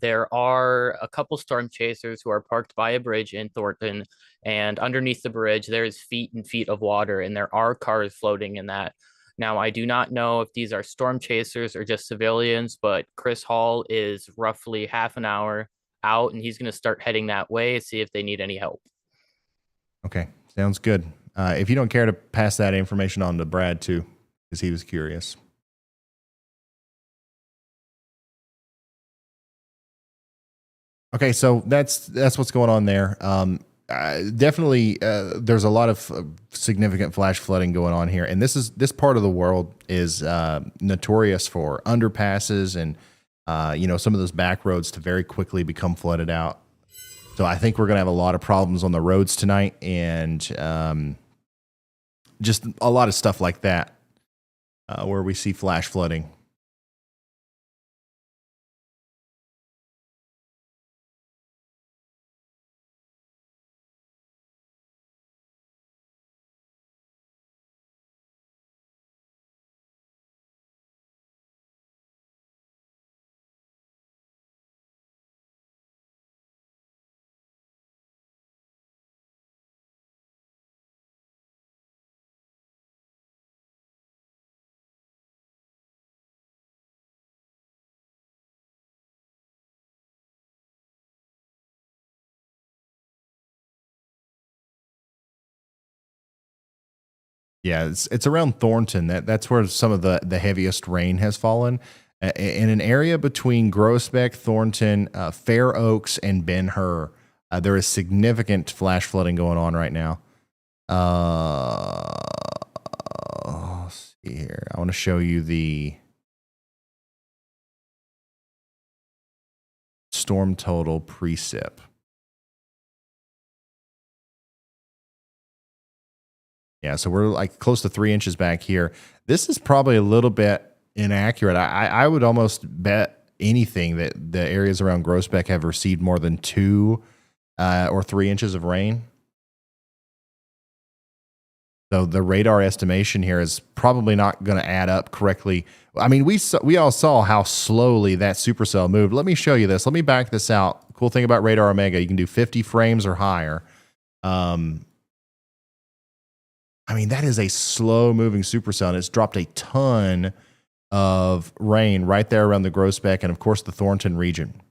There are a couple storm chasers who are parked by a bridge in Thornton, and underneath the bridge there is feet and feet of water, and there are cars floating in that. Now, I do not know if these are storm chasers or just civilians, but Chris Hall is roughly half an hour out, and he's going to start heading that way, see if they need any help. Okay, sounds good. If you don't care to pass that information on to Brad too, because he was curious. Okay, so that's what's going on there. Definitely, there's a lot of significant flash flooding going on here, and this part of the world is notorious for underpasses and some of those back roads to very quickly become flooded out. So I think we're gonna have a lot of problems on the roads tonight, and just a lot of stuff like that. Where we see flash flooding. Yeah, it's around Thornton. That's where some of the heaviest rain has fallen. In an area between Groesbeck, Thornton, Fair Oaks, and Ben Hur, there is significant flash flooding going on right now. here. I want to show you the storm total precip. Yeah, so we're like close to 3 inches back here. This is probably a little bit inaccurate. I would almost bet anything that the areas around Groesbeck have received more than 2 or 3 inches of rain. So the radar estimation here is probably not going to add up correctly. I mean, we all saw how slowly that supercell moved. Let me show you this. Let me back this out. Cool thing about Radar Omega, you can do 50 frames or higher. I mean, that is a slow moving supercell, and it's dropped a ton of rain right there around the Groesbeck and, of course, the Thornton region.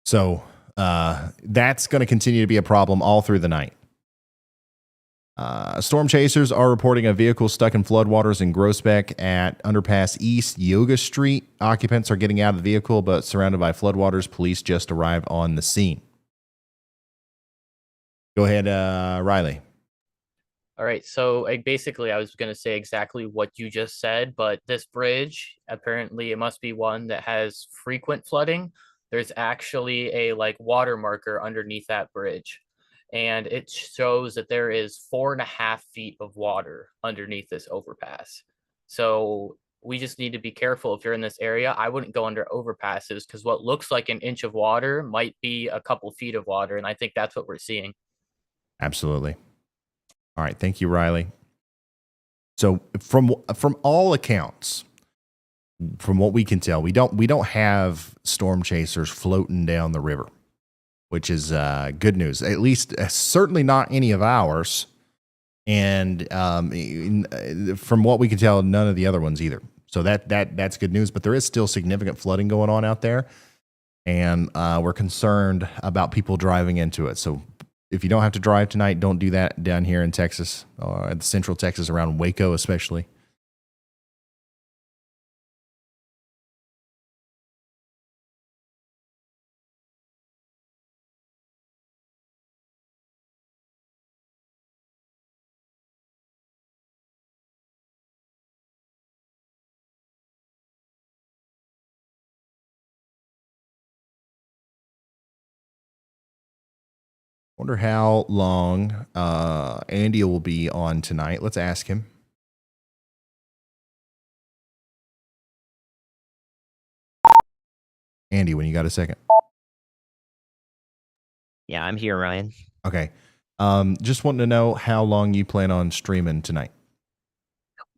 So that's going to continue to be a problem all through the night. Storm chasers are reporting a vehicle stuck in floodwaters in Groesbeck at Underpass East Yoga Street. Occupants are getting out of the vehicle, but surrounded by floodwaters. Police just arrived on the scene. Go ahead, Riley. All right, so basically I was going to say exactly what you just said, but this bridge, apparently it must be one that has frequent flooding. There's actually a water marker underneath that bridge, and it shows that there is 4.5 feet of water underneath this overpass. So we just need to be careful if you're in this area. I wouldn't go under overpasses because what looks like an inch of water might be a couple feet of water, and I think that's what we're seeing. Absolutely. All right, thank you, Riley. So from all accounts, from what we can tell, we don't have storm chasers floating down the river, which is good news. At least, certainly not any of ours, and from what we can tell, none of the other ones either. So that's good news. But there is still significant flooding going on out there, and we're concerned about people driving into it. So if you don't have to drive tonight, don't do that down here in Texas, or in central Texas, around Waco especially. Wonder how long Andy will be on tonight. Let's ask him. Andy, when you got a second. Yeah, I'm here, Ryan. Okay. Just wanting to know how long you plan on streaming tonight.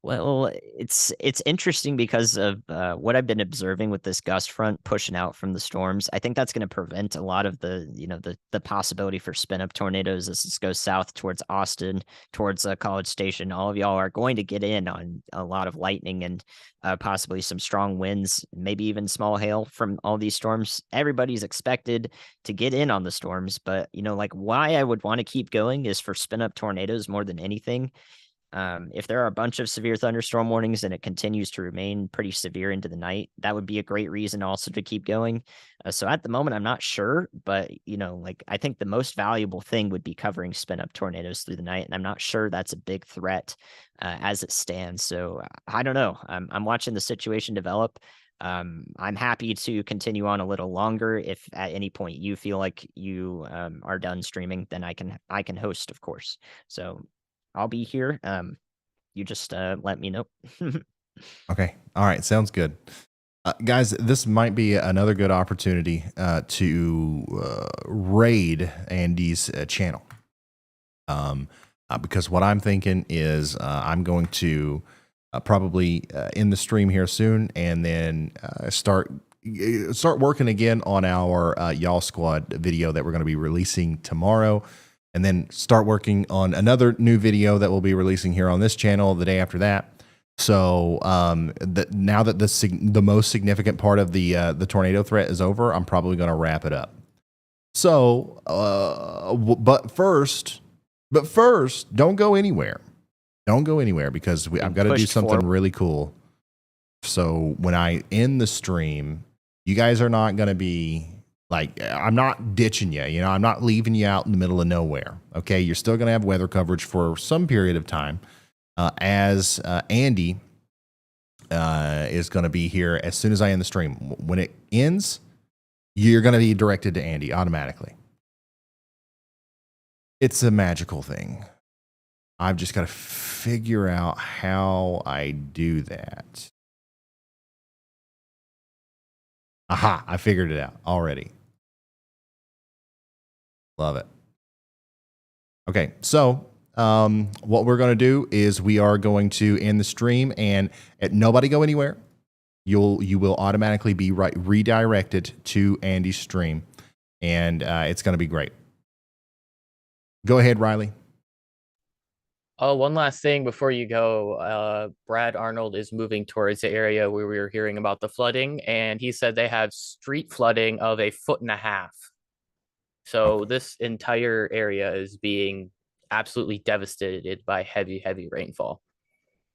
Well, it's interesting because of what I've been observing with this gust front pushing out from the storms. I think that's going to prevent a lot of the possibility for spin up tornadoes as this goes south towards Austin, towards College Station. All of y'all are going to get in on a lot of lightning and possibly some strong winds, maybe even small hail from all these storms. Everybody's expected to get in on the storms, but why I would want to keep going is for spin up tornadoes more than anything. If there are a bunch of severe thunderstorm warnings and it continues to remain pretty severe into the night, that would be a great reason also to keep going. So at the moment, I'm not sure, but I think the most valuable thing would be covering spin up tornadoes through the night. And I'm not sure that's a big threat as it stands. So I don't know. I'm watching the situation develop. I'm happy to continue on a little longer. If at any point you feel like you are done streaming, then I can host, of course. So I'll be here. You just let me know. Okay. All right. Sounds good. Guys, this might be another good opportunity to raid Andy's channel. Because what I'm thinking is I'm going to probably end the stream here soon and then start working again on our Y'all Squad video that we're going to be releasing tomorrow. And then start working on another new video that we'll be releasing here on this channel the day after that. So now that the most significant part of the tornado threat is over, I'm probably going to wrap it up. So, but first, don't go anywhere. Don't go anywhere because I've got to do something really cool. So when I end the stream, You guys are not going to be like, I'm not ditching you. You know, I'm not leaving you out in the middle of nowhere. Okay. You're still going to have weather coverage for some period of time as Andy is going to be here as soon as I end the stream. When it ends, you're going to be directed to Andy automatically. It's a magical thing. I've just got to figure out how I do that. Aha, I figured it out already. Love it. Okay, so what we're going to do is we are going to end the stream, and nobody go anywhere. You will automatically be redirected to Andy's stream, and it's going to be great. Go ahead, Riley. Oh, one last thing before you go. Brad Arnold is moving towards the area where we were hearing about the flooding, and he said they have street flooding of 1.5 feet. So this entire area is being absolutely devastated by heavy, heavy rainfall.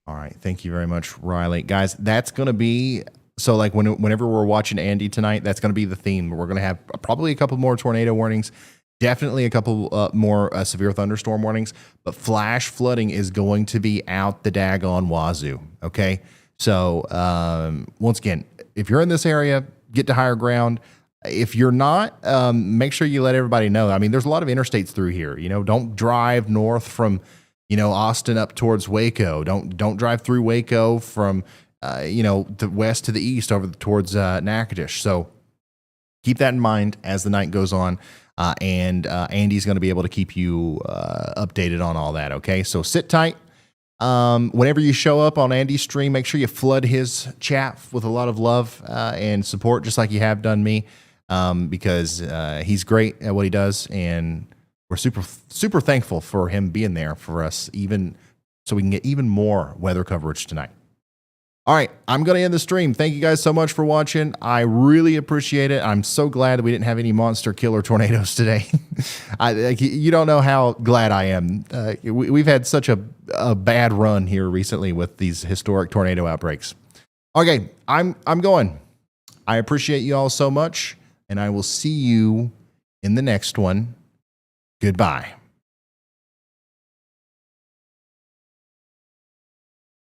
All right. Thank you very much, Riley. Guys, that's going to be, so like whenever we're watching Andy tonight, that's going to be the theme. We're going to have probably a couple more tornado warnings, definitely a couple more severe thunderstorm warnings, but flash flooding is going to be out the daggone wazoo. Okay. So once again, if you're in this area, get to higher ground. If you're not, make sure you let everybody know. I mean, there's a lot of interstates through here. You know, don't drive north from, you know, Austin up towards Waco. Don't drive through Waco from, you know, the west to the east over towards Natchitoches. So keep that in mind as the night goes on. And Andy's going to be able to keep you updated on all that. Okay, so sit tight. Whenever you show up on Andy's stream, make sure you flood his chat with a lot of love and support, just like you have done me. Because he's great at what he does, and we're super thankful for him being there for us, even so we can get even more weather coverage tonight. All right, I'm going to end the stream. Thank you guys so much for watching. I really appreciate it. I'm so glad that we didn't have any monster killer tornadoes today. You don't know how glad I am. We've had such a bad run here recently with these historic tornado outbreaks. Okay, I'm going. I appreciate you all so much, and I will see you in the next one. Goodbye.